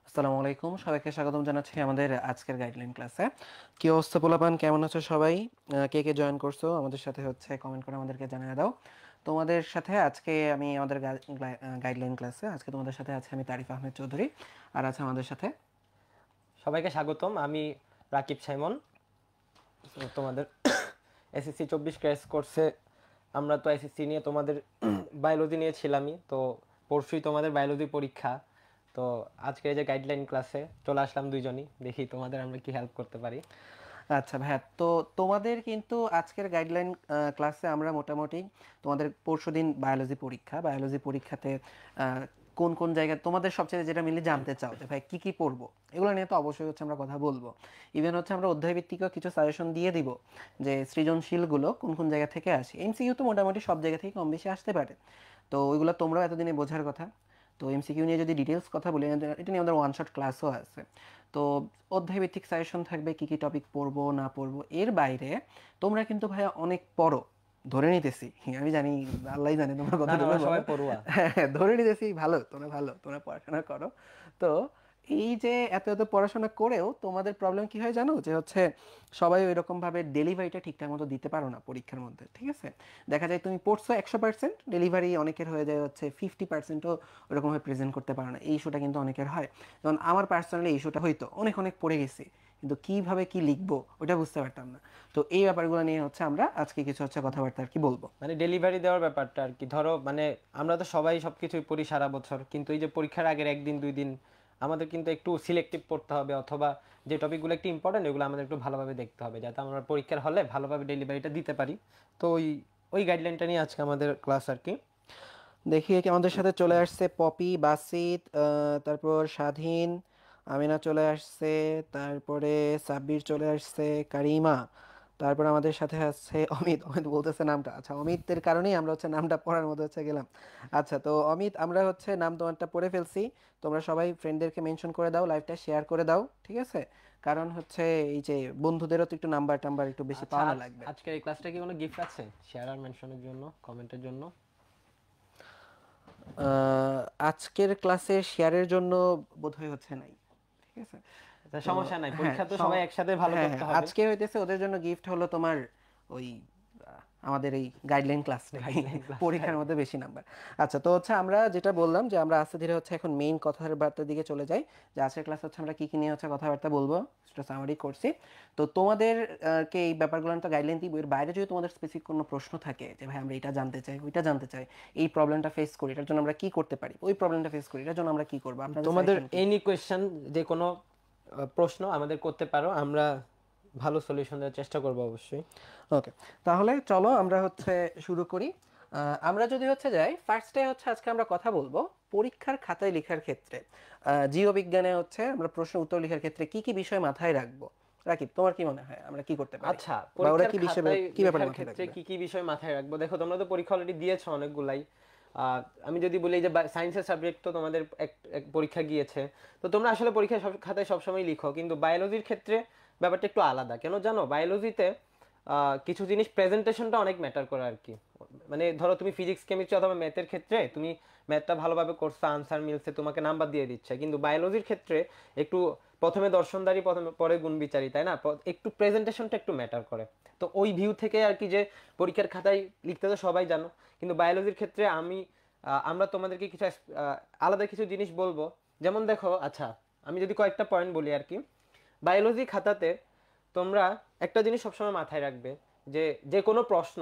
আসসালামু আলাইকুম, সবাইকে স্বাগতম জানাচ্ছি আমাদের আজকের গাইডলাইন ক্লাসে। কি অবস্থা পোলাপান, কেমন আছো সবাই? কে কে জয়েন করছো আমাদের সাথে হচ্ছে কমেন্ট করে আমাদেরকে জানিয়ে দাও। তোমাদের সাথে আজকে আমি আমাদের গাইডলাইন ক্লাসে আজকে তোমাদের সাথে আছে আমি তারিফ আহমেদ চৌধুরী, আর আছে আমাদের সাথে সবাইকে স্বাগতম। আমি রাকিব সাইমন। তোমাদের এসএসসি 24 ক্র্যাশ কোর্সে আমরা তো এসএসসি নিয়ে তোমাদের বায়োলজি নিয়েছিলামই, তো পরশুই তোমাদের বায়োলজি পরীক্ষা। তো আজকে এই যে গাইডলাইন ক্লাসে চলে আসলাম দুইজনই, দেখি তোমাদের আমরা কি হেল্প করতে পারি। আচ্ছা ভাইয়া, তো তোমাদের কিন্তু আজকের গাইডলাইন ক্লাসে আমরা মোটামুটি তোমাদের পরশুদিন বায়োলজি পরীক্ষাতে কোন কোন জায়গায় তোমাদের সবচেয়ে যেটা মিলে জানতে চাও যে ভাই কি কি পড়বো, এগুলো নিয়ে তো অবশ্যই হচ্ছে আমরা কথা বলবো। ইভেন হচ্ছে আমরা অধ্যায় ভিত্তিকও কিছু সাজেশন দিয়ে দিব যে সৃজনশীলগুলো কোন কোন জায়গা থেকে আসে। এমসিকিউ তো মোটামুটি সব জায়গা থেকে কম বেশি আসতে পারে, তো ওইগুলো তোমরাও এতদিনে বোঝার কথা। তো এমসিকিউ নিয়ে যদি ডিটেলস কথা বলি, এটা নিয়ে আমাদের ওয়ান শট ক্লাসও আছে। তো অধ্যায়ভিত্তিক সাজেশন থাকবে কি কি টপিক পড়বো না পড়বো। এর বাইরে তোমরা কিন্তু ভাইয়া অনেক পড়ো, ধরে নিতেছি, আমি জানি, আল্লাহ জানে তোমরা না না, কতটুকু আমরা পড়ো। সবাই পড়ুয়া। হ্যাঁ, ধরে নিতেছি ভালো তোমরা পড়াশোনা করো। তো এই যে এত এত পড়াশোনা করেও তোমাদের প্রবলেম কি হয় জানো, যে হচ্ছে সবাই ওই রকম ভাবে ডেলিভারিটা ঠিকঠাক মতো দিতে পারো না পরীক্ষার মধ্যে, ঠিক আছে? দেখা যায় তুমি পড়ছো 100%, ডেলিভারি অনেকের হয়ে যায় হচ্ছে 50%ও ওরকমভাবে প্রেজেন্ট করতে পারো না। এই ইস্যুটা কিন্তু অনেকের হয়। যেমন আমার পার্সোনালি ইস্যুটা হয়তো অনেক অনেক পড়ে গেছি, কিন্তু কিভাবে কি লিখবো ওটা বুঝতে পারতাম না। তো এই ব্যাপারগুলো নিয়ে হচ্ছে আমরা আজকে কিছু হচ্ছে কথাবার্তা আর কি বলবো। মানে ডেলিভারি দেওয়ার ব্যাপারটা আর কি, ধরো মানে আমরা তো সবাই সবকিছুই পড়ি সারা বছর, কিন্তু এই যে পরীক্ষার আগের একদিন দুই দিন আমাদের কিন্তু একটু সিলেক্টিভ পড়তে হবে, অথবা যে টপিকগুলো একটু ইম্পর্টেন্ট এগুলো আমাদের একটু ভালোভাবে দেখতে হবে, যাতে আমরা পরীক্ষার হলে ভালোভাবে ডেলিভারিটা দিতে পারি। তো ওই ওই গাইডলাইনটা নিয়ে আজকে আমাদের ক্লাস আর কি। দেখি কি আমাদের সাথে চলে আসছে পপি, বাসিত, তারপর স্বাধীন, আমিনা চলে আসছে, তারপরে সাব্বির চলে আসছে, কারিমা, তারপর আমাদের সাথে আছে অমিত। অমিত বলতেছে নামটা, আচ্ছা অমিতের কারণেই আমরা হচ্ছে নামটা পড়ার মধ্যে হচ্ছে গেলাম। আচ্ছা, তো অমিত, আমরা হচ্ছে নাম তোমারটা পড়ে ফেলছি। তোমরা সবাই ফ্রেন্ডদেরকে মেনশন করে দাও, লাইভটা শেয়ার করে দাও, ঠিক আছে? কারণ হচ্ছে এই যে বন্ধুদেরও তো একটু নাম্বার টাম্বার একটু বেশি আচ্ছা, পাওয়ানো লাগবে। আজকের এই ক্লাসটা কি কোনো গিফট আছে শেয়ার আর মেনশনের জন্য, কমেন্টের জন্য? আহ, আজকের ক্লাসে শেয়ারের জন্য বোধহয় হচ্ছে নাই, ঠিক আছে? আচ্ছা, তো সমস্যা নাই, হ্যাঁ, পরীক্ষা তো সবাই একসাথে ভালো হ্যাঁ করতে হ্যাঁ, হবে। আজকে হইতেছে ওদের জন্য গিফট হলো তোমার ওই আমাদের এই গাইডলাইন ক্লাসটাই, গাইডলাইন ক্লাসটাই। পরীক্ষার মধ্যে বেশি নাম্বার। আচ্ছা, তো হচ্ছে আমরা যেটা বললাম যে আমরা আস্তে ধীরে হচ্ছে এখন মেইন কথাবার্তার দিকে চলে যাই, যে আজকের ক্লাস হচ্ছে আমরা কি কি নিয়ে হচ্ছে কথাবার্তা বলবো, সেটা সামারি করছি। তো তোমাদের কে এই ব্যাপারগুলো তো গাইডলাইন দিব, এর বাইরে যদি তোমাদের স্পেসিফিক কোনো প্রশ্ন থাকে যে ভাই আমরা এটা জানতে চাই ওইটা জানতে চাই, এই প্রবলেমটা ফেস করি এটার জন্য আমরা কি করতে পারি, ওই প্রবলেমটা ফেস করি এটার জন্য আমরা কি করবো, আপনাদের তোমাদের সাজেশন কি? এনি কোয়েশ্চেন, যে কোনো প্রশ্ন আমাদের করতে পারো, আমরা ভালো সলিউশন দেওয়ার চেষ্টা করবো অবশ্যই। ওকে, তাহলে চলো আমরা হচ্ছে শুরু করি। আমরা যদি হচ্ছে যাই ফার্স্টে হচ্ছে আজকে আমরা কথা বলবো পরীক্ষার খাতায় লেখার ক্ষেত্রে জীববিজ্ঞানে হচ্ছে আমরা প্রশ্ন উত্তর লেখার ক্ষেত্রে কি কি বিষয় মাথায় রাখবো। রাকিব, তোমার কি মনে হয় আমরা কি করতে পারি, আচ্ছা, বা ওরা পরীক্ষার কি বিষয়, খাতায় কি ব্যাপারে লেখার মাথায় ক্ষেত্রে রাখবে? কি কি বিষয় মাথায় রাখবো? দেখো, তোমরা তো পরীক্ষা অলরেডি দিয়েছো অনেকগুলাই। আমি যদি বলি যে সায়েন্সের সাবজেক্ট তো তোমাদের এক এক পরীক্ষা গিয়েছে, তো তোমরা আসলে পরীক্ষায় খাতায় সবসময় লিখো, কিন্তু বায়োলজির ক্ষেত্রে ব্যাপারটা একটু আলাদা। কেন জানো? বায়োলজিতে কিছু জিনিস প্রেজেন্টেশনটা অনেক ম্যাটার করে আর কি। মানে ধরো তুমি ফিজিক্স কেমিস্ট্রি অথবা ম্যাথের ক্ষেত্রে তুমি ম্যাথটা ভালোভাবে করছো, আনসার মিলছে, তোমাকে নাম্বার দিয়ে দিচ্ছে, কিন্তু বায়োলজির ক্ষেত্রে একটু প্রথমে দর্শনদারি, প্রথমে পরে গুণ বিচারি, তাই না? একটু প্রেজেন্টেশনটা একটু ম্যাটার করে। তো ওই ভিউ থেকে আর কি, যে পরীক্ষার খাতায় লিখতে তো সবাই জানো, কিন্তু বায়োলজির ক্ষেত্রে আমরা তোমাদেরকে কিছু আলাদা কিছু জিনিস বলবো। যেমন দেখো, আচ্ছা আমি যদি কয়েকটা পয়েন্ট বলি আর কি। বায়োলজি খাতাতে তোমরা একটা জিনিস সবসময় মাথায় রাখবে, যে যে কোনো প্রশ্ন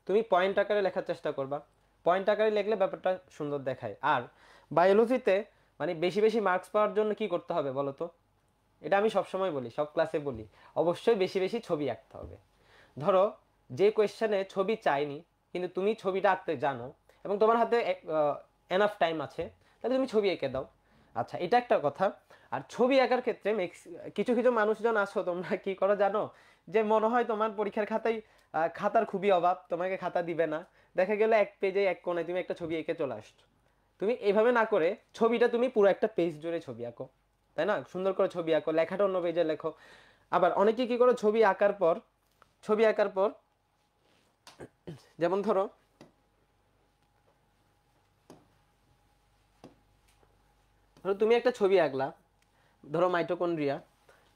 তুমি পয়েন্ট আকারে লেখার চেষ্টা করবা। পয়েন্ট আকারে লিখলে ব্যাপারটা সুন্দর দেখায়। আর বায়োলজিতে মানে বেশি বেশি মার্কস পাওয়ার জন্য কি করতে হবে বলো তো? এটা আমি সবসময় বলি, সব ক্লাসে বলি, অবশ্যই বেশি বেশি ছবি আঁকতে হবে। ধরো, যে কোয়েশ্চেনে ছবি চাইনি, কিন্তু তুমি ছবিটা আঁকতে জানো এবং তোমার হাতে এনাফ টাইম আছে, তাহলে তুমি ছবি এঁকে দাও। আচ্ছা, এটা একটা কথা। আর ছবি আঁকার ক্ষেত্রে কিছু কিছু মানুষজন আসো, তোমরা কি করো জানো? যে মনে হয় তোমার পরীক্ষার খাতায় খাতার খুবই অভাব, তোমাকে খাতা দিবে না, দেখা গেল এক পেজে এক কোণে তুমি একটা ছবি এঁকে চলে আসছো। তুমি এইভাবে না করে ছবিটা তুমি পুরো একটা পেজ জুড়ে ছবি আঁকো, তাই না? সুন্দর করে ছবি আঁকো, লেখাটা অন্য পেজে লেখো। আবার অনেকে কি করো, ছবি আঁকার পর যেমন ধরো, তুমি একটা ছবি আঁকলা, ধরো মাইটোকন্ড্রিয়া।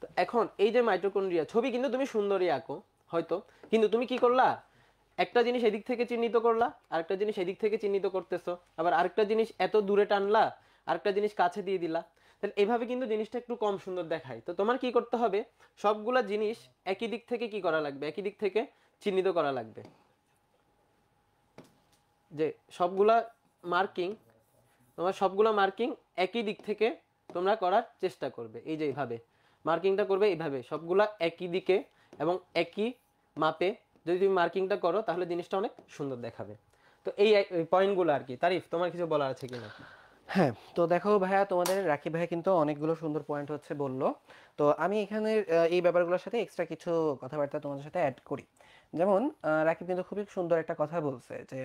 তো এখন এই যে মাইটোকন্ড্রিয়া ছবি কিন্তু তুমি সুন্দরই আঁকো হয়তো, কিন্তু তুমি কি করলা, একটা জিনিস এদিক থেকে চিহ্নিত করলা, আরেকটা জিনিস এদিক থেকে চিহ্নিত করতেছো, আবার আরেকটা জিনিস এত দূরে টানলা, আরেকটা জিনিস কাছে দিয়ে দিলা। তাহলে এভাবে কিন্তু জিনিসটা একটু কম সুন্দর দেখায়। তো তোমার কি করতে হবে, সবগুলা জিনিস একই দিক থেকে কি করা লাগবে, একই দিক থেকে চিহ্নিত করা লাগবে। যে সবগুলা মার্কিং, তোমার সবগুলো মার্কিং একই দিক থেকে তোমরা করার চেষ্টা করবে। এই যে এইভাবে মার্কিংটা করবে, এইভাবে সবগুলা একই দিকে এবং একই মাপে যদি তুমি মার্কিংটা করো তাহলে জিনিসটা অনেক সুন্দর দেখাবে। তো এই পয়েন্টগুলো আর কি। তারিফ, তোমার কিছু বলার আছে কিনা? হ্যাঁ, তো দেখো ভাইয়া, তোমাদের রাকিব ভাইয়া কিন্তু অনেকগুলো সুন্দর পয়েন্ট হচ্ছে বললো। তো আমি এখানে এই ব্যাপারগুলোর সাথে এক্সট্রা কিছু কথাবার্তা তোমাদের সাথে অ্যাড করি। যেমন রাকিব কিন্তু খুবই সুন্দর একটা কথা বলছে যে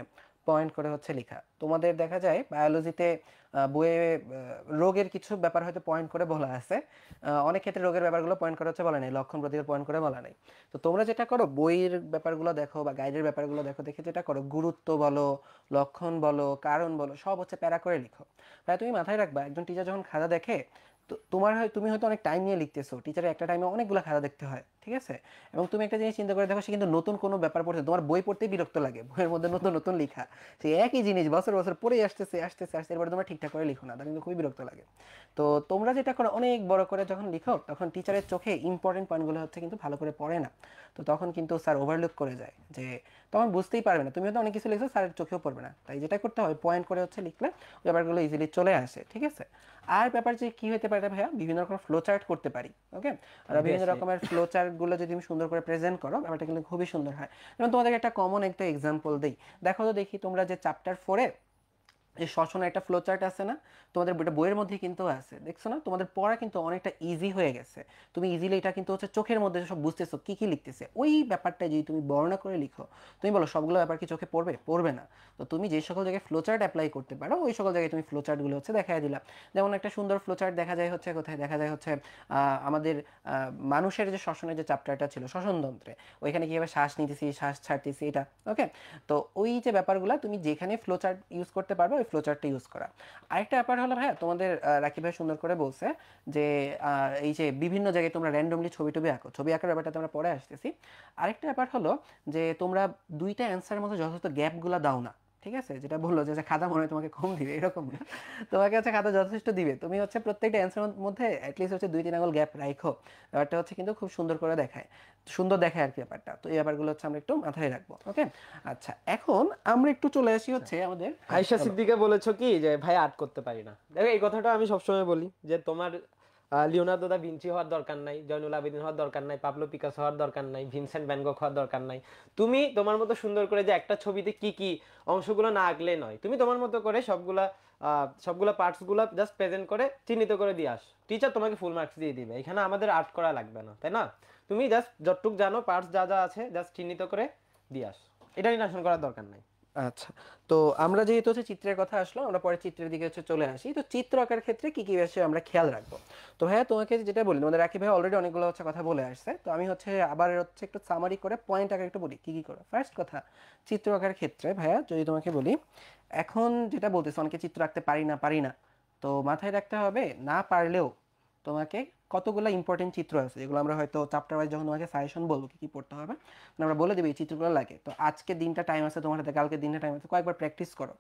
পয়েন্ট করে হচ্ছে লেখা। তোমাদের দেখা যায় বায়োলজিতে বইয়ে রোগের কিছু ব্যাপার হয়তো পয়েন্ট করে বলা আছে, অনেক ক্ষেত্রে রোগের ব্যাপারগুলো পয়েন্ট করে হচ্ছে বলা নেই, লক্ষণ প্রতীকের পয়েন্ট করে বলা নেই। তো তোমরা যেটা করো, বইয়ের ব্যাপারগুলো দেখো বা গাইডের ব্যাপারগুলো দেখো, দেখে যেটা করো, গুরুত্ব বলো, লক্ষণ বলো, কারণ বলো, সব হচ্ছে প্যারা করে লিখো। তাই তুমি মাথায় রাখবা, একজন টিচার যখন খাতা দেখে, তো তুমি হয়তো অনেক টাইম নিয়ে লিখতেছো, টিচারের একটা টাইমে অনেকগুলো খাতা দেখতে হয়, ঠিক আছে? এবং তুমি একটা জিনিস চিন্তা করে দেখো, সে কিন্তু নতুন কোনো ব্যাপার পড়ছে, তোমার বই পড়তেই বিরক্ত লাগে, বইয়ের মধ্যে নতুন নতুন লেখা, সে একই জিনিস বছর বছর পড়েই আসতেছে আসতেছে আসতে, এরপরে তোমরা ঠিকঠাক করে লিখো না, তার কিন্তু খুবই বিরক্ত লাগে। তো তোমরা যেটা করো, অনেক বড় করে যখন লিখো, তখন টিচারের চোখে ইম্পর্টেন্ট পয়েন্টগুলো হচ্ছে কিন্তু ভালো করে পড়ে না। তো তখন কিন্তু স্যার ওভারলুক করে যায়, যে তখন বুঝতেই পারবে না, তুমি হয়তো অনেক কিছু লিখছো, স্যারের চোখেও পড়বে না। তাই যেটা করতে হয়, পয়েন্ট করে হচ্ছে লিখলে ওই ব্যাপারগুলো ইজিলি চলে আসে, ঠিক আছে? আর ব্যাপার যে কি হতে পারে ভাইয়া, বিভিন্ন রকম ফ্লো চার্ট করতে পারি, ওকে? আর বিভিন্ন অবভিয়াসলি। রকমের ফ্লো চার্টগুলো যদি তুমি সুন্দর করে প্রেজেন্ট করো, ব্যাপারটা কিন্তু খুবই সুন্দর হয়। যেমন তোমাদেরকে একটা কমন একটা এক্সাম্পল দিই। দেখো তো দেখি, তোমরা যে চ্যাপ্টার 4-এ এই শ্বসনের একটা ফ্লো চার্ট আছে না, তোমাদের বইয়ের মধ্যে কিন্তু আছে, দেখছো না? তোমাদের পড়া কিন্তু অনেকটা ইজি হয়ে গেছে। তুমি ইজিলি এটা কিন্তু হচ্ছে চোখের মধ্যে সব বুঝতেছো কি কি লিখতেছে। ওই ব্যাপারটা যদি তুমি বর্ণনা করে লিখো, তুমি বলো সবগুলো ব্যাপার কি চোখে পড়বে? পড়বে না। তো তুমি যে সকল জায়গায় ফ্লো চার্ট অ্যাপ্লাই করতে পারো, ওই সকল জায়গায় তুমি ফ্লো চার্টগুলো হচ্ছে দেখাই দিলা। যেমন একটা সুন্দর ফ্লো চার্ট দেখা যায় হচ্ছে কোথায়, দেখা যায় হচ্ছে আমাদের মানুষের যে শ্বসনের যে চ্যাপ্টারটা ছিল, শ্বসনতন্ত্রে, ওইখানে কীভাবে শ্বাস নিতেছি, শ্বাস ছাড়তেছি, এটা, ওকে? তো ওই যে ব্যাপারগুলো তুমি যেখানে ফ্লো চার্ট ইউজ করতে পারবে, ওই ফ্লো চার্টটা ইউজ করা। আরেকটা ব্যাপার হলো ভাইয়া, তোমাদের রাকিব ভাই সুন্দর করে বলছে যে এই যে বিভিন্ন জায়গায় তোমরা র্যান্ডমলি ছবি টবি আঁকো, ছবি আঁকার ব্যাপারটা তোমরা পরে আসতেছি। আরেকটা ব্যাপার হলো যে তোমরা দুইটা অ্যান্সারের মধ্যে যথাযথ গ্যাপগুলো দাও না, ঠিক আছে? যেটা বললো যে খাতা মনে হয় তোমাকে কম দিবে, এরকম না, তোমাকে হচ্ছে খাতা যথেষ্ট দিবে, তুমি হচ্ছে প্রত্যেকটা অ্যান্সারের মধ্যে অ্যাটলিস্ট হচ্ছে 2-3 আঙুল গ্যাপ রাখো। ব্যাপারটা হচ্ছে কিন্তু খুব সুন্দর করে দেখায়, সুন্দর দেখায় আর কি ব্যাপারটা। তো এই ব্যাপারগুলো হচ্ছে আমরা একটু মাথায় রাখবো, ওকে? আচ্ছা, এখন আমরা একটু চলে আসি হচ্ছে আমাদের, হ্যাঁ আয়শা বলো। সিদ্দিকা বলেছো কি যে ভাই আর্ট করতে পারি না। দেখো এই কথাটা আমি সবসময় বলি যে তোমার লিওনার্দো দা ভিঞ্চি হওয়ার দরকার নাই, জয়নুল আবেদিন হওয়ার দরকার নাই, পাবলো পিকাসো হওয়ার দরকার নাই, ভিনসেন্ট ভ্যান গঘ হওয়ার দরকার নাই। তুমি তোমার মতো সুন্দর করে যে একটা ছবিতে কি কি অংশগুলো না আঁকলে নয়, তুমি তোমার মতো করে সবগুলা পার্টসগুলো জাস্ট প্রেজেন্ট করে চিহ্নিত করে দিয়ে আস, টিচার তোমাকে ফুল মার্কস দিয়ে দিবে। এখানে আমাদের আর্ট করা লাগবে না, তাই না? তুমি জাস্ট যতটুক জানো পার্টস যা যা আছে জাস্ট চিহ্নিত করে দিয়ে আস, এটা নিয়ে করার দরকার নাই। আচ্ছা, তো আমরা যেহেতু হচ্ছে চিত্রের কথা আসলো, আমরা পরে চিত্রের দিকে হচ্ছে চলে আসি। তো চিত্র আঁকার ক্ষেত্রে কি কি বিষয়ে আমরা খেয়াল রাখবো? তো ভাইয়া, তোমাকে যেটা বলি, আমাদের রাকিব ভাই অলরেডি অনেকগুলো হচ্ছে কথা বলে আসছে, তো আমি হচ্ছে আবার হচ্ছে একটু সামারি করে পয়েন্ট আকারে একটু বলি কি কি করো। ফার্স্ট কথা, চিত্র আঁকার ক্ষেত্রে ভাইয়া যদি তোমাকে বলি, এখন যেটা বলতেছে অনেকে চিত্র আঁকতে পারি না, তো মাথায় রাখতে হবে, না পারলেও তোমাকে কতগুলো ইম্পর্টেন্ট চিত্র আছে, যেগুলো আমরা হয়তো চ্যাপ্টার ওয়াইজ যখন তোমাকে সাজেশন বলবো কি কি পড়তে হবে, আমরা বলে দেবো এই চিত্রগুলো লাগে। তো আজকে দিনটা টাইম আছে তোমার হাতে, কালকে দিনটা টাইম আছে, কয়েকবার প্র্যাকটিস করো।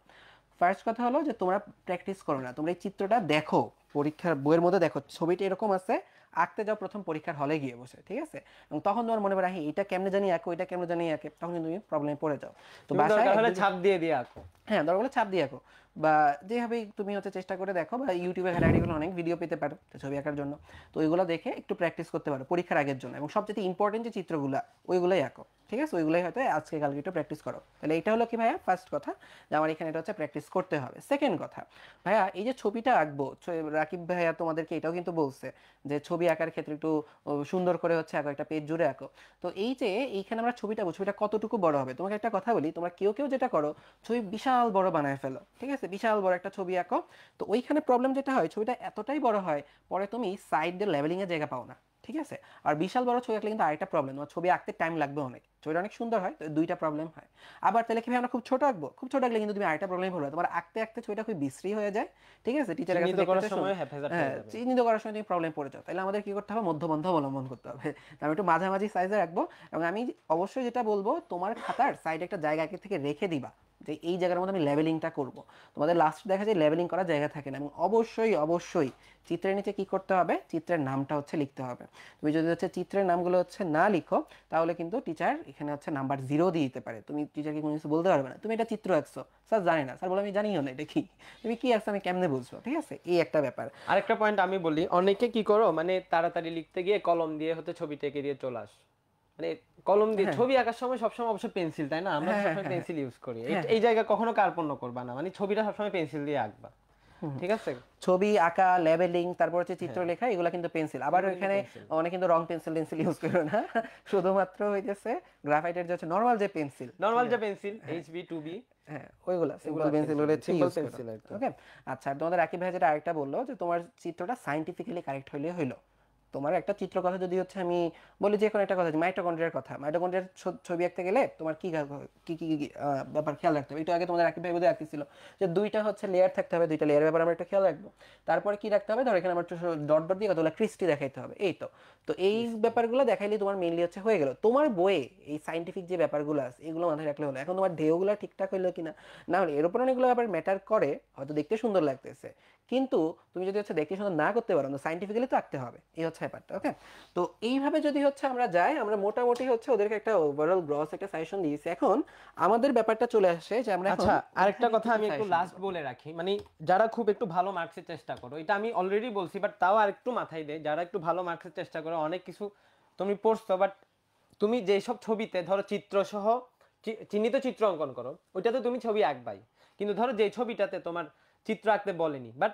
ফার্স্ট কথা হলো যে তোমরা প্র্যাকটিস করো না, তোমরা এই চিত্রটা দেখো, পরীক্ষার বইয়ের মধ্যে দেখো ছবিটা এরকম আছে, আঁকতে যাও প্রথম পরীক্ষার হলে গিয়ে বসে, ঠিক আছে? এবং তখন তোমার মনে পড়ে, হ্যাঁ এটা কেমনে জানি আঁকো, এটা কেমনে জানি আঁকে, তখন কিন্তু তুমি প্রবলেমে পড়ে যাও। তো তুমি বাসায় দরকার এক হলে দুই, ছাপ দিয়ে দিয়ে আঁকো। হ্যাঁ দরকার হলে ছাপ দিয়ে আঁকো, বা যেভাবেই তুমি হচ্ছে চেষ্টা করে দেখো, বা ইউটিউবে ঘাটাঘাটিগুলো অনেক ভিডিও পেতে পারো তো ছবি আঁকার জন্য। তো ওইগুলো দেখে একটু প্র্যাকটিস করতে পারো পরীক্ষার আগের জন্য, এবং সবচেয়ে ইম্পর্টেন্ট যে চিত্রগুলো, ওইগুলোই আঁকো, ঠিক আছে? ওইগুলোই হয়তো আজকে কালকে একটু প্র্যাকটিস করো। তাহলে এটা হলো কি ভাইয়া ফার্স্ট কথা, যে আমার এখানে এটা হচ্ছে প্র্যাকটিস করতে হবে। সেকেন্ড কথা ভাইয়া, এই যে ছবিটা আঁকবো, রাকিব ভাইয়া তোমাদেরকে এটাও কিন্তু বলছে যে ছবি আঁকার ক্ষেত্রে একটু সুন্দর করে হচ্ছে আঁকো, একটা পেজ জুড়ে আঁকো। তো এই যে এইখানে আমরা ছবিটা আঁকবো, ছবিটা কতটুকু বড় হবে, তোমাকে একটা কথা বলি, তোমরা কেউ কেউ যেটা করো, ছবি বিশাল বড় বানায় ফেলো, ঠিক আছে? বিশাল বড় একটা ছবি আঁকো। তো ওইখানে প্রবলেম যেটা হয়, ছবিটা এতটাই বড় হয়, পরে তুমি সাইড দিয়ে লেভেলিং এর জায়গা পাও না, ঠিক আছে। আর বিশাল বড় ছবি আঁকলে কিন্তু আরেকটা প্রবলেম, তোমার ছবি আঁকতে টাইম লাগবে অনেক, ছবিটা অনেক সুন্দর হয়, তো দুইটা প্রবলেম হয়। আবার তাহলে কি ভাই আমরা খুব ছোট আঁকবো, খুব ছোট আঁকলে কিন্তু তুমি আরেকটা প্রবলেম পড়বে, তোমার আঁকতে আঁকতে ছবিটা খুব বিশ্রী হয়ে যায়, ঠিক আছে, টিচারের কাছে চিহ্নিত দেখতে করার হচ্ছে সময় হ্যাফেজাত হয়ে হ্যাঁ যাবে। চিহ্নিত করার সময় তুমি প্রবলেম পড়ে যাও। তাহলে আমাদের কি করতে হবে, মধ্যপন্থা অবলম্বন করতে হবে। আমি একটু মাঝামাঝি সাইজে রাখবো, এবং আমি অবশ্যই যেটা বলবো, তোমার খাতার সাইডে একটা জায়গা আগে থেকে রেখে দিবা, যে এই জায়গার মধ্যে আমি লেভেলিংটা করব। তোমাদের লাস্ট দেখা যায় লেভেলিং করার জায়গা থাকে না। এবং অবশ্যই অবশ্যই চিত্রের নিচে কি করতে হবে, চিত্রের নামটা হচ্ছে লিখতে হবে। তুমি যদি হচ্ছে চিত্রের নামগুলো হচ্ছে না লিখো, তাহলে কিন্তু টিচার এখানে হচ্ছে নাম্বার 0 দিয়ে দিতে পারে। তুমি টিচারকে কোনো কিছু বলতে পারবে না, তুমি এটা চিত্র আঁকছো, স্যার জানি না, স্যার বলে আমি জানিও না এটা কি, তুমি কি আঁকছো আমি কেমনে বুঝবো, ঠিক আছে, এই একটা ব্যাপার। আরেকটা পয়েন্ট আমি বলি, অনেকে কি করো মানে তাড়াতাড়ি লিখতে গিয়ে কলম দিয়ে হচ্ছে ছবিটা এঁকে দিয়ে চলে আস, মানে কলম দিয়ে হ্যাঁ ছবি আঁকার সময় সবসময় অবশ্য পেন্সিল, তাই না, আমরা তো হ্যাঁ হ্যাঁ সবসময় হ্যাঁ পেন্সিল ইউজ করি, হ্যাঁ এই হ্যাঁ জায়গায় কখনো কার্পণ্য করবা না, মানে ছবিটা সবসময় পেন্সিল দিয়ে আঁকবা, ঠিক আছে। ছবি আঁকা, লেভেলিং, তারপর হচ্ছে চিত্র হ্যাঁ, লেখা, এগুলো কিন্তু পেন্সিল। আবার এগুলো কিন্তু এখানে পেন্সিল। অনেক কিন্তু রং পেন্সিল টেন্সিল ইউজ করো না, শুধুমাত্র হইতেছে গ্রাফাইটের যে হচ্ছে নর্মাল যে পেন্সিল, ঠিক নর্মাল যে আছে, পেন্সিল HB 2B, হ্যাঁ ওইগুলা সিম্পল এগুলা পেন্সিল পেন্সিল, হলে সিম্পল ইউজ করো। পেন্সিল আর কি। ওকে। আচ্ছা, আর তোমাদের আকিব ভাই যেটা আরেকটা বললো, যে তোমার চিত্রটা সাইন্টিফিক্যালি কারেক্ট হইলে হইলো। তোমার একটা চিত্র কথা যদি হচ্ছে আমি বলি, যে কোনো একটা কথা, মাইটোকন্ড্রিয়ার কথা, মাইটোকন্ড্রিয়ার ছবি আঁকতে গেলে তোমার কি কি কি কি, ব্যাপার খেয়াল রাখতে হবে। একটু আগে তোমাদের আকিব ভাই বোধহয় আঁকতেছিল যে দুইটা হচ্ছে লেয়ার থাকতে হবে, দুইটা লেয়ার ব্যাপার আমরা একটা খেয়াল রাখবো। তারপরে কি রাখতে হবে, ধর এখানে আমার ডট ডট দিয়ে কতগুলো ক্রিস্টি দেখাইতে হবে, এই তো। তো এই ব্যাপারগুলো দেখাইলে তোমার মেইনলি হচ্ছে হয়ে গেল। তোমার বইয়ে এই সাইন্টিফিক যে ব্যাপারগুলো আছে এগুলো মাথায় রাখলে হলো। এখন তোমার ঢেউগুলো ঠিকঠাক হইলো কিনা, না হলে এর উপর অনেকগুলো ব্যাপার ম্যাটার করে। হয়তো দেখতে সুন্দর লাগতেছে, কিন্তু তুমি যদি হচ্ছে দেখতে সুন্দর না করতে পারো, তো সাইন্টিফিক্যালি তো আঁকতে হবে, এই হচ্ছে ব্যাপারটা। ওকে। তো এইভাবে যদি হচ্ছে আমরা যাই, আমরা মোটামুটি হচ্ছে ওদেরকে একটা ওভারঅল গ্রস একটা সাজেশন দিয়েছি। এখন আমাদের ব্যাপারটা চলে আসে যে আমরা এখন আচ্ছা, আরেকটা কথা আমি একটু সাজেশন লাস্ট বলে রাখি, মানে যারা খুব একটু ভালো মার্কসের চেষ্টা করো, এটা আমি অলরেডি বলছি বাট তাও আরেকটু মাথায় দেয়, যারা একটু ভালো মার্কসের চেষ্টা করো, অনেক কিছু তুমি পড়ছো বাট তুমি যেসব ছবিতে ধরো চিত্র সহ চিহ্নিত চিত্র অঙ্কন করো, ওইটাতে তুমি ছবি আঁকবাই, কিন্তু ধরো যে ছবিটাতে তোমার চিত্র আঁকতে বলেনি বাট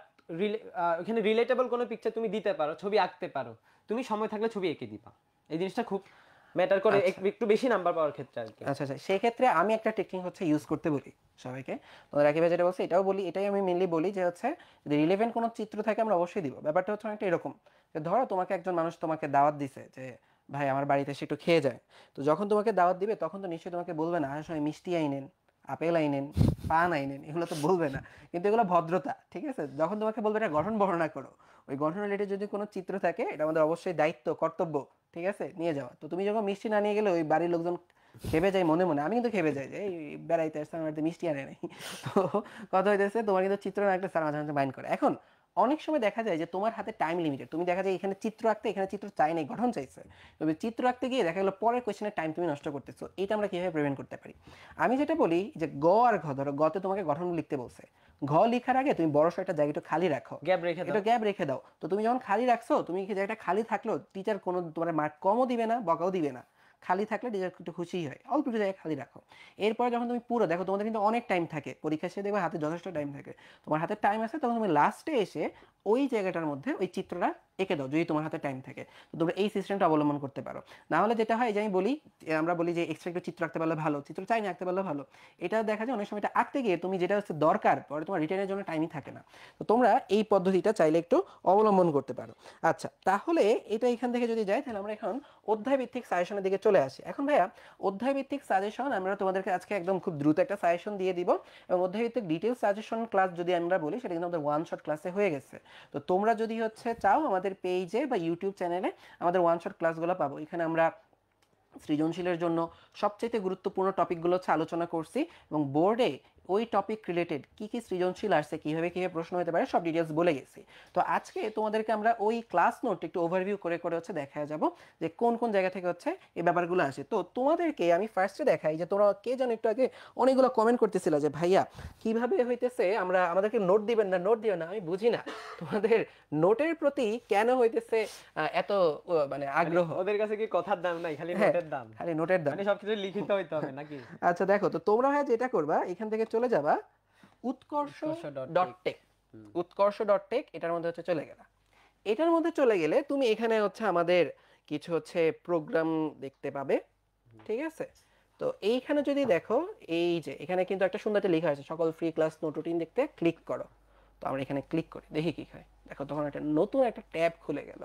ওখানে রিলেটেবল কোনো পিকচার তুমি দিতে পারো, ছবি আঁকতে পারো, তুমি সময় থাকলে ছবি এঁকে দিবা। এই জিনিসটা খুব ম্যাটার করে আচ্ছা একটু বেশি নাম্বার পাওয়ার ক্ষেত্রে আর কি। আচ্ছা আচ্ছা, সেক্ষেত্রে আমি একটা টেকনিক হচ্ছে ইউজ করতে বলি সবাইকে। তোমাদের রাকিব ভাই যেটা বলছে এটাও বলি, এটাই আমি মেনলি বলি, যে হচ্ছে যদি রিলেভেন্ট কোনো চিত্র থাকে আমরা অবশ্যই দিব। ব্যাপারটা হচ্ছে অনেকটা এরকম, যে ধরো তোমাকে একজন মানুষ তোমাকে দাওয়াত দিছে, যে ভাই আমার বাড়িতে এসে একটু খেয়ে যায়। তো যখন তোমাকে দাওয়াত দিবে তখন তো নিশ্চয়ই তোমাকে বলবে না আসার সময় মিষ্টি আইনেন, আপেল আইনেন, পান আইনেন, এগুলো তো বলবে না, কিন্তু এগুলো ভদ্রতা, ঠিক আছে। যখন তোমাকে বলবে এটা গঠন বর্ণনা করো, ওই গঠন রিলেটেড যদি কোনো চিত্র থাকে, এটা আমাদের অবশ্যই দায়িত্ব কর্তব্য, ঠিক আছে, নিয়ে যাওয়া। তো তুমি যখন মিষ্টি না নিয়ে গেলে ওই বাড়ির লোকজন খেপে যায় মনে মনে, আমি কিন্তু খেপে যাই যে এই বেড়াইতে আসছে আমার বাড়িতে মিষ্টি আনে নাই। তো কথা হইতেছে তোমার কিন্তু চিত্র না একটা স্যার মাঝে মাঝে মাইন্ড করে। এখন অনেক সময় দেখা যায় যে তোমার হাতে টাইম লিমিটেড, তুমি দেখা যায় এখানে চিত্র আঁকতে, এখানে চিত্র চাই নাই, গঠন চাইছে, তবে চিত্র আঁকতে গিয়ে দেখা গেলো পরের কোয়েশ্চেনের টাইম তুমি নষ্ট করতেছো। এটা আমরা কিভাবে প্রিভেন্ট করতে পারি, আমি যেটা বলি যে গ আর ঘ, ধরো গতে তোমাকে গঠন লিখতে বলছে, ঘ লিখার আগে তুমি বড় একটা জায়গা একটু খালি রাখো, গ্যাপ রেখে দাও। এটা গ্যাপ রেখে দাও। তো তুমি যখন খালি রাখছো, তুমি কি জায়গাটা খালি থাকলো, টিচার কোনো তোমার মার্ক কমও দিবে না, বকাও দিবে না। খালি থাকলে টিচার একটু খুশিই হয়, অল্প একটু জায়গায় খালি রাখো। এরপর যখন তুমি পুরো দেখো, তোমাদের কিন্তু অনেক টাইম থাকে পরীক্ষা শেষে, দেখবে হাতে যথেষ্ট টাইম থাকে, তোমার হাতে টাইম আছে, তখন তুমি লাস্টে এসে ওই জায়গাটার মধ্যে ওই চিত্রটা এঁকে দাও, যদি তোমার হাতে টাইম থাকে। তো তোমরা এই সিস্টেমটা অবলম্বন করতে পারো। না হলে যেটা হয়, যে আমি বলি, আমরা বলি যে এক্সট্রা একটু চিত্র আঁকতে পারলে ভালো, চিত্র চাই না আঁকতে পারলে ভালো। এটা দেখা যায় অনেক সময় এটা আঁকতে গিয়ে তুমি যেটা হচ্ছে দরকার, পরে তোমার রিটার্নের জন্য টাইমই থাকে না। তো তোমরা এই পদ্ধতিটা চাইলে একটু অবলম্বন করতে পারো। আচ্ছা, তাহলে এটা এখান থেকে যদি যাই, তাহলে আমরা এখন অধ্যায় ভিত্তিক সাজেশনের দিকে চলে আসি। এখন ভাইয়া, অধ্যায় ভিত্তিক সাজেশন আমরা তোমাদেরকে আজকে একদম খুব দ্রুত একটা সাজেশন দিয়ে দিব। এবং অধ্যায় ভিত্তিক ডিটেলস সাজেশন ক্লাস যদি আমরা বলি, সেটা কিন্তু আমাদের ওয়ান শট ক্লাসে হয়ে গেছে। তো তোমরা যদি হচ্ছে চাও, আমাদের পেজে বা ইউটিউব চ্যানেলে আমাদের ওয়ান শট ক্লাসগুলো পাবো। এখানে আমরা সৃজনশীলের জন্য সবচেয়ে গুরুত্বপূর্ণ টপিকগুলো হচ্ছে আলোচনা করছি, এবং বোর্ডে ওই টপিক রিলেটেড কি কি সৃজনশীল আসছে, কিভাবে কিভাবে প্রশ্ন হতে পারে, সব ডিটেলস বলে গেছি। তো আজকে তোমাদেরকে আমরা ওই ক্লাস নোট একটু ওভারভিউ করে করে হচ্ছে দেখা যাব যে কোন কোন জায়গা থেকে হচ্ছে এই ব্যাপারগুলো আসে। তো তোমাদেরকে আমি ফার্স্টে দেখাই, যে তোমরা কে জানো একটু আগে অনেকগুলো কমেন্ট করতেছিল যে ভাইয়া কিভাবে হইতেছে, আমরা আমাদেরকে নোট দিবেন না, নোট দিবেন না। আমি বুঝি না তোমাদের নোটের প্রতি কেন হইতেছে এত মানে আগ্রহ। ওদের কাছে কি কথার দাম নাই, খালি হ্যাঁ, নোটের দাম, খালি নোটের দাম। মানে সবকিছু লিখিত হইতে হবে নাকি? আচ্ছা দেখো, তো তোমরা হয় যেটা করবা, এখান থেকে চলে যাবা উৎকর্ষ ডট টেক, উৎকর্ষ ডট টেক, এটার মধ্যে হচ্ছে চলে গেলা। এটার মধ্যে চলে গেলে তুমি এখানে হচ্ছে আমাদের কিছু হচ্ছে প্রোগ্রাম দেখতে পাবে, ঠিক আছে। তো এইখানে যদি দেখো, এই যে এখানে কিন্তু একটা সুন্দর একটা লেখা আছে, সকল ফ্রি ক্লাস নোট রুটিন দেখতে ক্লিক করো। তো আমরা এখানে ক্লিক করি, দেখি কি হয়। দেখো তখন একটা নতুন একটা ট্যাব খুলে গেল,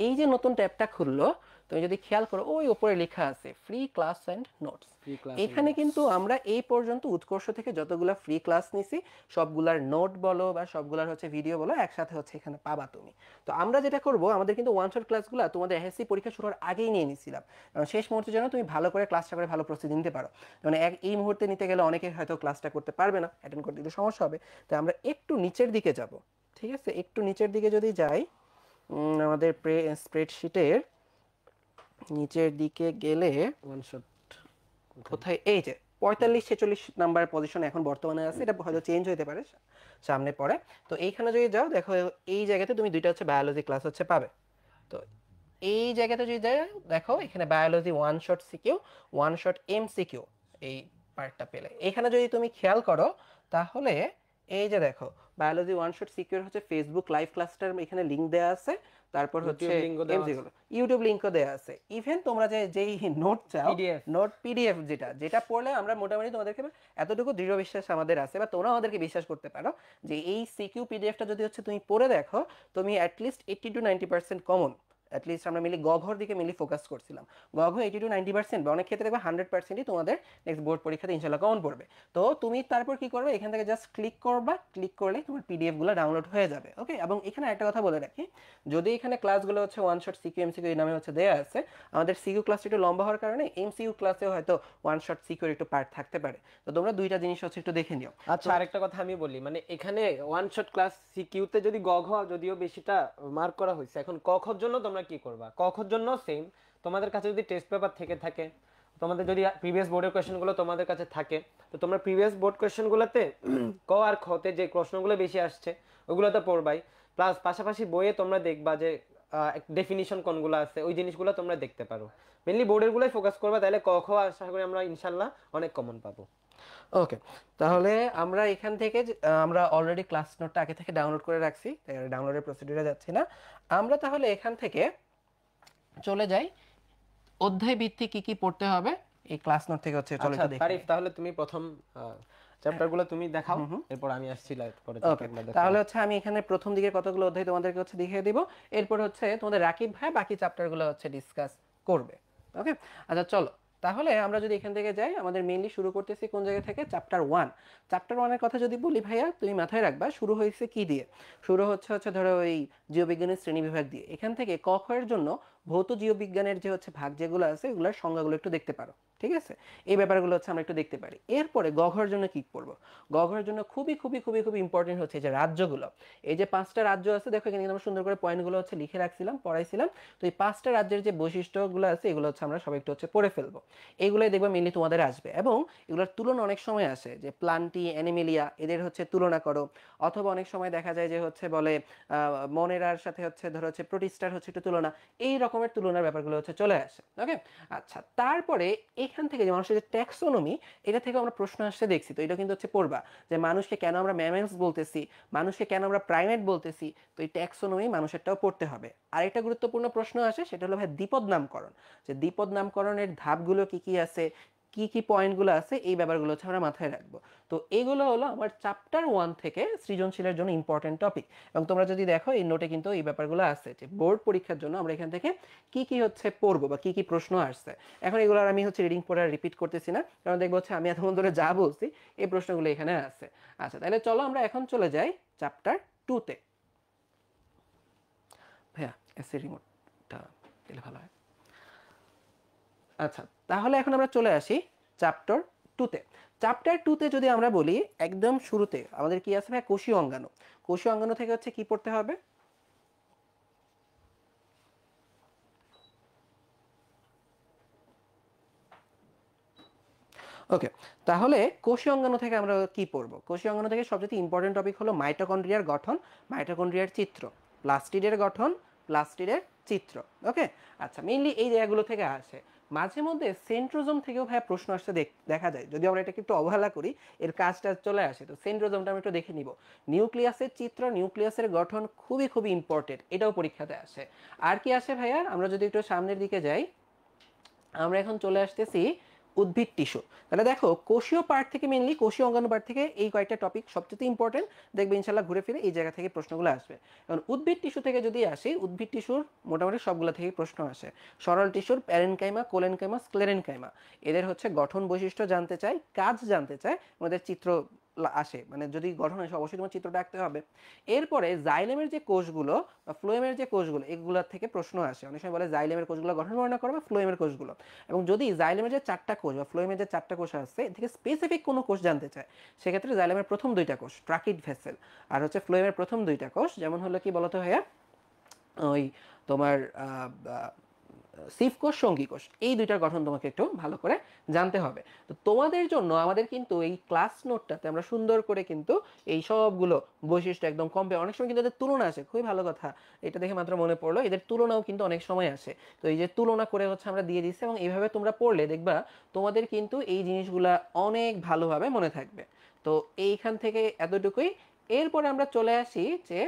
এই যে নতুন ট্যাবটা খুললো, তুমি যদি খেয়াল করো ওই উপরে লেখা আছে free class and notes. Free class এখানে কিন্তু আমরা এই পর্যন্ত উৎকর্ষ থেকে যতগুলা ফ্রি ক্লাস নিছি সবগুলার নোট বলো বা সবগুলার হচ্ছে ভিডিও বলো একসাথে হচ্ছে এখানে পাবা তুমি। তো আমরা যেটা করব, আমাদের কিন্তু ওয়ান শট ক্লাসগুলো তোমাদের এসএসসি পরীক্ষা শুরু হওয়ার আগেই নিয়ে নিছিলাম, কারণ শেষ মুহূর্তে যেন তুমি ভালো করে ক্লাসটা করে ভালো প্রস্তুতি নিতে পারো। মানে এই মুহূর্তে নিতে গেলে অনেকে হয়তো ক্লাসটা করতে পারবে না, অ্যাটেন্ড করতে একটু সমস্যা হবে। তো আমরা একটু নিচের দিকে যাব, ঠিক আছে? একটু নিচের দিকে যদি যাই, আমাদের স্প্রেডশিটের নিচের দিকে গেলে ওয়ান শট কোথায়, এই যে 45-46 নাম্বার পজিশন এখন বর্তমানে আছে, এটা হয়তো চেঞ্জ হতে পারে সামনে পরে। তো এইখানে যদি যাও দেখো এই জায়গাতে তুমি দুইটা হচ্ছে বায়োলজি ক্লাস হচ্ছে পাবে। তো এই জায়গাতে যদি যাই দেখো এখানে biology one shot CQ, one shot MCQ, এই পার্টটা পেলে এখানে যদি তুমি খেয়াল করো তাহলে এই যে দেখো বায়োলজি ওয়ান শট সিকিউর হচ্ছে ফেসবুক লাইভ ক্লাসটার এখানে লিংক দেওয়া আছে, তারপর হচ্ছে এমসিকিউ ইউটিউব লিংকও দেওয়া আছে। ইভেন তোমরা যেই নোট চাও, পিডিএফ নোট পিডিএফ যেটা যেটা পড়লে আমরা মোটামুটি তোমাদেরকে এতটুকু দৃঢ় বিশ্বাস আমাদের আছে বা তোমরা আমাদেরকে বিশ্বাস করতে পারো যে এই সিকিউ পিডিএফটা যদি হচ্ছে তুমি পড়ে দেখো, তুমি অ্যাটলিস্ট 80-90% কমন, অ্যাটলিস্ট আমরা মিলি গঘর দিকে মিলি ফোকাস করছিলাম। গঘ 80-90% বা অনেক ক্ষেত্রে দেখবে 100%ই তোমাদের নেক্সট বোর্ড পরীক্ষাতে ইনশাল্লাহ কমন পড়বে। তো তুমি তারপর কি করবে, এখান থেকে জাস্ট ক্লিক করবা, ক্লিক করলে তোমার পিডিএফগুলো ডাউনলোড হয়ে যাবে। ওকে, এবং এখানে একটা কথা বলে রাখি, যদি এখানে ক্লাসগুলো হচ্ছে ওয়ান শট সিকিউ এমসিকিউ এই নামে হচ্ছে দেওয়া আছে, আমাদের সিকিউ ক্লাসটা একটু লম্বা হওয়ার কারণে এমসিকিউ ক্লাসেও হয়তো ওয়ান শট সিকিউর একটু পার্ট থাকতে পারে। তো তোমরা দুইটা জিনিস হচ্ছে একটু দেখে নিও। আচ্ছা, আরেকটা কথা আমি বলি, মানে এখানে ওয়ান শট ক্লাস সিকিউতে যদি গ ঘ যদিও বেশিটা মার্ক করা হয়েছে, এখন ক খর জন্য তোমরা কি করবা? ক খর জন্য সেম, তোমাদের কাছে যদি টেস্ট পেপার থেকে থাকে, তোমাদের যদি প্রিভিয়াস বোর্ডের কোয়েশ্চেনগুলো তোমাদের কাছে থাকে, তো তোমরা প্রিভিয়াস বোর্ড কোয়েশ্চেনগুলোতে ক আর খতে যে প্রশ্নগুলো বেশি আসছে ওগুলো তো পড়বাই, প্লাস পাশাপাশি বইয়ে তোমরা দেখবা যে ডেফিনিশন কোনগুলো আছে, ওই জিনিসগুলো তোমরা দেখতে পারো। মেনলি বোর্ডের গুলোই ফোকাস করবা, তাহলে ক খ আশা করি আমরা ইনশাল্লাহ অনেক কমন পাবো। ওকে, তাহলে আমরা এখান থেকে আমরা অলরেডি ক্লাস নোটটা আগে থেকে ডাউনলোড করে রাখছি, তাই ডাউনলোডের প্রসিডিউরে যাচ্ছি না। আমরা তাহলে এখান থেকে চলে যাই অধ্যায় ভিত্তিক কি কি পড়তে হবে এই ক্লাস নোট থেকে হচ্ছে চলে আচ্ছা দেখি। তারিফ, তাহলে তুমি প্রথম চ্যাপ্টারগুলো তুমি দেখাও, এরপর আমি আসছি পরে ওকে, তাহলে হচ্ছে আমি এখানে প্রথম দিকে কতগুলো অধ্যায় তোমাদেরকে হচ্ছে দেখিয়ে দিব, এরপর হচ্ছে তোমাদের রাকিব ভাই বাকি চ্যাপ্টারগুলো হচ্ছে ডিসকাস করবে। ওকে, আচ্ছা চলো তাহলে আমরা যদি এখান থেকে যাই, আমাদের মেইনলি শুরু করতেছি কোন জায়গা থেকে, চ্যাপ্টার 1। চ্যাপ্টার 1 এর কথা যদি বলি ভাইয়া, তুমি মাথায় রাখবা শুরু হয়েছে কি দিয়ে, শুরু হচ্ছে ধরো এই জীববিজ্ঞানের শ্রেণী বিভাগ দিয়ে। এখান থেকে ক খ এর জন্য ভৌত জীববিজ্ঞানের যে হচ্ছে ভাগ যেগুলো আছে এগুলোর সংজ্ঞাগুলো একটু দেখতে পারো, ঠিক আছে? এই ব্যাপারগুলো হচ্ছে আমরা একটু দেখতে পারি। এরপরে গ ঘর জন্য কি পড়বো, গ ঘরের জন্য খুবই খুবই খুবই খুবই ইম্পর্টেন্ট হচ্ছে যে রাজ্যগুলো। এই যে 5টা রাজ্য আছে দেখো এখানে আমরা সুন্দর করে পয়েন্টগুলো হচ্ছে লিখে রাখছিলাম, পড়াইছিলাম। তো এই 5টা রাজ্যের যে বৈশিষ্ট্যগুলো আছে এগুলো হচ্ছে আমরা সবাই একটু হচ্ছে পড়ে ফেলবো। এগুলোই দেখবে মেনলি তোমাদের আসবে, এবং এগুলোর তুলনা অনেক সময় আসে যে প্লান্টি অ্যানিমেলিয়া এদের হচ্ছে তুলনা করো, অথবা অনেক সময় দেখা যায় যে হচ্ছে বলে মনেরার সাথে হচ্ছে ধরো হচ্ছে প্রোটিস্টার হচ্ছে একটু তুলনা, এই রকমের তুলনার ব্যাপারগুলো হচ্ছে চলে আসে। ওকে, আচ্ছা তারপরে এখান থেকে যে মানুষের যে ট্যাক্সোনমি, এটা থেকে আমরা প্রশ্ন আসছে দেখছি, তো এটা কিন্তু হচ্ছে পড়বা যে মানুষকে কেন আমরা ম্যামেলস বলতেছি, মানুষকে কেন আমরা প্রাইমেট বলতেছি, তো এই ট্যাক্সোনমি মানুষেরটাও পড়তে হবে। আরেকটা গুরুত্বপূর্ণ প্রশ্ন আসে সেটা হলো ভাই দ্বিপদ নামকরণ, যে দ্বিপদ নামকরণের ধাপগুলো কি কি আছে, কি কি পয়েন্টগুলো আছে, এই ব্যাপারগুলো হচ্ছে আমরা মাথায় রাখবো। তো এগুলো হলো আমার চ্যাপ্টার 1 থেকে সৃজনশীলের জন্য ইম্পর্টেন্ট টপিক। এবং তোমরা যদি দেখো এই নোটে কিন্তু এই ব্যাপারগুলো আছে যে বোর্ড পরীক্ষার জন্য আমরা এখান থেকে কি কি হচ্ছে পড়বো বা কি কি প্রশ্ন আসছে। এখন এগুলো আর আমি হচ্ছে রিডিং পড়ে রিপিট করতেছি না, কারণ দেখবো হচ্ছে আমি এতক্ষণ ধরে যা বলছি এই প্রশ্নগুলো এখানে আছে। আচ্ছা তাহলে চলো আমরা এখন চলে যাই চ্যাপ্টার 2-তে। ভাইয়া এসি রিমোটটা দিলে ভালো হয়। আচ্ছা তাহলে এখন আমরা চলে আসি চ্যাপ্টার 2-তে। চ্যাপ্টার 2-তে যদি আমরা বলি একদম শুরুতে আমাদের কি আছে ভাই, কোষীয় অঙ্গাণু। কোষীয় অঙ্গাণু থেকে হচ্ছে কি পড়তে হবে, ওকে। তাহলে কোষীয় অঙ্গাণু থেকে আমরা কি পড়বো, কোষীয় অঙ্গাণু থেকে সবচেয়ে ইম্পর্টেন্ট টপিক হলো মাইটোকন্ড্রিয়ার গঠন, মাইটোকন্ড্রিয়ার চিত্র, প্লাস্টিডের গঠন, প্লাস্টিডের চিত্র। ওকে, আচ্ছা মেইনলি এই জায়গাগুলো থেকে আসে। মাঝে মধ্যে সেন্ট্রোজোম থেকেও ভাই প্রশ্ন আসতে দেখা যায়, যদি আমরা এটাকে একটু অবহেলা করি এর কাজটা চলে আসে। তো সেন্ট্রোজোমটা আমরা একটু দেখে নিব। নিউক্লিয়াসের চিত্র, নিউক্লিয়াসের গঠন খুবই খুবই ইম্পর্টেন্ট, এটাও পরীক্ষাতে আসে। আর কি আসে ভাইয়া, আমরা যদি একটু সামনের দিকে যাই, আমরা এখন চলে আসতেছি উদ্ভিদ টিস্যু। তাহলে দেখো কোষীয় পার্ট থেকে মেনলি কোষীয় অঙ্গাণু পার্ট থেকে এই কয়েকটা টপিক সবচেয়ে ইম্পর্টেন্ট, দেখবে ইনশাল্লাহ ঘুরে ফিরে এই জায়গা থেকে প্রশ্নগুলো আসবে। কারণ উদ্ভিদ টিস্যু থেকে যদি আসি, উদ্ভিদ টিস্যুর মোটামুটি সবগুলো থেকে প্রশ্ন আসে। সরল টিস্যুর প্যারেনকাইমা, কোলেনকাইমা, স্ক্লেরেনকাইমা, এদের হচ্ছে গঠন বৈশিষ্ট্য জানতে চাই, কাজ জানতে চাই, ওদের চিত্র আসে, মানে যদি গঠন আসে অবশ্যই তোমার চিত্রটা আঁকতে হবে। এরপরে জাইলেমের যে কোষগুলো বা ফ্লোয়েমের যে কোষগুলো, এগুলোর থেকে প্রশ্ন আসে। অনেক সময় বলে জাইলেমের কোষগুলো গঠন বর্ণনা করো বা ফ্লোয়েমের কোষগুলো। এবং যদি জাইলেমের যে 4টা কোষ বা ফ্লোয়েমের যে 4টা কোষ আছে এর থেকে স্পেসিফিক কোনো কোষ জানতে চায়, সেক্ষেত্রে জাইলেমের প্রথম 2টা কোষ ট্রাকিড ভেসেল, আর হচ্ছে ফ্লোয়েমের প্রথম 2টা কোষ, যেমন হলো কি বলতো ভাইয়া, ওই তোমার সিফ কোষ, সঙ্গী কোষ, এই দুইটার গঠন তোমাকে একটু ভালো করে জানতে হবে। তো তোমাদের জন্য আমাদের কিন্তু এই ক্লাস নোটটাতে আমরা সুন্দর করে কিন্তু এই সবগুলো বৈশিষ্ট্য একদম কম্পেয়ার, অনেক সময় কিন্তু এদের তুলনা আসে, খুবই ভালো কথা, এটা দেখে মাত্র মনে পড়লো, এদের তুলনাও কিন্তু অনেক সময় আসে। তো এই যে তুলনা করে হচ্ছে আমরা দিয়ে দিচ্ছি, এবং এইভাবে তোমরা পড়লে দেখবা তোমাদের কিন্তু এই জিনিসগুলা অনেক ভালোভাবে মনে থাকবে। তো এইখান থেকে এতটুকুই। এরপরে আমরা চলে আসি যে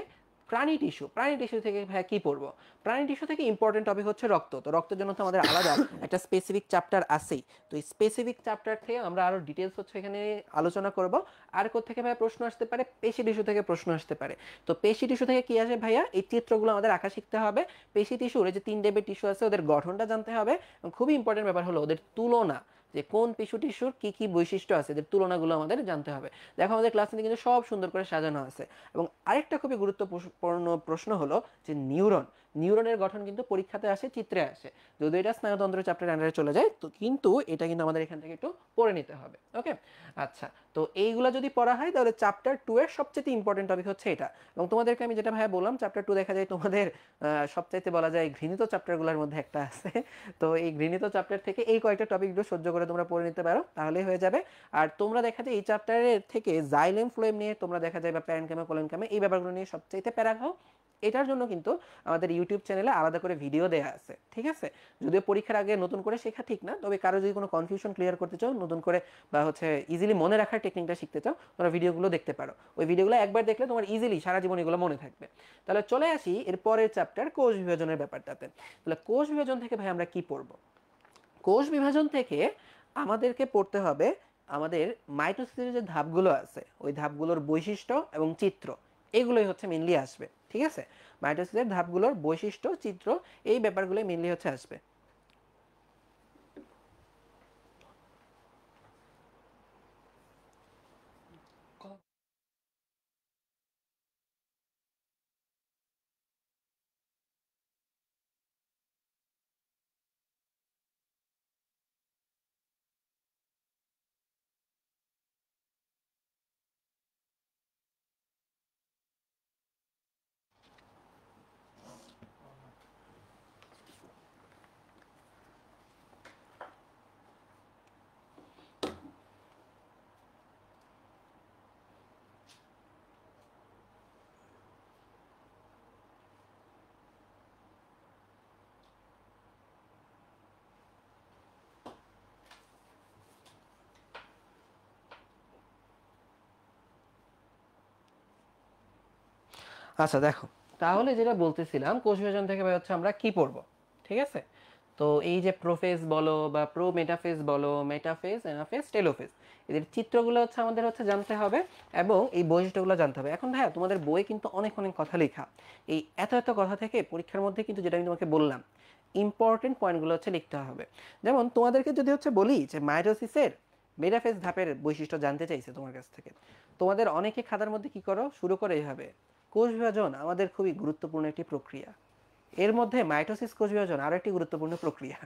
প্রাণী টিস্যু। প্রাণী টিস্যু থেকে ভাই কি পড়বো? প্রাণী টিস্যু থেকে ইম্পর্টেন্ট টপিক হচ্ছে রক্ত। তো রক্তের জন্য তো আমাদের আলাদা একটা স্পেসিফিক চ্যাপ্টার আছেই। তো এই স্পেসিফিক চ্যাপ্টার থেকে আমরা আরো ডিটেলস হচ্ছে এখানে আলোচনা করব। আর থেকে ভাই প্রশ্ন আসতে পারে, পেশি টিস্যু থেকে প্রশ্ন আসতে পারে। তো পেশি টিস্যু থেকে কি আসে ভাইয়া? এই চিত্রগুলো আমাদের আঁকা শিখতে হবে। পেশি টিস্যুর যে 3 টাইপের টিস্যু আছে ওদের গঠনটা জানতে হবে, এবং খুবই ইম্পর্টেন্ট ব্যাপার হলো ওদের তুলনা, যে কোন পেশি টিস্যুর কি কি বৈশিষ্ট্য আছে, এদের তুলনাগুলো আমাদের জানতে হবে। দেখো আমাদের ক্লাসে কিন্তু সব সুন্দর করে সাজানো আছে। এবং আরেকটা খুবই গুরুত্বপূর্ণ প্রশ্ন হলো যে নিউরন। নিউরনের গঠন কিন্তু পরীক্ষাতে আসে, চিত্রে আসে। যদি এটা স্নায়ুতন্ত্র চ্যাপ্টার আন্ডারে চলে যায় তো কিন্তু এটা কিন্তু আমাদের এখান থেকে একটু পড়ে নিতে হবে। ওকে, আচ্ছা। তো এইগুলা যদি পড়া হয় তাহলে চ্যাপ্টার 2 এর সবচেয়ে ইম্পর্টেন্ট টপিক হচ্ছে এটা। এবং তোমাদেরকে আমি যেটা ভাই বললাম, চ্যাপ্টার 2 দেখা যায় তোমাদের সবচাইতে বলা যায় ঘৃণিত চ্যাপ্টারগুলোর মধ্যে একটা আছে। তো এই ঘৃণিত চ্যাপ্টার থেকে এই কয়েকটা টপিকগুলো সহ্য করে তোমরা পড়ে নিতে পারো, তাহলেই হয়ে যাবে। আর তোমরা দেখা যায় এই চ্যাপ্টারের থেকে জাইলেম ফ্লোয়েম নিয়ে তোমরা দেখা যায় বা প্যারেনকাইমা, কোলেনকাইমা, এই ব্যাপারগুলো নিয়ে সবচাইতে প্যারা খাও। এটার জন্য কিন্তু আমাদের ইউটিউব চ্যানেলে আলাদা করে ভিডিও দেওয়া আছে, ঠিক আছে? যদিও পরীক্ষার আগে নতুন করে শেখা ঠিক না, তবে কারো যদি কোনো কনফিউশন ক্লিয়ার করতে চাও নতুন করে, বা হচ্ছে ইজিলি মনে রাখার টেকনিকটা শিখতে চাও, তোমরা ভিডিওগুলো দেখতে পারো। ওই ভিডিওগুলো একবার দেখলে তোমার ইজিলি সারা জীবন এগুলো মনে থাকবে। তাহলে চলে আসি এর পরের চ্যাপ্টার, কোষ বিভাজনের ব্যাপারটাতে। তাহলে কোষ বিভাজন থেকে ভাই আমরা কি পড়বো? কোষ বিভাজন থেকে আমাদেরকে পড়তে হবে আমাদের মাইটোসিসের যে ধাপগুলো আছে ওই ধাপগুলোর বৈশিষ্ট্য এবং চিত্র, এগুলোই হচ্ছে মেনলি আসবে, ঠিক আছে? মাইটোসিসের ধাপগুলোর বৈশিষ্ট্য, চিত্র, এই ব্যাপারগুলোই মেনলি হচ্ছে আসবে। আচ্ছা দেখো, তাহলে যেটা বলতেছিলাম কোষ বিভাজন থেকে হচ্ছে আমরা কি পড়বো, ঠিক আছে? তো এই যে প্রোফেজ বলো বা প্রো মেটাফেজ বলো, মেটাফেজ, অ্যানাফেজ, টেলোফেজ, এদের চিত্রগুলো হচ্ছে আমাদের হচ্ছে জানতে হবে, এবং এই বৈশিষ্ট্যগুলো জানতে হবে। এখন ভাইয়া তোমাদের বই কিন্তু অনেক অনেক কথা লেখা, এই এত এত কথা থেকে পরীক্ষার মধ্যে কিন্তু যেটা আমি তোমাকে বললাম ইম্পর্টেন্ট পয়েন্টগুলো হচ্ছে লিখতে হবে। যেমন তোমাদেরকে যদি হচ্ছে বলি যে মাইটোসিসের মেটাফেজ ধাপের বৈশিষ্ট্য জানতে চাইছে তোমার কাছ থেকে, তোমাদের অনেকে খাতার মধ্যে কি করো শুরু করে এইভাবে, কোষ বিভাজন আমাদের খুবই গুরুত্বপূর্ণ একটি প্রক্রিয়া, এর মধ্যে মাইটোসিস কোষ বিভাজন আরো একটি গুরুত্বপূর্ণ প্রক্রিয়া,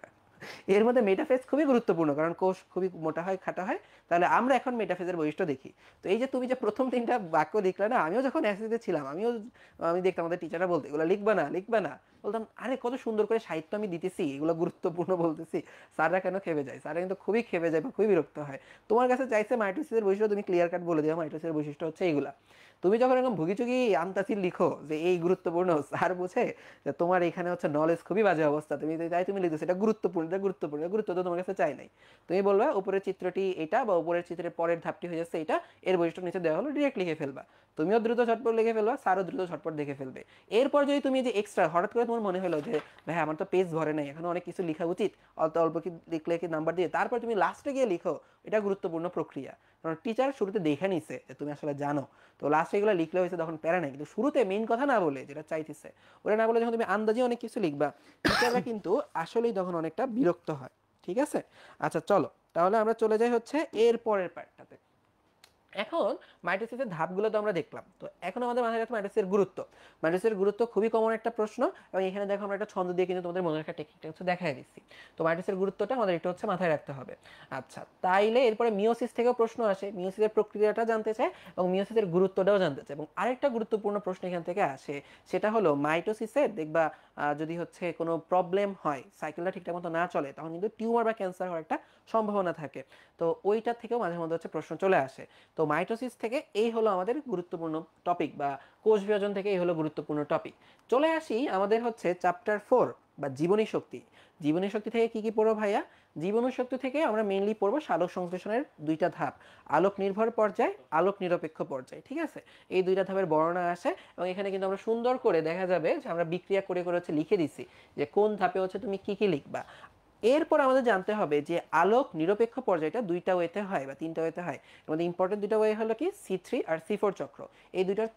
এর মধ্যে মেটাফেজ খুবই গুরুত্বপূর্ণ কারণ কোষ খুবই মোটা হয়, খাটা হয়। তাহলে আমরা এখন মেটাফেজের বৈশিষ্ট্য দেখি। তো এই যে তুমি যে প্রথম 3টা বাক্য লিখলে না, আমিও যখন এসএসসিতে ছিলাম আমি দেখতাম আমাদের টিচাররা বলতে এগুলো লিখবা না, লিখবা না। বলতাম আরে কত সুন্দর করে সাহিত্য আমি দিতেছি, এগুলো গুরুত্বপূর্ণ বলতেছি, স্যাররা কেন খেপে যায়? স্যাররা কিন্তু খুবই খেপে যায় বা খুবই বিরক্ত হয়। তোমার কাছে চাইছে মাইটোসিসের বৈশিষ্ট্য, তুমি ক্লিয়ার কাট বলে দিও মাইটোসিসের বৈশিষ্ট্য হচ্ছে এইগুলা। তুমি যখন এরকম ভুগিচুগি আন্তাসির লিখো যে এই গুরুত্বপূর্ণ, স্যার বুঝে যে তোমার এখানে হচ্ছে নলেজ খুবই বাজে অবস্থা, তুমি তাই তুমি লিখছো এটা গুরুত্বপূর্ণ, এটা গুরুত্বপূর্ণ, এটা গুরুত্ব তো তোমার কাছে চাই নাই। তুমি বলবা উপরের চিত্রটি এটা বা উপরের চিত্রের পরের ধাপটি হয়ে যাচ্ছে এটা, এর বৈশিষ্ট্য নিচে দেওয়া হলো, ডিরেক্ট লিখে ফেলবা। তুমিও দ্রুত ঝটপট লিখে ফেলবা, স্যারও দ্রুত ঝটপট দেখে ফেলবে। এরপর যদি তুমি যে এক্সট্রা হঠাৎ করে তোমার মনে হলো যে ভাই আমার তো পেজ ভরে নাই, এখানে অনেক কিছু লেখা উচিত, অল্প অল্প কি লিখলে কি নাম্বার দিয়ে তারপর তুমি লাস্টে গিয়ে লিখো, এটা গুরুত্বপূর্ণ প্রক্রিয়া। কারণ টিচার শুরুতে দেখে নিছে যে তুমি আসলে জানো, তো লাস্টে এগুলো লিখলে হয়েছে তখন প্যারা নাই, কিন্তু শুরুতে মেইন কথা না বলে যেটা চাইতেছে ওটা না বলে যখন তুমি আন্দাজে অনেক কিছু লিখবা, টিচাররা কিন্তু আসলেই তখন অনেকটা বিরক্ত হয়। ঠিক আছে, আচ্ছা চলো তাহলে আমরা চলে যাই হচ্ছে এর পরের পার্টটাতে। এখন মাইটোসিসের ধাপগুলো তো আমরা দেখলাম, তো এখন আমাদের মাথায় রাখতে মাইটোসিসের গুরুত্ব। মাইটোসিসের গুরুত্ব খুবই কমন একটা প্রশ্ন, এবং এখানে দেখো আমরা একটা ছন্দ দিয়ে কিন্তু তোমাদের মনে রাখার টেকনিকটা হচ্ছে দেখাই দিচ্ছি। তো মাইটোসিসের গুরুত্বটা আমাদের একটু হচ্ছে মাথায় রাখতে হবে। আচ্ছা তাইলে এরপরে মিওসিস থেকেও প্রশ্ন আসে, মিওসিসের প্রক্রিয়াটা জানতে চায় এবং মিওসিসের গুরুত্বটাও জানতে চায়। এবং আরেকটা গুরুত্বপূর্ণ প্রশ্ন এখান থেকে আসে, সেটা হলো মাইটোসিসের দেখবা যদি হচ্ছে কোনো প্রবলেম হয়, সাইকেলটা ঠিকঠাক মতো না চলে, তখন কিন্তু টিউমার বা ক্যান্সার হওয়ার একটা সম্ভাবনা থাকে। তো ওইটার থেকেও মাঝে মধ্যে হচ্ছে প্রশ্ন চলে আসে। তো মাইটোসিস থেকে এই হলো আমাদের গুরুত্বপূর্ণ টপিক, বা কোষ বিভাজন থেকে এই হলো গুরুত্বপূর্ণ টপিক। চলে আসি আমাদের হচ্ছে চ্যাপ্টার 4 বা জীবনী শক্তি। জীবনী শক্তি থেকে কি কি পড়বো ভাইয়া? জীবনী শক্তি থেকে আমরা মেইনলি পড়বো সালোক সংশ্লেষণের দুইটা ধাপ, আলোক নির্ভর পর্যায়, আলোক নিরপেক্ষ পর্যায়। ঠিক আছে, এই দুইটা ধাপের বর্ণনা আসে, এবং এখানে কিন্তু আমরা সুন্দর করে দেখা যাবে যে আমরা বিক্রিয়া করে করে হচ্ছে লিখে দিছি যে কোন ধাপে হচ্ছে তুমি কি কি লিখবা। এরপর আমাদের জানতে হবে যে আলোক নিরপেক্ষ পর্যায়টা দুইটা ওয়েতে হয় বা তিনটা ওয়েতে হয়। এর মধ্যে ইম্পর্টেন্ট দুইটা ওয়ে হলো কি C3 আর C4 চক্র। এই দুইটার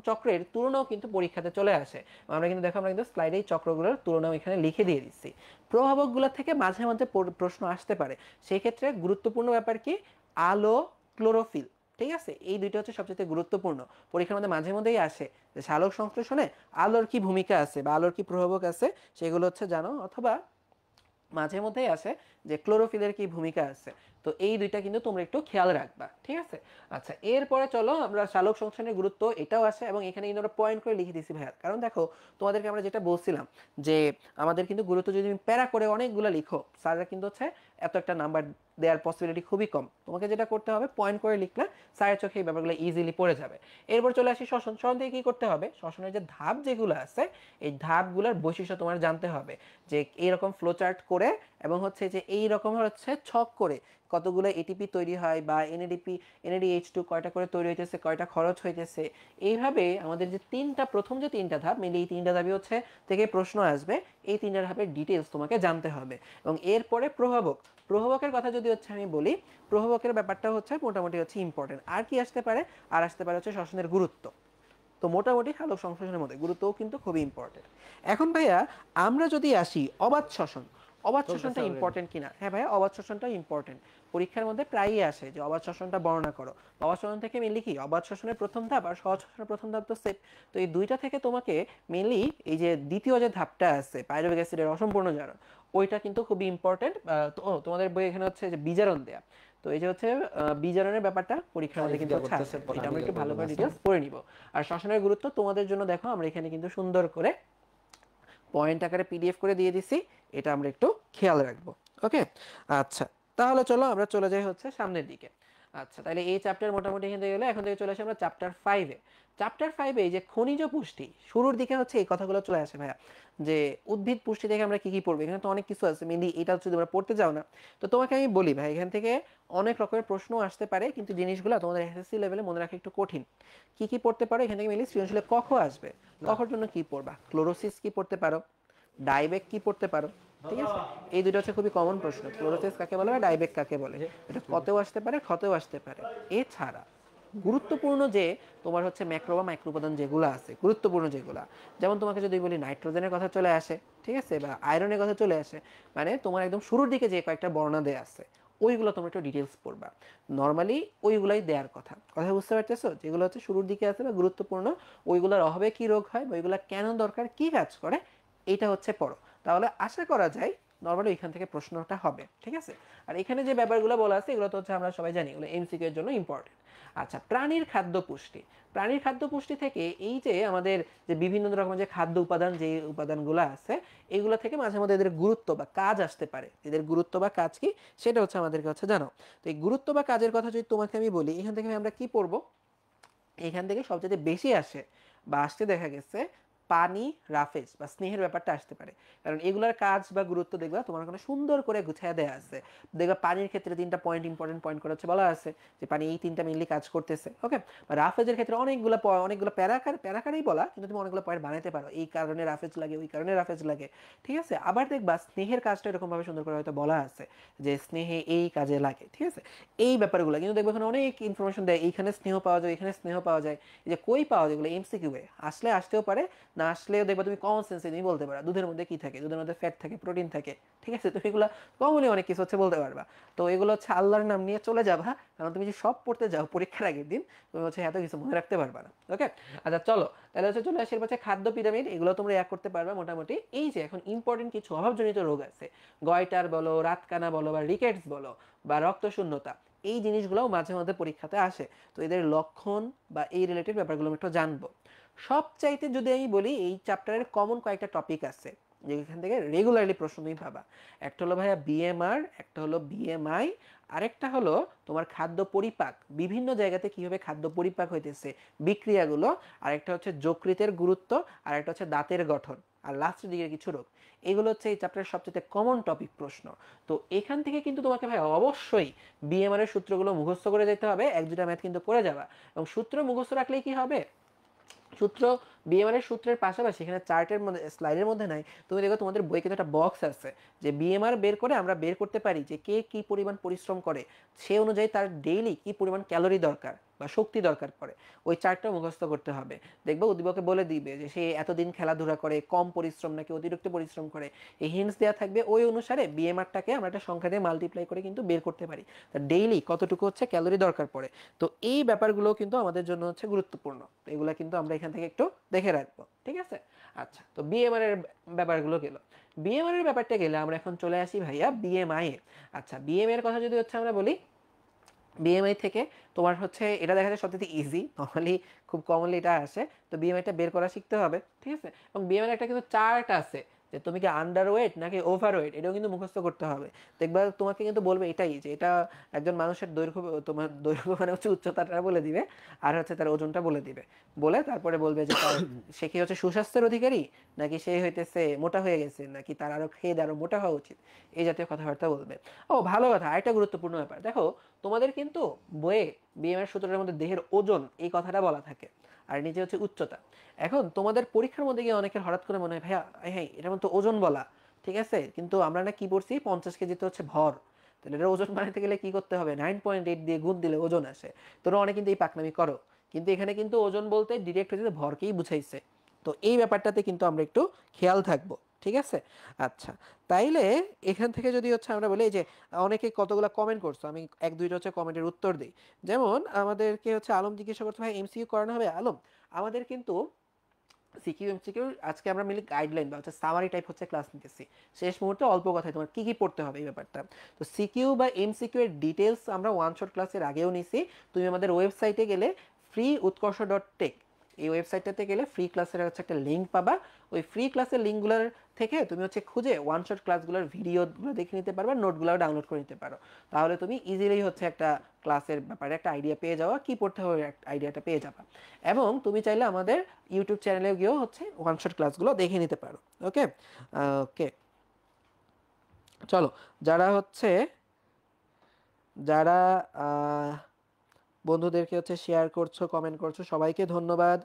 চক্রের তুলনাও কিন্তু পরীক্ষাতে চলে আসে। আমরা কিন্তু দেখো আমরা কিন্তু স্লাইডে এই চক্রগুলোর তুলনাও এখানে লিখে দিয়ে দিচ্ছি। প্রভাবকগুলো থেকে মাঝে মাঝে প্রশ্ন আসতে পারে, সেই ক্ষেত্রে গুরুত্বপূর্ণ ব্যাপার কি আলো, ক্লোরোফিল। ঠিক আছে, এই দুইটা হচ্ছে সবচেয়ে গুরুত্বপূর্ণ, পরীক্ষার মধ্যে মাঝে মধ্যেই আসে যে সালোক সংশ্লেষণে আলোর কি ভূমিকা আছে বা আলোর কি প্রভাবক আছে, সেগুলো হচ্ছে জানো, অথবা মাঝে মধ্যেই আসে যে ক্লোরোফিলের কি ভূমিকা আছে। তো এই দুইটা কিন্তু তোমরা একটু খেয়াল রাখবা। ঠিক আছে, আচ্ছা এরপরে চলো আমরা সালোক সংশ্লেষণের গুরুত্ব এটাও আসে, এবং এখানে কিন্তু আমরা পয়েন্ট করে লিখে দিছি ভাইয়া। কারণ দেখো তোমাদেরকে আমরা যেটা বলছিলাম যে আমাদের কিন্তু গুরুত্ব যদি তুমি প্যারা করে অনেকগুলো লিখো, স্যাররা কিন্তু হচ্ছে এত একটা নাম্বার দেওয়ার পসিবিলিটি খুবই কম। তোমাকে যেটা করতে হবে পয়েন্ট করে লিখলে স্যারের চোখে এই ব্যাপারগুলো ইজিলি পড়ে যাবে। এরপর চলে আসি শ্বসন। শ্বসন থেকে কি করতে হবে? শ্বসনের যে ধাপ যেগুলো আছে, এই ধাপগুলোর বৈশিষ্ট্য তোমার জানতে হবে, যে এইরকম ফ্লো চার্ট করে এবং হচ্ছে যে এই রকম হচ্ছে ছক করে কতগুলো এটিপি তৈরি হয়, বা এনএডিপি NADH2 কয়টা করে তৈরি হইতেছে, কয়টা খরচ হইতেছে। এইভাবে আমাদের যে প্রথম যে তিনটা ধাপ, মেনলি এই তিনটা ধাপই হচ্ছে থেকে প্রশ্ন আসবে, এই তিনটা ধাপের ডিটেলস তোমাকে জানতে হবে। এবং এরপরে প্রভাবক। প্রভাবকের কথা যদি হচ্ছে আমি বলি, প্রভাবকের ব্যাপারটা হচ্ছে মোটামুটি হচ্ছে ইম্পর্টেন্ট। আর কি আসতে পারে? আর আসতে পারে হচ্ছে শ্বসনের গুরুত্ব। তো মোটামুটি সালোক সংশ্লেষণের মধ্যে গুরুত্বও কিন্তু খুবই ইম্পর্টেন্ট। এখন ভাইয়া আমরা যদি আসি অবাধ শ্বসন, অবাধ শ্বসনটা ইম্পর্টেন্ট কিনা? হ্যাঁ ভাইয়া, অবাধ শ্বসনটা ইম্পর্টেন্ট। পরীক্ষার মধ্যে প্রায়ই আসে যে অবাধ শ্বসনটা বর্ণনা করো। অবাধ শ্বসন থেকে মেনলি কি অবাধ শ্বসনের প্রথম ধাপ আর সহজ শ্বসনের প্রথম ধাপ তো সেট। তো এই দুইটা থেকে তোমাকে মেনলি এই যে দ্বিতীয় যে ধাপটা আছে পাইরুভিক অ্যাসিডের অসম্পূর্ণ জারণ, ওইটা কিন্তু খুবই ইম্পর্টেন্ট। তোমাদের বই এখানে হচ্ছে যে বিজারণ দেয়া, তো এই যে হচ্ছে বিজারণের ব্যাপারটা পরীক্ষার মধ্যে কিন্তু হচ্ছে আসে। এটা আমরা একটু ভালো করে ডিটেইলস পড়ে নিব। আর শ্বসনের গুরুত্ব তোমাদের জন্য দেখো আমরা এখানে কিন্তু সুন্দর করে পয়েন্ট আকারে PDF করে দিয়ে দিছি, এটা আমরা একটু খেয়াল রাখবো। ওকে, আচ্ছা তাহলে চলো আমরা চলে যাই হচ্ছে সামনের দিকে। আচ্ছা তাহলে এই চ্যাপ্টার মোটামুটি এখান থেকে গেলে, এখন থেকে চলে আসি আমরা চ্যাপ্টার 5-এ। চ্যাপ্টার 5-এ এই যে খনিজ পুষ্টি, শুরুর দিকে হচ্ছে এই কথাগুলো চলে আসে ভাইয়া, যে উদ্ভিদ পুষ্টি থেকে আমরা কি কি পড়বো। এখানে তো অনেক কিছু আছে, মেনলি এটা হচ্ছে তোমরা পড়তে যাও না। তো তোমাকে আমি বলি ভাই, এখান থেকে অনেক রকমের প্রশ্ন আসতে পারে, কিন্তু জিনিসগুলো তোমাদের SSC লেভেলে মনে রাখা একটু কঠিন। কি কি পড়তে পারো এখান থেকে? মেনলি সৃজনশীলে কখ আসবে, কখর জন্য কি পড়বা? ক্লোরোসিস কি পড়তে পারো, ডাইবেক কি পড়তে পারো। ঠিক আছে, এই দুটো হচ্ছে খুবই কমন প্রশ্ন, ক্লোরোসিস কাকে বলে বা ডাইবেক কাকে বলে, এটা কতেও আসতে পারে, ক্ষতেও আসতে পারে। এছাড়া গুরুত্বপূর্ণ যে তোমার হচ্ছে ম্যাক্রো বা মাইক্রো উপাদান যেগুলো আছে, গুরুত্বপূর্ণ যেগুলো, যেমন তোমাকে যদি বলি নাইট্রোজেনের কথা চলে আসে, ঠিক আছে, বা আয়রনের কথা চলে আসে, মানে তোমার একদম শুরুর দিকে যে কয়েকটা বর্ণনা দেয়া আছে, ওইগুলো তোমরা একটু ডিটেলস পড়বা। নর্মালি ওইগুলাই দেওয়ার কথা, কথা বুঝতে পারতেছো? যেগুলো হচ্ছে শুরুর দিকে আছে বা গুরুত্বপূর্ণ, ওইগুলোর অভাবে কি রোগ হয় বা ওইগুলো কেন দরকার, কি কাজ করে, এটা হচ্ছে পড়ো। তাহলে আশা করা যায় নর্মালি এখান থেকে প্রশ্নটা হবে। ঠিক আছে, আর এখানে যে ব্যাপারগুলো বলা আছে এগুলো তো হচ্ছে আমরা সবাই জানি, এগুলো MCQ এর জন্য ইম্পর্টেন্ট। আচ্ছা, প্রাণীর খাদ্য পুষ্টি। প্রাণীর খাদ্য পুষ্টি থেকে এই যে আমাদের যে বিভিন্ন রকমের যে খাদ্য উপাদান, যে উপাদানগুলো আছে, এগুলো থেকে মাঝে মধ্যে এদের গুরুত্ব বা কাজ আসতে পারে। এদের গুরুত্ব বা কাজ কি সেটা হচ্ছে আমাদেরকে হচ্ছে জানো। তো এই গুরুত্ব বা কাজের কথা যদি তোমাকে আমি বলি, এখান থেকে আমরা কি পড়বো? এখান থেকে সবচেয়ে বেশি আসে বা আসতে দেখা গেছে পানি, রাফেজ বা স্নেহের ব্যাপারটা আসতে পারে। কারণ এগুলার কাজ বা গুরুত্ব দেখবা তোমার ওখানে সুন্দর করে গুছিয়ে দেওয়া আছে। দেখবা পানির ক্ষেত্রে 3টা পয়েন্ট, ইম্পর্টেন্ট পয়েন্ট করে হচ্ছে বলা আছে যে পানি এই 3টা মেইনলি কাজ করতেছে। ওকে, রাফেজের ক্ষেত্রে অনেকগুলো প্যারাকারেই বলা, কিন্তু তুমি অনেকগুলো পয়েন্ট বানাইতে পারো, এই কারণে রাফেজ লাগে, ওই কারণে রাফেজ লাগে। ঠিক আছে, আবার দেখবা স্নেহের কাজটা এরকম ভাবে সুন্দর করে হয়তো বলা আছে যে স্নেহে এই কাজে লাগে। ঠিক আছে, এই ব্যাপারগুলো কিন্তু দেখবে এখানে অনেক ইনফরমেশন দেয়, এইখানে স্নেহ পাওয়া যায়, এখানে স্নেহ পাওয়া যায়। এই যে কই পাওয়া যায় এগুলো এমসিকিউ এ আসলে আসতেও পারে, না আসলেও দেখবা তুমি কমন সেন্সে তুমি বলতে পারো দুধের মধ্যে কি থাকে, দুধের মধ্যে ফ্যাট থাকে, প্রোটিন থাকে। ঠিক আছে, তুমি এগুলো কমনলি অনেক কিছু হচ্ছে বলতে পারবা। তো এগুলো হচ্ছে আল্লাহর নাম নিয়ে চলে যাবা, কারণ তুমি যে সব পড়তে যাও পরীক্ষার আগের দিন, তুমি হচ্ছে এত কিছু মনে রাখতে পারবা না। ওকে, আচ্ছা চলো তাহলে হচ্ছে চলে আসি হচ্ছে খাদ্য পিরামিড, এগুলো তোমরা এক করতে পারবা মোটামুটি। এই যে এখন ইম্পর্টেন্ট কিছু অভাবজনিত রোগ আছে, গয়টার বলো, রাতকানা বলো, বা রিকেটস বলো, বা রক্তশূন্যতা, এই জিনিসগুলোও মাঝে মধ্যে পরীক্ষাতে আসে। তো এদের লক্ষণ বা এই রিলেটেড ব্যাপারগুলো আমি একটু জানবো। সবচাইতে যদি আমি বলি, এই চ্যাপ্টারের কমন কয়েকটা টপিক আছে যেখান থেকে রেগুলারলি প্রশ্ন তুমি পাবা। একটা হলো ভাইয়া বিএমআর, একটা হলো বিএমআই, আরেকটা হলো তোমার খাদ্য পরিপাক, বিভিন্ন জায়গাতে কিভাবে খাদ্য পরিপাক হইতেছে, বিক্রিয়াগুলো, আরেকটা হচ্ছে যকৃতের গুরুত্ব, আর একটা হচ্ছে দাঁতের গঠন, আর লাস্টের দিকে কিছু রোগ। এগুলো হচ্ছে এই চ্যাপ্টারের সবচেয়ে কমন টপিক প্রশ্ন। তো এখান থেকে কিন্তু তোমাকে ভাই অবশ্যই বিএমআর এর সূত্রগুলো মুখস্থ করে যেতে হবে, 1-2টা ম্যাথ কিন্তু করে যাবা। এবং সূত্র মুখস্থ রাখলেই কি হবে, সূত্র বিএমআর এর সূত্রের পাশাপাশি এখানে চার্টের মধ্যে, স্লাইডের মধ্যে নাই, তুমি দেখো তোমাদের বই কিন্তু একটা বক্স আছে যে বিএমআর বের করে আমরা বের করতে পারি যে কে কি পরিমাণ পরিশ্রম করে, সে অনুযায়ী তার ডেইলি কি পরিমাণ ক্যালোরি দরকার বা শক্তি দরকার পড়ে, ওই চার্টটা মুখস্থ করতে হবে। দেখবো উদ্দীপকে বলে দিবে যে সে এতদিন খেলাধুলা করে, কম পরিশ্রম নাকি অতিরিক্ত পরিশ্রম করে, এই হিন্টস দেওয়া থাকবে। ওই অনুসারে বিএমআরটাকে আমরা একটা সংখ্যা দিয়ে মাল্টিপ্লাই করে কিন্তু বের করতে পারি তার ডেইলি কতটুকু হচ্ছে ক্যালোরি দরকার পড়ে। তো এই ব্যাপারগুলো কিন্তু আমাদের জন্য হচ্ছে গুরুত্বপূর্ণ, তো এগুলো কিন্তু আমরা এখান থেকে একটু দেখে রাখবো। ঠিক আছে, আচ্ছা তো বিএমআর এর ব্যাপারগুলো গেল। বিএমআর এর ব্যাপারটা গেলে আমরা এখন চলে আসি ভাইয়া বিএমআই এ। আচ্ছা বিএমআই এর কথা যদি হচ্ছে আমরা বলি, বিএমআই থেকে তোমার হচ্ছে এটা দেখা যায় সবচেয়ে ইজি, নর্মালি খুব কমনলি এটা আসে। তো বিএমআইটা বের করা শিখতে হবে। ঠিক আছে, এবং বিএমআই একটা কিন্তু চার্ট আছে যে তুমি কি আন্ডার ওয়েট নাকি ওভার ওয়েট, এটাও কিন্তু মুখস্থ করতে হবে। দেখবা তোমাকে কিন্তু বলবে এটাই যে এটা একজন মানুষের দৈর্ঘ্য, তোমার দৈর্ঘ্য মানে হচ্ছে উচ্চতাটা বলে দিবে, আর হচ্ছে তার ওজনটা বলে দিবে, বলে তারপরে বলবে যে তার সে কি হচ্ছে সুস্বাস্থ্যের অধিকারী, নাকি সে হইতেছে মোটা হয়ে গেছে, নাকি তার আরো খেয়ে আরো মোটা হওয়া উচিত, এই জাতীয় কথাবার্তা বলবে। ও ভালো কথা, আরেকটা গুরুত্বপূর্ণ ব্যাপার দেখো, তোমাদের কিন্তু বইয়ে বিএমআই সূত্রের মধ্যে দেহের ওজন এই কথাটা বলা থাকে, আর নিচে হচ্ছে উচ্চতা। এখন তোমাদের পরীক্ষার মধ্যে গিয়ে অনেকের হঠাৎ করে মনে হয় ভাইয়া হ্যাঁ এটার মধ্যে ওজন বলা, ঠিক আছে, কিন্তু আমরা না কি পড়ছি 50 কেজিতে হচ্ছে ভর, তাহলে এটা ওজন বানাতে গেলে কি করতে হবে, 9.8 দিয়ে গুণ দিলে ওজন আসে। তোমরা অনেক কিন্তু এই পাকনামি করো, কিন্তু এখানে কিন্তু ওজন বলতে ডিরেক্ট হচ্ছে ভরকেই বুঝাইছে। তো এই ব্যাপারটাতে কিন্তু আমরা একটু খেয়াল থাকবো। ঠিক আছে, আচ্ছা তাইলে এখান থেকে যদি হচ্ছে আমরা বলি এই যে অনেকে কতগুলো কমেন্ট করছো, আমি 1-2টা হচ্ছে কমেন্টের উত্তর দিই। যেমন আমাদেরকে হচ্ছে আলম জিজ্ঞাসা করতে ভাই এমসিকিউ করানো হবে। আলম, আমাদের কিন্তু সিকিউ এমসিকিউ আজকে আমরা মিলি গাইডলাইন বা হচ্ছে সামারি টাইপ হচ্ছে ক্লাস নিতেছি, শেষ মুহূর্তে অল্প কথায় তোমার কি কি পড়তে হবে এই ব্যাপারটা। তো সিকিউ বা এমসিকিউ এর ডিটেলস আমরা ওয়ান শট ক্লাসের আগেও নিছি। তুমি আমাদের ওয়েবসাইটে গেলে ফ্রি উৎকর্ষ ডট টেক, এই ওয়েবসাইটটাতে গেলে ফ্রি ক্লাসের হচ্ছে একটা লিঙ্ক পাবা। ওই ফ্রি ক্লাসের লিঙ্কগুলোর থেকে তুমি হচ্ছে খুঁজে ওয়ান শট ক্লাসগুলোর ভিডিওগুলো দেখে নিতে পারবা, নোটগুলো ডাউনলোড করে নিতে পারো। তাহলে তুমি ইজিলি হচ্ছে একটা ক্লাসের ব্যাপারে একটা আইডিয়া পেয়ে যাওয়া, কি পড়তে হবে আইডিয়াটা পেয়ে যাবা। এবং তুমি চাইলে আমাদের ইউটিউব চ্যানেলে গিয়েও হচ্ছে ওয়ান শট ক্লাসগুলো দেখে নিতে পারো। ওকে, ওকে চলো, যারা হচ্ছে যারা আহ, বন্ধুদেরকে হচ্ছে শেয়ার করছো, কমেন্ট করছো, সবাইকে ধন্যবাদ।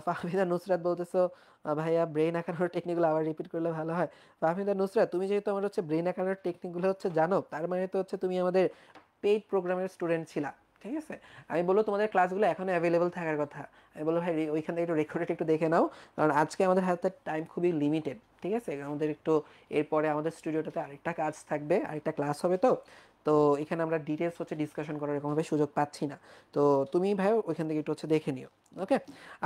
ফাহমিদা নুসরাত বলতেছো ভাইয়া ব্রেন আঁকানোর টেকনিকগুলো আবার রিপিট করলে ভালো হয়। ফাহমিদা নুসরাত, তুমি যেহেতু আমার হচ্ছে ব্রেন আঁকানোর টেকনিকগুলো হচ্ছে জানো, তার মানে তো হচ্ছে তুমি আমাদের পেইড প্রোগ্রামের স্টুডেন্ট ছিলা। ঠিক আছে, আমি বলবো তোমাদের ক্লাসগুলো এখনো অ্যাভেলেবল থাকার কথা। আমি বলবো ভাই ওইখান থেকে একটু রেকর্ডেড একটু দেখে নাও, কারণ আজকে আমাদের হাতে টাইম খুবই লিমিটেড। ঠিক আছে, আমাদের একটু এরপরে আমাদের স্টুডিওটাতে আরেকটা কাজ থাকবে, আরেকটা ক্লাস হবে। তো তো এখানে আমরা ডিটেলস হচ্ছে ডিসকাশন করার এরকমভাবে সুযোগ পাচ্ছি না। তো তুমি ভাই ওইখান থেকে একটু হচ্ছে দেখে নিও। ওকে,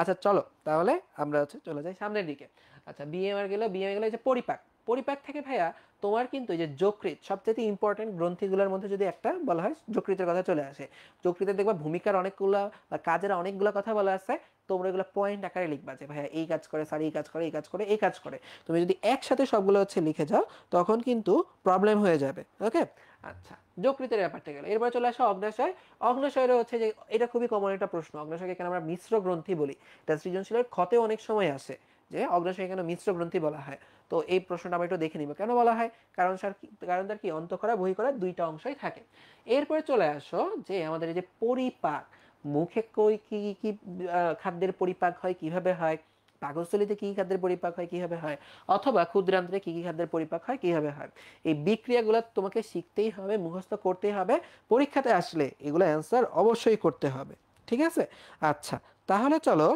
আচ্ছা চলো তাহলে আমরা হচ্ছে চলে যাই সামনের দিকে। আচ্ছা বিএমআর গেলে, বিএমআর গেলে যে পরিপাক, পরিপাক থেকে ভাইয়া তোমার কিন্তু এই যে যকৃৎ সবচেয়ে ইম্পর্টেন্ট গ্রন্থিগুলোর মধ্যে যদি একটা বলা হয়, যকৃতের কথা চলে আসে। যকৃতের দেখবা ভূমিকার অনেকগুলো বা কাজের অনেকগুলো কথা বলা আছে, তোমরা এগুলো পয়েন্ট আকারে লিখবা যে ভাইয়া এই কাজ করে, স্যার এই কাজ করে, এই কাজ করে, এই কাজ করে। তুমি যদি একসাথে সবগুলো হচ্ছে লিখে যাও তখন কিন্তু প্রবলেম হয়ে যাবে। ওকে, আচ্ছা যকৃতের ব্যাপারটা গেল, এরপর চলে আসে অগ্নাশয়। অগ্নাশয়ের হচ্ছে যে এটা খুবই কমন একটা প্রশ্ন, অগ্নাশয়কে কেন আমরা মিশ্র গ্রন্থি বলি, এটা সৃজনশীলের ক্ষতেও অনেক সময় আসে যে অগ্ন্যাশয় কেন মিশ্র গ্রন্থি বলা হয়। তো এই প্রশ্নটা আমরা একটু দেখে নিব কেন বলা হয়, কারণ তার কি অন্তঃক্ষরা বহিঃক্ষরা দুইটা অংশই থাকে। এরপরে চলে আসো যে আমাদের এই যে পরিপাক, মুখে কি কি কি খাদ্যের পরিপাক হয়, কিভাবে হয়, পাকস্থলীতে কি কি খাদ্যের পরিপাক হয়, কিভাবে হয়, অথবা ক্ষুদ্রান্ত্রে কি কি খাদ্যের পরিপাক হয়, কিভাবে হয়। এই বিক্রিয়াগুলো তোমাকে শিখতেই হবে, মুখস্থ করতেই হবে, পরীক্ষাতে আসলে এগুলো অ্যান্সার অবশ্যই করতে হবে। ঠিক আছে? আচ্ছা, তাহলে চলো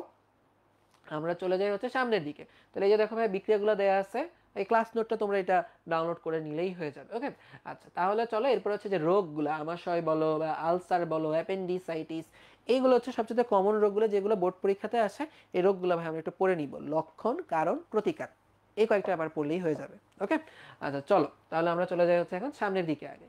আমরা চলে যাই হচ্ছে সামনের দিকে। তাহলে এই যে দেখো ভাই বিক্রিয়াগুলো দেয়া আছে, এই ক্লাস নোটটা তোমরা এটা ডাউনলোড করে নিলেই হয়ে যাবে। ওকে, আচ্ছা তাহলে চলো এরপর হচ্ছে যে রোগগুলো, আমাশয় বলো বা আলসার বলো, অ্যাপেন্ডিসাইটিস, এইগুলো হচ্ছে সবচেয়ে কমন রোগগুলো যেগুলো বোর্ড পরীক্ষাতে আসে। এই রোগগুলো ভাই আমরা একটু পড়ে নিব, লক্ষণ, কারণ, প্রতিকার, এই কয়েকটা আবার পড়লেই হয়ে যাবে। ওকে, আচ্ছা চলো তাহলে আমরা চলে যাই হচ্ছে এখন সামনের দিকে আগে।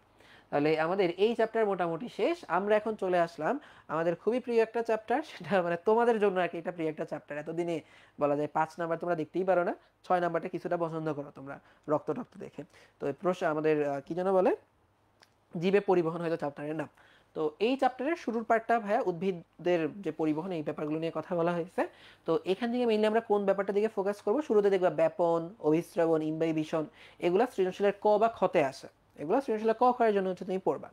তাহলে আমাদের এই চ্যাপ্টার মোটামুটি শেষ। আমরা এখন চলে আসলাম আমাদের খুবই প্রিয় একটা চ্যাপ্টার, সেটা মানে তোমাদের জন্য আর কি এটা প্রিয় একটা চ্যাপ্টার। এতদিনে বলা যায় 5 নাম্বার তোমরা দেখতেই পারো না, 6 নাম্বারটা কিছুটা পছন্দ করো তোমরা রক্ত টক্ত দেখে। তো এই প্রশ্ন আমাদের কি যেন বলে, জীবে পরিবহন হয়তো চ্যাপ্টারের নাম। তো এই চ্যাপ্টারের শুরুর পার্টটা ভাইয়া উদ্ভিদদের যে পরিবহন এই ব্যাপারগুলো নিয়ে কথা বলা হয়েছে। তো এখান থেকে মেইনলি আমরা কোন ব্যাপারটা দিকে ফোকাস করব, শুরুতে দেখবা ব্যাপন, অভিস্রবণ, ইমবাইবিশন, এগুলা সৃজনশীলের ক বা খতে আসে, এগুলো সৃজনশীল ক খয়ের জন্য হচ্ছে তুমি পড়বা।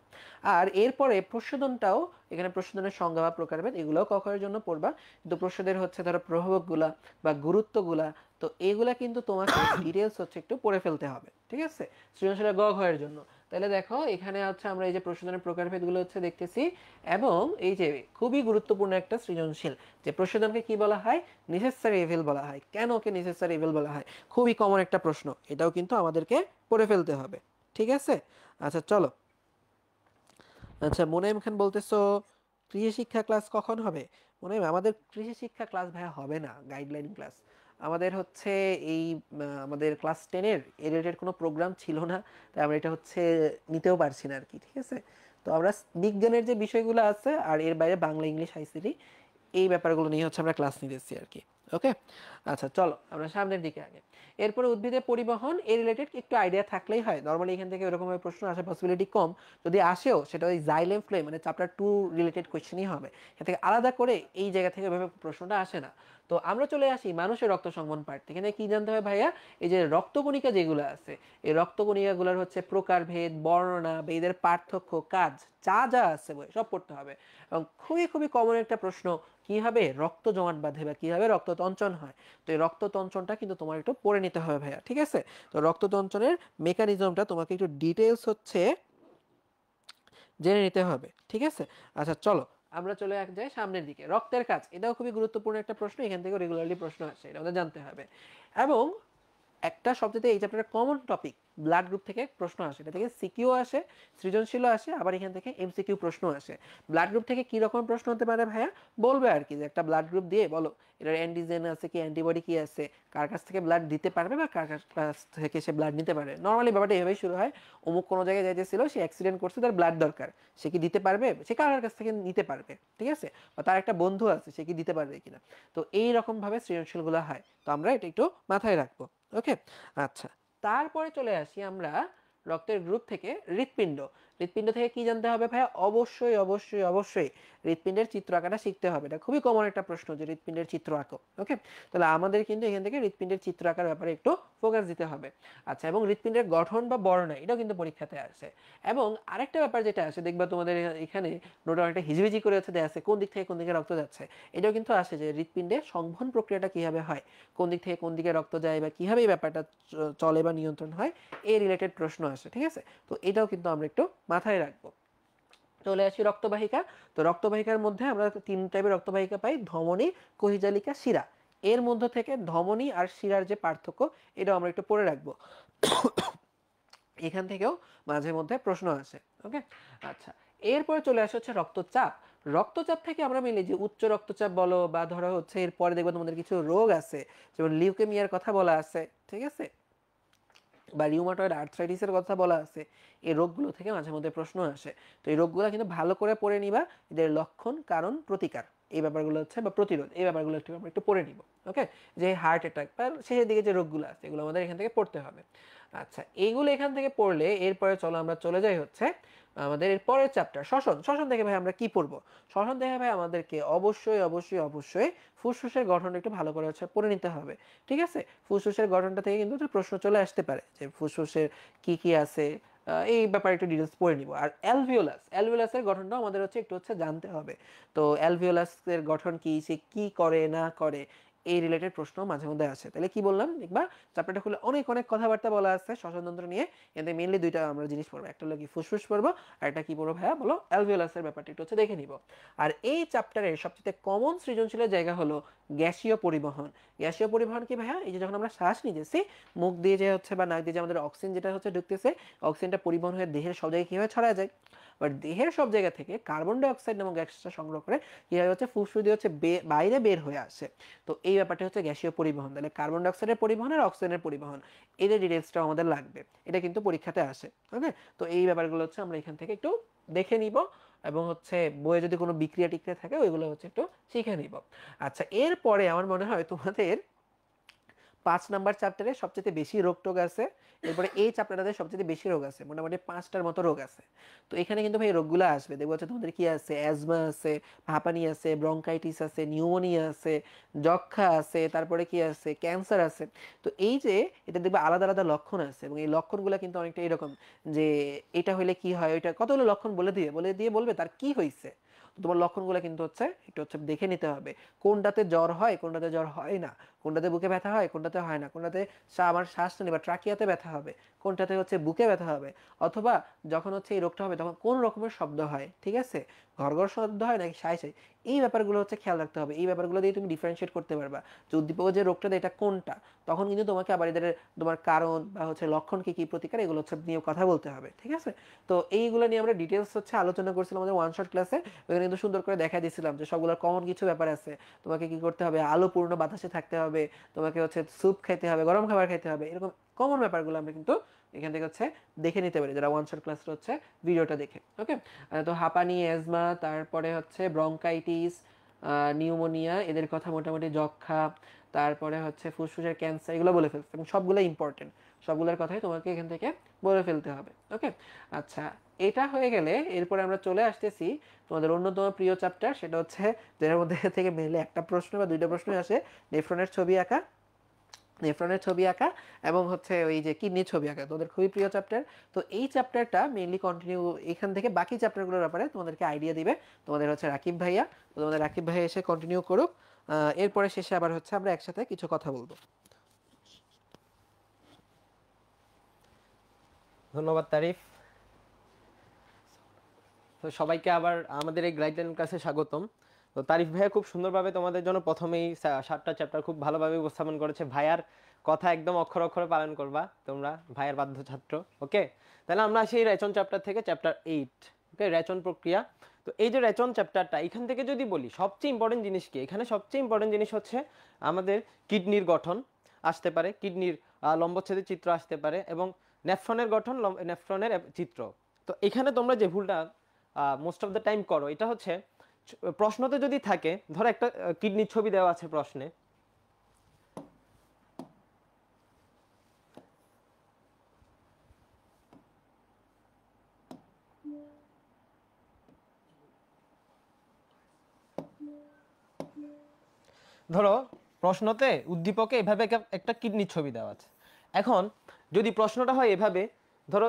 আর এরপরে প্রশ্নদনটাও, এখানে প্রশ্নদনের সংজ্ঞা বা প্রকারভেদ এগুলোও ক খয়ের জন্য পড়বা। কিন্তু প্রশ্নদের হচ্ছে ধরো প্রভাবকগুলা বা গুরুত্বগুলা, তো এগুলা কিন্তু তোমাকে ডিটেলস হচ্ছে একটু পড়ে ফেলতে হবে। ঠিক আছে? সৃজনশীল গ ঘয়ের জন্য। তাহলে দেখো এখানে হচ্ছে আমরা এই যে প্রশ্নদনের প্রকারভেদগুলো হচ্ছে দেখতেছি, এবং এই যে খুবই গুরুত্বপূর্ণ একটা সৃজনশীল, যে প্রশ্নদনকে কি বলা হয়, নেসেসারি ইভিল বলা হয়। কেন ওকে নেসেসারি ইভিল বলা হয়, খুবই কমন একটা প্রশ্ন, এটাও কিন্তু আমাদেরকে পড়ে ফেলতে হবে। ঠিক আছে? আচ্ছা চলো। আচ্ছা মোনায়েম খান বলতেছো কৃষি শিক্ষা ক্লাস কখন হবে? মোনায়েম, আমাদের কৃষি শিক্ষা ক্লাস ভাইয়া হবে না, গাইডলাইন ক্লাস আমাদের হচ্ছে এই আমাদের ক্লাস 10-এর এর রিলেটেড কোনো প্রোগ্রাম ছিল না, তাই আমরা এটা হচ্ছে নিতেও পারছি না আর কি। ঠিক আছে? তো আমরা বিজ্ঞানের যে বিষয়গুলো আছে আর এর বাইরে বাংলা, ইংলিশ, আইসিটি এই ব্যাপারগুলো নিয়ে হচ্ছে আমরা ক্লাস নিতেছি আর কি। ওকে, আচ্ছা চলো আমরা সামনের দিকে আগে। এরপরে উদ্ভিদের পরিবহন এর রিলেটেড একটু আইডিয়া থাকলেই হয়, নর্মালি এখান থেকে ওরকম ভাবে প্রশ্ন আসার পসিবিলিটি কম। যদি আসেও সেটা ওই জাইলেম ফ্লেম মানে চ্যাপ্টার 2 রিলেটেড কোয়েশ্চেনই হবে, এখান থেকে আলাদা করে এই জায়গা থেকে ওইভাবে প্রশ্নটা আসে না। তো আমরা চলে আসি মানুষের রক্ত সংবহন পার্ট। এখানে কি জানতে হবে ভাইয়া, এই যে রক্তকণিকা যেগুলো আছে, এই রক্তকণিকাগুলোর হচ্ছে প্রকারভেদ, বর্ণনা বা এদের পার্থক্য, কাজ, যা যা আছে বই সব পড়তে হবে। এবং খুবই খুবই কমন একটা প্রশ্ন, কিভাবে রক্ত জমাট বাঁধে বা কিভাবে রক্ততঞ্চন হয়। তো এই রক্ততঞ্চনটা কিন্তু তোমার একটু পড়ে নিতে হবে ভাইয়া। ঠিক আছে? তো রক্ততঞ্চনের মেকানিজমটা তোমাকে একটু ডিটেলস হচ্ছে জেনে নিতে হবে। ঠিক আছে? আচ্ছা চলো আমরা চলে যাই সামনের দিকে। রক্তের কাজ, এটাও খুবই গুরুত্বপূর্ণ একটা প্রশ্ন, এখান থেকে রেগুলারলি প্রশ্ন আসে, এটা আমাদের জানতে হবে। এবং একটা সবচেয়ে এই চ্যাপ্টারের কমন টপিক, ব্লাড গ্রুপ থেকে প্রশ্ন আসে, এটা থেকে সিকিউ আসে, সৃজনশীলও আসে, আবার এখান থেকে এমসিকিউ প্রশ্ন আসে। ব্লাড গ্রুপ থেকে কি রকম প্রশ্ন হতে পারে ভাইয়া, বলবে আর কি, যে একটা ব্লাড গ্রুপ দিয়ে বলো এটার অ্যান্টিজেন আছে কি, অ্যান্টিবডি কি আছে, কার কাছ থেকে ব্লাড দিতে পারবে বা কার কাছ থেকে সে ব্লাড নিতে পারবে। নর্মালি ব্যাপারটা এভাবেই শুরু হয়, অমুক কোনো জায়গায় যাইতেছিল, সে অ্যাক্সিডেন্ট করছে, তার ব্লাড দরকার, সে কি দিতে পারবে, সে কার কাছ থেকে নিতে পারবে। ঠিক আছে? বা তার একটা বন্ধু আছে, সে কি দিতে পারবে কিনা। তো এই রকম ভাবে সৃজনশীলগুলো হয়, তো আমরা এটা একটু মাথায় রাখবো। ওকে, আচ্ছা তারপরে চলে আসি আমরা রক্তের গ্রুপ থেকে হৃৎপিণ্ড। হৃৎপিণ্ড থেকে কি জানতে হবে ভাইয়া, অবশ্যই অবশ্যই অবশ্যই হৃৎপিণ্ডের চিত্র আঁকাটা শিখতে হবে। এটা খুবই কমন একটা প্রশ্ন যে হৃৎপিণ্ডের চিত্র আঁকো। ওকে, তাহলে আমাদের কিন্তু এখান থেকে হৃৎপিণ্ডের চিত্র আঁকার ব্যাপারে একটু ফোকাস দিতে হবে। আচ্ছা, এবং হৃৎপিণ্ডের গঠন বা বর্ণনা এটাও কিন্তু পরীক্ষাতে আসে। এবং আরেকটা ব্যাপার যেটা আসে দেখবা তোমাদের এখানে নোটে অনেকটা হিজিবিজি করে হচ্ছে দেয়া আছে কোন দিক থেকে কোন দিকে রক্ত যাচ্ছে, এটাও কিন্তু আসে যে হৃৎপিণ্ডের সংবহন প্রক্রিয়াটা কিভাবে হয়, কোন দিক থেকে কোন দিকে রক্ত যায় বা কিভাবে এই ব্যাপারটা চলে বা নিয়ন্ত্রণ হয়, এই রিলেটেড প্রশ্ন আসে। ঠিক আছে? তো এটাও কিন্তু আমরা একটু মাথায় রাখবো। চলে আসি রক্তবাহিকা। তো রক্তবাহিকার মধ্যে আমরা 3 টাইপের রক্তবাহিকা পাই, ধমনী, কহিজালিকা, শিরা। এর মধ্যে থেকে ধমনী আর শিরার যে পার্থক্য, এটাও আমরা একটু পড়ে রাখবো, এখান থেকেও মাঝে মধ্যে প্রশ্ন আসে। ওকে, আচ্ছা এরপরে চলে আসে হচ্ছে রক্তচাপ। রক্তচাপ থেকে আমরা মিলি যে উচ্চ রক্তচাপ বলো বা ধরো হচ্ছে এরপরে দেখবো তোমাদের কিছু রোগ আছে, যেমন লিউকেমিয়ার কথা বলা আছে। ঠিক আছে? বা রিউমাটয়েড আর্থ্রাইটিসের কথা বলা আছে। এই রোগগুলো থেকে মাঝে মধ্যে প্রশ্ন আসে। তো এই রোগগুলো কিন্তু ভালো করে পড়ে নিবা, এদের লক্ষণ, কারণ, প্রতিকার, এই ব্যাপারগুলো হচ্ছে বা প্রতিরোধ, এই ব্যাপারগুলো আমরা একটু পড়ে নিব। ওকে, যে হার্ট অ্যাটাক বা শেষের দিকে যে রোগগুলো আছে এগুলো আমাদের এখান থেকে পড়তে হবে। আচ্ছা, এইগুলো এখান থেকে পড়লে এরপরে চলো আমরা চলে যাই হচ্ছে আমাদের এর পরের চ্যাপ্টার শ্বসন। শ্বসন থেকে ভাই আমরা কি পড়বো? শ্বসন থেকে ভাই আমাদেরকে অবশ্যই অবশ্যই অবশ্যই ফুসফুসের গঠনটা একটু ভালো করে হচ্ছে পড়ে নিতে হবে। ঠিক আছে, ফুসফুসের গঠনটা থেকে কিন্তু একটা প্রশ্ন চলে আসতে পারে যে ফুসফুসের কি কি আছে, এই ব্যাপারে একটু ডিটেলস পড়ে নিব। আর অ্যালভিওলাস, অ্যালভিওলাসের গঠনটাও আমাদের হচ্ছে একটু হচ্ছে জানতে হবে। তো অ্যালভিওলাসের গঠন কি, সে কি করে না করে, এই রিলেটেড প্রশ্ন মাঝে মধ্যে আসে। তাহলে কি বললাম দেখবা, চ্যাপ্টারটা খুলে অনেক অনেক কথাবার্তা বলা আছে শ্বসনতন্ত্র নিয়ে। এতে মেইনলি দুইটা আমরা জিনিস পড়বো, একটা হলো কি ফুসফুস পড়বো, আর একটা কি পড়বো ভাইয়া বলো, অ্যালভিওলাসের ব্যাপারটা একটু হচ্ছে দেখে নিব। আর এই চ্যাপ্টারের সবচেয়ে কমন সৃজনশীলের জায়গা হলো গ্যাসীয় পরিবহন। গ্যাসীয় পরিবহন কি ভাইয়া? এই যে যখন আমরা শ্বাস নিতেছি, মুখ দিয়ে যে হচ্ছে বা নাক দিয়ে যে আমাদের অক্সিজেন যেটা হচ্ছে ঢুকতেছে, অক্সিজেনটা পরিবহন হয়ে দেহের সব জায়গায় কিভাবে ছড়ায় যায়। বাট দেহের সব জায়গা থেকে কার্বন ডাই অক্সাইড নামক গ্যাসটা সংগ্রহ করে কিভাবে হচ্ছে ফুসফুস দিয়ে হচ্ছে বাইরে বের হয়ে আসে। তো এই ব্যাপারটা হচ্ছে গ্যাসীয় পরিবহন। তাহলে কার্বন ডাই অক্সাইডের পরিবহন আর অক্সিজেনের পরিবহন, এদের ডিটেলসটাও আমাদের লাগবে। এটা কিন্তু পরীক্ষাতে আসে। ওকে, তো এই ব্যাপারগুলো হচ্ছে আমরা এখান থেকে একটু দেখে নিব, এবং হচ্ছে বইয়ে যদি কোনো বিক্রিয়া টিক্রিয়া থাকে ওইগুলো হচ্ছে একটু শিখে নিব। আচ্ছা, এরপরে আমার মনে হয় তোমাদের 5 নাম্বার চ্যাপ্টারে সবচেয়ে বেশি রোগ টোগ আছে। এরপরে এই চ্যাপ্টারটাতে সবচেয়ে বেশি রোগ আছে, মোটামুটি 5টার মতো রোগ আছে। তো এখানে কিন্তু ভাই রোগগুলো আসবে, দেখবো হচ্ছে তোমাদের কি আছে, অ্যাজমা আছে, হাঁপানি আছে, ব্রঙ্কাইটিস আছে, নিউমোনিয়া আছে, যক্ষা আছে, তারপরে কি আছে, ক্যান্সার আছে। তো এই যে এটা দেখবে আলাদা আলাদা লক্ষণ আছে, এবং এই লক্ষণগুলো কিন্তু অনেকটা এরকম যে এটা হইলে কি হয়, ওইটা কতগুলো লক্ষণ বলে দিয়ে বলবে তার কি হয়েছে। তোমার লক্ষণগুলো কিন্তু হচ্ছে একটু হচ্ছে দেখে নিতে হবে, কোনটাতে জ্বর হয় কোনটাতে জ্বর হয় না, কোনটাতে বুকে ব্যথা হয় কোনটাতে হয় না, কোনটাতে আমার শ্বাস নেই বা ট্রাকিয়াতে ব্যথা হবে, কোনটাতে হচ্ছে বুকে ব্যথা হবে, অথবা যখন হচ্ছে এই রোগটা হবে তখন কোন রকমের শব্দ হয়, ঠিক আছে, ঘরঘর শব্দ হয় নাকি সাই সাই, এই ব্যাপারগুলো হচ্ছে খেয়াল রাখতে হবে। এই ব্যাপারগুলো দিয়ে তুমি ডিফারেন্সিয়েট করতে পারবা যে উদ্দীপক যে রোগটা দেয় এটা কোনটা। তখন কিন্তু তোমাকে আবার এদের তোমার কারণ বা হচ্ছে লক্ষণ কি কি প্রতিকার এগুলো হচ্ছে নিয়ে কথা বলতে হবে। ঠিক আছে, তো এইগুলো নিয়ে আমরা ডিটেলস হচ্ছে আলোচনা করছিলাম আমাদের ওয়ান শট ক্লাসে। ওখানে কিন্তু সুন্দর করে দেখা দিয়েছিলাম যে সবগুলোর কমন কিছু ব্যাপার আছে। তোমাকে কি করতে হবে, আলো পূর্ণ বাতাসে থাকতে হবে, তোমাকে হচ্ছে স্যুপ খাইতে হবে, গরম খাবার খাইতে হবে, এরকম কমন ব্যাপারগুলো আমরা কিন্তু এখান থেকে হচ্ছে দেখে নিতে পারি যারা ওয়ান শট ক্লাসটা হচ্ছে ভিডিওটা দেখে। ওকে, তো হাঁপানি, অ্যাজমা, তারপরে হচ্ছে ব্রঙ্কাইটিস, নিউমোনিয়া, এদের কথা মোটামুটি যক্ষা, তারপরে হচ্ছে ফুসফুসের ক্যান্সার, এগুলো বলে ফেলছে এবং সবগুলো ইম্পর্টেন্ট, সবগুলোর কথাই তোমাকে এখান থেকে বলে ফেলতে হবে। ওকে, আচ্ছা, এটা হয়ে গেলে এরপরে আমরা চলে আসতেছি তোমাদের অন্যতম প্রিয় চ্যাপ্টার, সেটা হচ্ছে যেটার মধ্যে থেকে মেনলি একটা প্রশ্ন বা দুইটা প্রশ্ন আসে, নেফ্রনের ছবি আঁকা। নেফ্রনের ছবি আঁকা এবং হচ্ছে ওই যে কিডনির ছবি আঁকা তোদের খুবই প্রিয় চ্যাপ্টার। তো এই চ্যাপ্টারটা মেইনলি কন্টিনিউ এখান থেকে বাকি চ্যাপ্টারগুলোর ব্যাপারে তোমাদেরকে আইডিয়া দিবে তোমাদের হচ্ছে রাকিব ভাইয়া। তো তোমাদের রাকিব ভাইয়া এসে কন্টিনিউ করুক, এরপরে শেষে আবার হচ্ছে আমরা একসাথে কিছু কথা বলবো। ধন্যবাদ তারিফ। তো সবাইকে আবার আমাদের এই গাইডলাইন ক্লাসে স্বাগতম। তো তারিফ ভাইয়া খুব সুন্দরভাবে তোমাদের জন্য প্রথমেই 7টা চ্যাপ্টার খুব ভালোভাবে উপস্থাপন করেছে। ভাইয়ার কথা একদম অক্ষর অক্ষরে পালন করবা তোমরা, ভাইয়ার বাধ্য ছাত্র। ওকে, তাহলে আমরা আসি রেচন চ্যাপ্টার থেকে, চ্যাপ্টার 8। ওকে, রেচন প্রক্রিয়া। তো এই যে রেচন চ্যাপ্টারটা, এখান থেকে যদি বলি সবচেয়ে ইম্পর্টেন্ট জিনিস কি, এখানে সবচেয়ে ইম্পর্টেন্ট জিনিস হচ্ছে আমাদের কিডনির গঠন আসতে পারে, কিডনির লম্বচ্ছেদের চিত্র আসতে পারে, এবং নেফ্রনের গঠন, নেফ্রনের চিত্র। তো এখানে তোমরা যে ভুলটা মোস্ট অফ দ্য টাইম করো, এটা হচ্ছে প্রশ্নতে যদি থাকে, ধরো একটা কিডনির ছবি দেওয়া আছে প্রশ্নে, ধরো প্রশ্নতে উদ্দীপকে এভাবে একটা কিডনির ছবি দেওয়া আছে। এখন যদি প্রশ্নটা হয় এভাবে, ধরো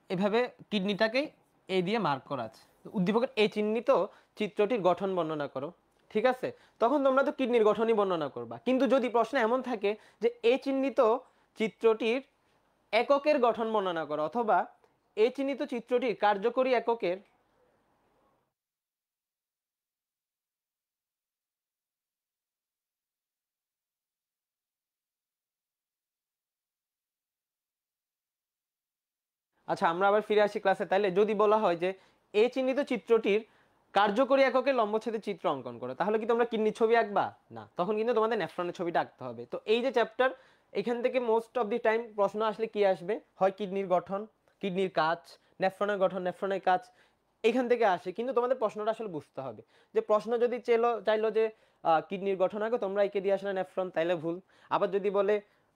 এভাবে কিডনিটাকে এ দিয়ে মার্ক করা আছে, উদ্দীপকের এ চিহ্নিত চিত্রটির গঠন বর্ণনা করো। ঠিক আছে, তখন তোমরা তো কিডনির গঠনই বর্ণনা করবা। কিন্তু যদি প্রশ্ন এমন থাকে যে এ চিহ্নিত চিত্রটির এককের গঠন বর্ণনা করো, অথবা এ চিহ্নিত চিত্রটির কার্যকরী এককের, আচ্ছা আমরা আবার ফিরে আসি ক্লাসে। তাইলে যদি বলা হয় যে এ চিহ্নিত চিত্রটির কার্যকরী এককে লম্বচ্ছেদের চিত্র অঙ্কন করো, তাহলে কি তোমরা কিডনির ছবি আঁকবা? না, তখন কিন্তু তোমাদের নেফ্রনের ছবিটা আঁকতে হবে। তো এই যে চ্যাপ্টার, এখান থেকে মোস্ট অফ দি টাইম প্রশ্ন আসলে কি আসবে, হয় কিডনির গঠন, কিডনির কাজ, নেফ্রনের গঠন, নেফ্রনের কাজ, এখান থেকে আসে। কিন্তু তোমাদের প্রশ্নটা আসলে বুঝতে হবে যে প্রশ্ন যদি চাইলো যে কিডনির গঠন আঁকো, তোমরা এঁকে দিয়ে আসলে নেফ্রন, তাইলে ভুল। আবার যদি বলে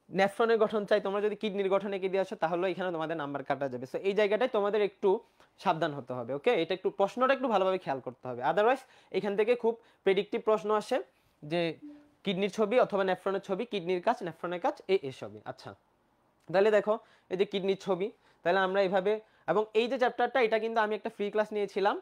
নেফ্রনের গঠন চাই, তোমরা যদি কিডনির গঠন এঁকে দিয়ে আসো তাহলে এখানে তোমাদের নাম্বার কাটা যাবে। সো এই জায়গাটায় তোমাদের একটু সাবধান হতে হবে, ওকে? এটা একটু প্রশ্নটা একটু ভালোভাবে খেয়াল করতে হবে, আদারওয়াইজ এখান থেকে খুব প্রেডিক্টিভ প্রশ্ন আসে যে কিডনির ছবি অথবা নেফ্রনের ছবি, কিডনির কাজ নেফ্রনের কাজ এসবই। আচ্ছা, তাহলে দেখো এই যে কিডনির ছবি, তাহলে আমরা এইভাবে, এবং এই যে চ্যাপ্টারটা এটা কিন্তু আমি একটা ফ্রি ক্লাস নিয়েছিলাম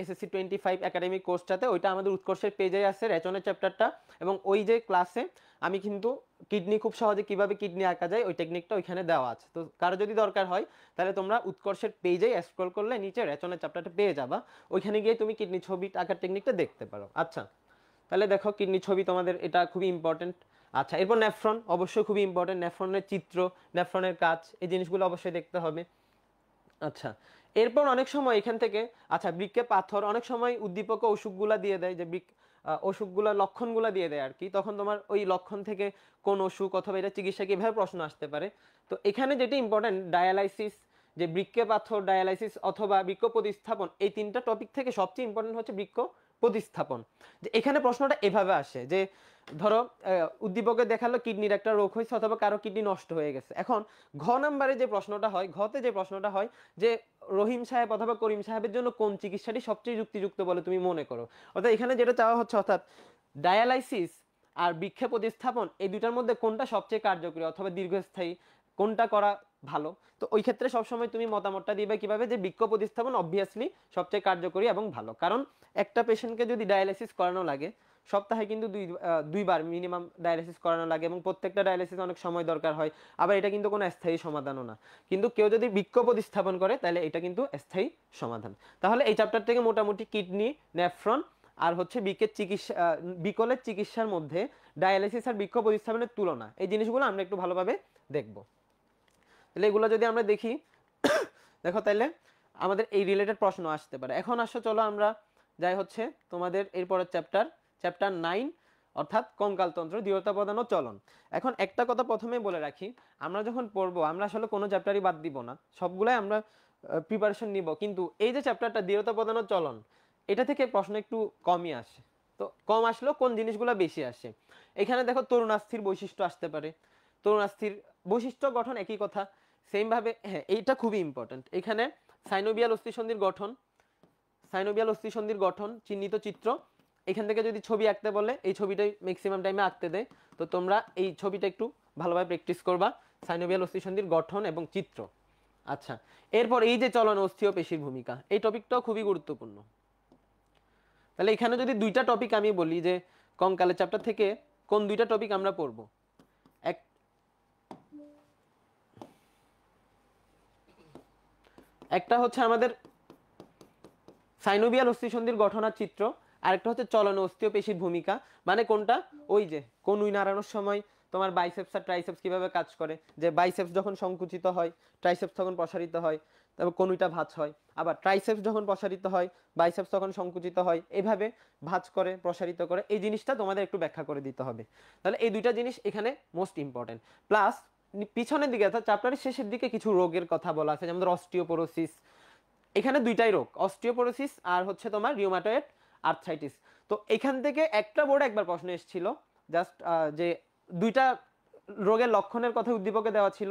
SSC 25 একাডেমিক কোর্সটাতে, ওইটা আমাদের উৎকর্ষের পেজে আছে রেচনের চ্যাপ্টারটা, এবং ওই যে ক্লাসে আমি কিন্তু কিডনি খুব সহজে কিভাবে কিডনি আঁকা যায় ওই টেকনিকটা ওইখানে দেওয়া আছে। তো কারো যদি দরকার হয় তাহলে তোমরা উৎকর্ষের পেজেই স্ক্রল করলে নিচে রেচনের চ্যাপ্টারটা পেয়ে যাবা, ওইখানে গিয়ে তুমি কিডনি ছবি আঁকার টেকনিকটা দেখতে পারো। আচ্ছা, তাহলে দেখো কিডনি ছবি তোমাদের এটা খুবই ইম্পর্টেন্ট। আচ্ছা, এরপর নেফ্রন অবশ্যই খুবই ইম্পর্টেন্ট, নেফ্রনের চিত্র, নেফ্রনের কাজ, এই জিনিসগুলো অবশ্যই দেখতে হবে। আচ্ছা, এরপর অনেক সময় এখান থেকে, আচ্ছা বৃক্কে পাথর, অনেক সময় উদ্দীপক অসুখগুলা দিয়ে দেয়, যে অসুখগুলা লক্ষণগুলা দিয়ে দেয় আর কি, তখন তোমার ওই লক্ষণ থেকে কোন অসুখ অথবা এটা চিকিৎসা কিভাবে প্রশ্ন আসতে পারে। তো এখানে যেটা ইম্পর্টেন্ট ডায়ালাইসিস, যে বৃক্কে পাথর, ডায়ালাইসিস অথবা বৃক্ক প্রতিস্থাপন, এই তিনটা টপিক থেকে সবচেয়ে ইম্পর্টেন্ট হচ্ছে বৃক্ক প্রতিস্থাপন। যে এখানে প্রশ্নটা এভাবে আসে যে ধরো উদ্দীপকে দেখালো কিডনির একটা রোগ হয়েছে অথবা কারো কিডনি নষ্ট হয়ে গেছে, এখন ঘ নাম্বারে যে প্রশ্নটা হয়, ঘতে যে প্রশ্নটা হয় যে রহিম সাহেব অথবা করিম সাহেবের জন্য কোন চিকিৎসাটি সবচেয়ে যুক্তিযুক্ত বলে তুমি মনে করো, অর্থাৎ এখানে যেটা চাওয়া হচ্ছে, অর্থাৎ ডায়ালাইসিস আর বৃক্ষ প্রতিস্থাপন এই দুইটার মধ্যে কোনটা সবচেয়ে কার্যকরী অথবা দীর্ঘস্থায়ী, কোনটা করা ভালো। তো ওই ক্ষেত্রে সবসময় তুমি মতামতটা দিবে কিভাবে, যে বৃক্ষ প্রতিস্থাপন অবভিয়াসলি সবচেয়ে কার্যকরী এবং ভালো, কারণ একটা পেশেন্টকে যদি ডায়ালাইসিস করানো লাগে সপ্তাহে কিন্তু দুইবার মিনিমাম ডায়ালিসিস করানো লাগে, এবং প্রত্যেকটা ডায়ালিসিস অনেক সময় দরকার হয়, আবার এটা কিন্তু কোনো স্থায়ী সমাধানও না। কিন্তু কেউ যদি বৃক্ক প্রতিস্থাপন করে তাহলে এটা কিন্তু স্থায়ী সমাধান। তাহলে এই চ্যাপ্টার থেকে মোটামুটি কিডনি, নেফ্রন আর হচ্ছে বৃক্কের চিকিৎসা, বিকলের চিকিৎসার মধ্যে ডায়ালিসিস আর বৃক্ক প্রতিস্থাপনের তুলনা, এই জিনিসগুলো আমরা একটু ভালোভাবে দেখব। তাহলে এগুলো যদি আমরা দেখি দেখো তাহলে আমাদের এই রিলেটেড প্রশ্ন আসতে পারে। এখন আসো চলো আমরা যাই হচ্ছে তোমাদের এরপরের চ্যাপ্টার, চ্যাপ্টার 9, অর্থাৎ কঙ্কালতন্ত্র, দৃঢ়তা প্রদান ও চলন। এখন একটা কথা প্রথমেই বলে রাখি, আমরা যখন পড়বো আমরা আসলে কোনো চ্যাপ্টারই বাদ দিব না, সবগুলাই আমরা প্রিপারেশন নিব, কিন্তু এই যে চ্যাপ্টারটা দৃঢ়তা প্রদান ও চলন, এটা থেকে প্রশ্ন একটু কমই আসে। তো কম আসলেও কোন জিনিসগুলো বেশি আসে, এখানে দেখো তরুণাস্থির বৈশিষ্ট্য আসতে পারে, তরুণাস্থির বৈশিষ্ট্য গঠন একই কথা, সেম ভাবে, হ্যাঁ এইটা খুবই ইম্পর্টেন্ট, এখানে সাইনোবিয়াল অস্থিসন্ধির গঠন, সাইনোবিয়াল অস্থিসন্ধির গঠন চিহ্নিত চিত্র, এখান থেকে যদি ছবি আঁকতে বলে এই ছবিটাই ম্যাক্সিমাম টাইমে আঁকতে দেয়, তো তোমরা এই ছবিটা একটু ভালোভাবে প্র্যাকটিস করবা, সাইনোবিয়াল অস্থিসন্ধির গঠন এবং চিত্র। আচ্ছা, এরপর এই যে চলন অস্থি ও পেশির ভূমিকা, এই টপিকটাও খুবই গুরুত্বপূর্ণ। তাহলে এখানে যদি দুইটা টপিক আমি বলি যে কঙ্কালের চ্যাপ্টার থেকে কোন দুইটা টপিক আমরা পড়বো, এক একটা হচ্ছে আমাদের সাইনোবিয়াল অস্থিসন্ধির গঠন আর চিত্র, আরেকটা হচ্ছে চলন অস্থি ও পেশির ভূমিকা। মানে কোনটা, ওই যে কনুই নাড়ানোর সময় তোমার বাইসেপস আর ট্রাইসেপস কিভাবে কাজ করে, যে বাইসেপস যখন সংকুচিত হয় ট্রাইসেপস তখন প্রসারিত হয়, তারপর কনুইটা ভাঁজ হয়, আবার ট্রাইসেপস যখন প্রসারিত হয় বাইসেপস তখন সংকুচিত হয়, এইভাবে ভাঁজ করে প্রসারিত করে, এই জিনিসটা তোমাদের একটু ব্যাখ্যা করে দিতে হবে। তাহলে এই দুইটা জিনিস এখানে মোস্ট ইম্পর্টেন্ট। প্লাস পিছনের দিকে অর্থাৎ চ্যাপ্টারের শেষের দিকে কিছু রোগের কথা বলা আছে, যেমন অস্টিওপোরোসিস, এখানে দুইটাই রোগ, অস্টিওপোরোসিস আর হচ্ছে তোমার রিউমাটয়েড আর্থ্রাইটিস। তো এখান থেকে একটা বোর্ডে একবার প্রশ্ন এসেছিল, জাস্ট যে দুইটা রোগের লক্ষণের কথা উদ্দীপকে দেওয়া ছিল,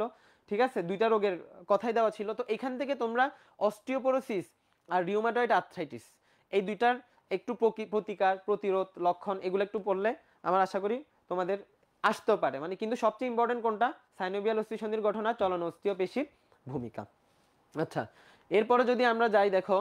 ঠিক আছে, দুইটা রোগের কথাই দেওয়া ছিল, তো এখান থেকে তোমরা অস্টিওপোরোসিস আর রিউমাটয়েড আর্থ্রাইটিস এই দুইটার একটু প্রতিকার, প্রতিরোধ, লক্ষণ এগুলো একটু পড়লে আমার আশা করি তোমাদের আসতেও পারে, মানে কিন্তু সবচেয়ে ইম্পর্টেন্ট কোনটা, সাইনোবিয়াল অস্থিসন্ধির গঠন আর চলন অস্থি ও পেশির ভূমিকা। আচ্ছা, এরপরে যদি আমরা যাই দেখো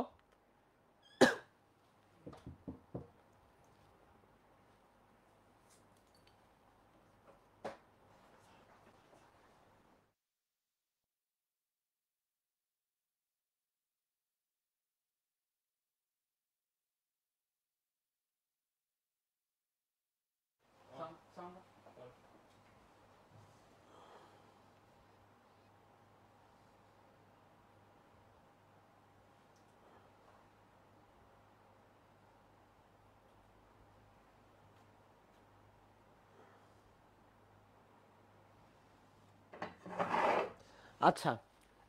আচ্ছা,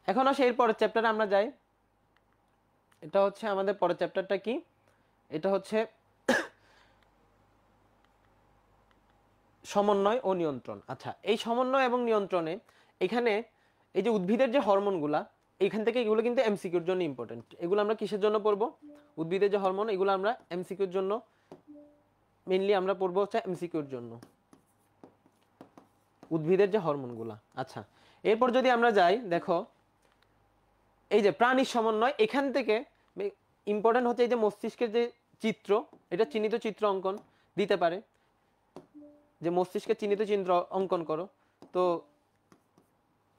এখন আসে এর পরের চ্যাপ্টারে আমরা যাই, এটা হচ্ছে আমাদের পরের চ্যাপ্টারটা কি, এটা হচ্ছে সমন্বয় ও নিয়ন্ত্রণ। আচ্ছা, এই সমন্বয় এবং নিয়ন্ত্রণে এখানে এই যে উদ্ভিদের যে হরমোনগুলা, এইখান থেকে এগুলো কিন্তু এমসিকিউর জন্য ইম্পর্টেন্ট। এগুলো আমরা কিসের জন্য পড়বো? উদ্ভিদের যে হরমোন, এগুলো আমরা এমসিকিউর জন্য মেইনলি আমরা পড়বো হচ্ছে এমসিকিউর জন্য উদ্ভিদের যে হরমোনগুলা। আচ্ছা, এরপর যদি আমরা যাই, দেখো এই যে প্রাণীর সমন্বয়, এখান থেকে ইম্পর্টেন্ট হচ্ছে এই যে মস্তিষ্কের যে চিত্র, এটা চিহ্নিত চিত্র অঙ্কন দিতে পারে, যে মস্তিষ্কের চিহ্নিত চিত্র অঙ্কন করো। তো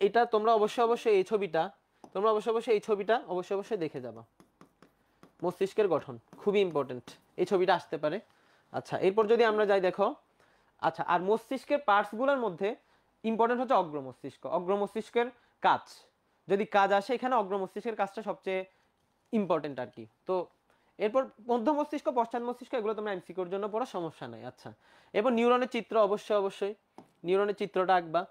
এটা তোমরা অবশ্যই এই ছবিটা অবশ্যই দেখে যাবা। মস্তিষ্কের গঠন খুবই ইম্পর্টেন্ট, এই ছবিটা আসতে পারে। আচ্ছা, এরপর যদি আমরা যাই, দেখো আচ্ছা, আর মস্তিষ্কের পার্টসগুলোর মধ্যে ইম্পর্টেন্ট হচ্ছে অগ্র মস্তিষ্ক। অগ্র মস্তিষ্কের কাজ, যদি কাজ আসে এখানে অগ্র মস্তিষ্কের কাজটা সবচেয়ে ইম্পর্টেন্ট আর কি। তো এরপর মধ্য মস্তিষ্ক, পশ্চাৎ মস্তিষ্ক, এগুলো তোমরা এমসিকিউর জন্য পড়ো, সমস্যা নাই। আচ্ছা, এরপর নিউরনের চিত্র অবশ্যই নিউরনের চিত্রটা আঁকবা,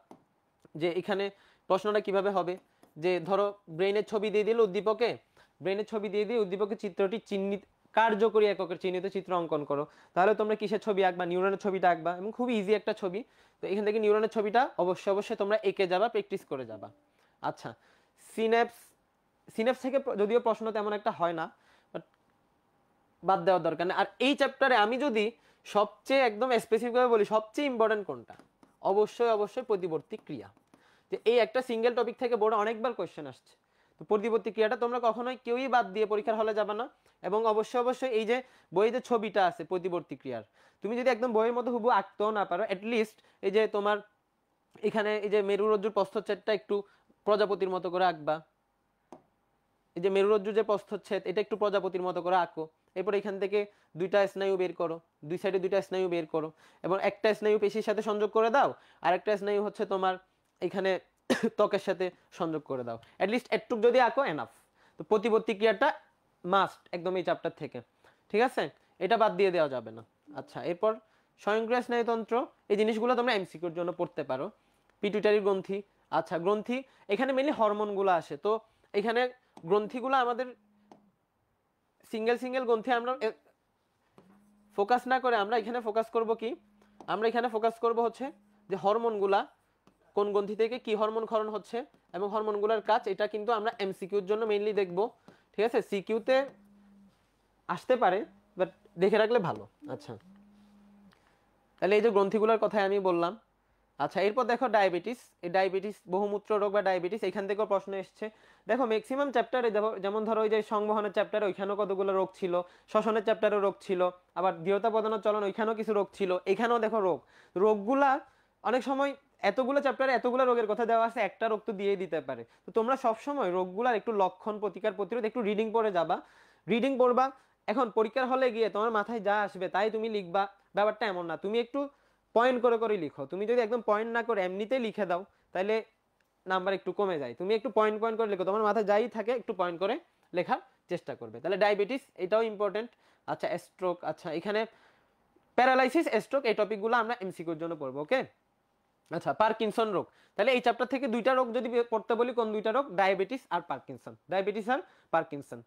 যে এখানে প্রশ্নটা কিভাবে হবে, যে ধরো ব্রেইনের ছবি দিয়ে দিল উদ্দীপকে, উদ্দীপকের চিত্রটি চিহ্নিত কার্যকরী এককের চিহ্নিত চিত্র অঙ্কন করো। তাহলে তোমরা কিসের ছবি আঁকবা? নিউরনের ছবিটা আঁকবা, এবং খুবই ইজি একটা ছবি। তো এখান থেকে নিউরনের ছবিটা অবশ্যই তোমরা এঁকে যাবা, প্র্যাকটিস করে যাবা। আচ্ছা, সিনেপস থেকে যদিও প্রশ্ন তেমন একটা হয় না, বাট বাদ দেওয়ার দরকার নেই। আর এই চ্যাপ্টারে আমি যদি সবচেয়ে একদম স্পেসিফিকভাবে বলি, সবচেয়ে ইম্পর্টেন্ট কোনটা? অবশ্যই প্রতিবর্তী ক্রিয়া। যে এই একটা সিঙ্গেল টপিক থেকে বোর্ডে অনেকবার কোয়েশ্চেন আসছে। তো প্রতিবর্তী ক্রিয়াটা তোমরা কখনোই কেউই বাদ দিয়ে পরীক্ষার হলে যাবে না। এবং অবশ্যই এই যে বইয়ে যে ছবিটা আছে প্রতিবর্তী ক্রিয়ার, তুমি যদি একদম বইয়ের মতো হুবহু আঁকতেও না পারো, অ্যাটলিস্ট এই যে তোমার এখানে এই যে মেরুরজ্জুর প্রস্থচ্ছেদটা একটু প্রজাপতির মতো করে আঁকবা। এই যে মেরুরজ্জুর যে প্রস্থচ্ছেদ, এটা একটু প্রজাপতির মতো করে আঁকো। এরপর এখান থেকে দুইটা স্নায়ু বের করো, দুই সাইডে দুইটা স্নায়ু বের করো, এবং একটা স্নায়ু পেশির সাথে সংযোগ করে দাও, আর একটা স্নায়ু হচ্ছে তোমার এখানে ত্বকের সাথে সংযোগ করে দাও। অ্যাটলিস্ট একটুক যদি আঁকো এনাফ। তো প্রতিবর্তী ক্রিয়াটা মাস্ট একদম এই চ্যাপ্টার থেকে, ঠিক আছে? এটা বাদ দিয়ে দেওয়া যাবে না। আচ্ছা, এরপর স্বয়ংক্রিয় স্নায়ুতন্ত্র, এই জিনিসগুলো তোমরা এমসিকিউর জন্য পড়তে পারো। পিটুইটারি গ্রন্থি, আচ্ছা গ্রন্থি, এখানে মেনলি হরমোনগুলো আসে। তো এখানে গ্রন্থিগুলো আমাদের সিঙ্গেল গ্রন্থি আমরা ফোকাস না করে আমরা এখানে ফোকাস করব কি? আমরা এখানে ফোকাস করব হচ্ছে যে হরমোনগুলা কোন গ্রন্থি থেকে কি হরমোন ক্ষরণ হচ্ছে এবং হরমোনগুলোর কাজ, এটা কিন্তু আমরা এমসিকিউর জন্য মেইনলি দেখব, ঠিক আছে? সিকিউতে আসতে পারে, বাট দেখে রাখলে ভালো। আচ্ছা, তাহলে এই যে গ্রন্থিগুলোর কথাই আমি বললাম। আচ্ছা, এরপর দেখো ডায়াবেটিস। এই ডায়াবেটিস, বহুমূত্র রোগ বা ডায়াবেটিস, এখান থেকেও প্রশ্ন এসছে। দেখো ম্যাক্সিমাম চ্যাপ্টারে, যেমন ধরো ওই যে সংবহনের চ্যাপ্টারে, ওইখানেও কতগুলো রোগ ছিল, শ্বসনের চ্যাপ্টারে রোগ ছিল, আবার দৃঢ়তা প্রদানের চলন, ওইখানেও কিছু রোগ ছিল, এখানেও দেখো রোগগুলা অনেক সময় এতগুলো চ্যাপ্টারে এতগুলো রোগের কথা দেওয়া আছে, একটা রোগ তো দিয়েই দিতে পারে। তো তোমরা সবসময় রোগগুলার একটু লক্ষণ, প্রতিকার, প্রতিরোধ একটু রিডিং পড়ে যাবা, রিডিং পড়বা। এখন পরীক্ষার হলে গিয়ে তোমার মাথায় যা আসবে তাই তুমি লিখবা, ব্যাপারটা এমন না। তুমি একটু পয়েন্ট করে করে লিখো। তুমি যদি একদম পয়েন্ট না করে এমনিতেই লিখে দাও, তাহলে নাম্বার একটু কমে যায়। তুমি একটু পয়েন্ট করে লিখো, তোমার মাথায় যাই থাকে একটু পয়েন্ট করে লেখার চেষ্টা করবে। তাহলে ডায়াবেটিস, এটাও ইম্পর্টেন্ট। আচ্ছা, স্ট্রোক, আচ্ছা এখানে প্যারালাইসিস, স্ট্রোক, এই টপিকগুলো আমরা এমসিকিউর জন্য পড়বো, ওকে? আচ্ছা, পার্কিনসন রোগ, তাহলে এই চ্যাপ্টার থেকে দুইটা রোগ যদি পড়তে বলি, কোন দুইটা রোগ? ডায়াবেটিস আর পার্কিনসন।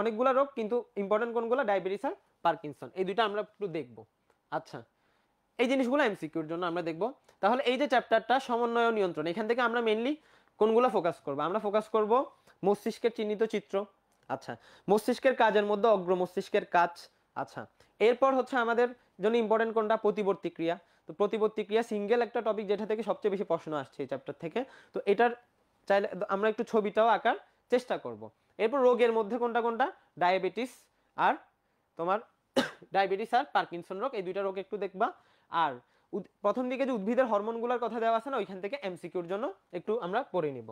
অনেকগুলো রোগ, কিন্তু ইম্পর্টেন্ট কোনগুলো? ডায়াবেটিস আর পার্কিনসন, এই দুইটা আমরা একটু দেখবো। আচ্ছা, এই জিনিসগুলো এমসিকিউর জন্য আমরা দেখব। তাহলে এই যে চ্যাপ্টারটা সমন্বয় ও নিয়ন্ত্রণ, এখান থেকে আমরা মেইনলি কোনগুলো ফোকাস করব? আমরা ফোকাস করব মস্তিষ্কের চিহ্নিত চিত্র। আচ্ছা, মস্তিষ্কের কাজের মধ্যে অগ্র মস্তিষ্কের কাজ। আচ্ছা, এরপর হচ্ছে আমাদের জন্য ইম্পর্টেন্ট কোনটা? প্রতিবর্তী ক্রিয়া। তো প্রতিবর্তী ক্রিয়া সিঙ্গেল একটা টপিক, যেটা থেকে সবচেয়ে বেশি প্রশ্ন আসছে এই চ্যাপ্টার থেকে। তো এটার চাইলে আমরা একটু ছবিটাও আঁকার চেষ্টা করব। এরপর রোগের মধ্যে কোনটা কোনটা? ডায়াবেটিস আর তোমার ডায়াবেটিস আর পার্কিনসন রোগ, এই দুইটা রোগ একটু দেখবা। আর প্রথম দিকে যে উদ্ভিদের হরমোনগুলোর কথা দেওয়া আছে না, ওইখান থেকে এমসিকিউর জন্য একটু আমরা পড়ে নিব।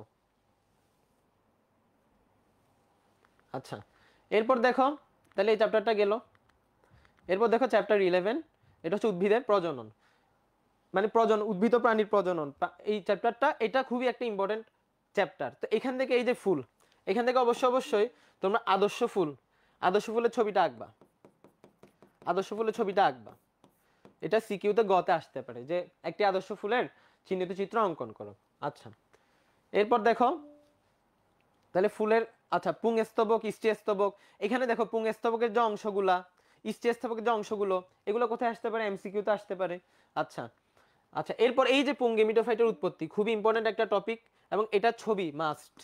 আচ্ছা, এরপর দেখো, তাহলে এই চ্যাপ্টারটা গেল। এরপর দেখো চ্যাপ্টার 11, এটা হচ্ছে উদ্ভিদের প্রজনন, মানে উদ্ভিদ ও প্রাণীর প্রজনন। এই চ্যাপ্টারটা, এটা খুবই একটা ইম্পর্টেন্ট চ্যাপ্টার। তো এখান থেকে এই যে ফুল, এখান থেকে অবশ্যই তোমরা আদর্শ ফুলের ছবিটা আঁকবা। এটা সিকিউতে গতে আসতে পারে, যে একটি আদর্শ ফুলের চিহ্নিত চিত্র অঙ্কন করো। আচ্ছা, এরপর দেখো, তাহলে ফুলের, আচ্ছা পুংস্তবক, স্টিস্তবক, এখানে দেখো পুংস্তবকের যে অংশগুলা, স্টিস্তবকের যে অংশগুলো, এগুলো কোথায় আসতে পারে? এমসিকিউতে আসতে পারে। আচ্ছা, আচ্ছা, এরপর এই যে পুংগেমিটোফাইটের উৎপত্তি খুবই ইম্পর্টেন্ট একটা টপিক, এবং এটার ছবি মাস্ট,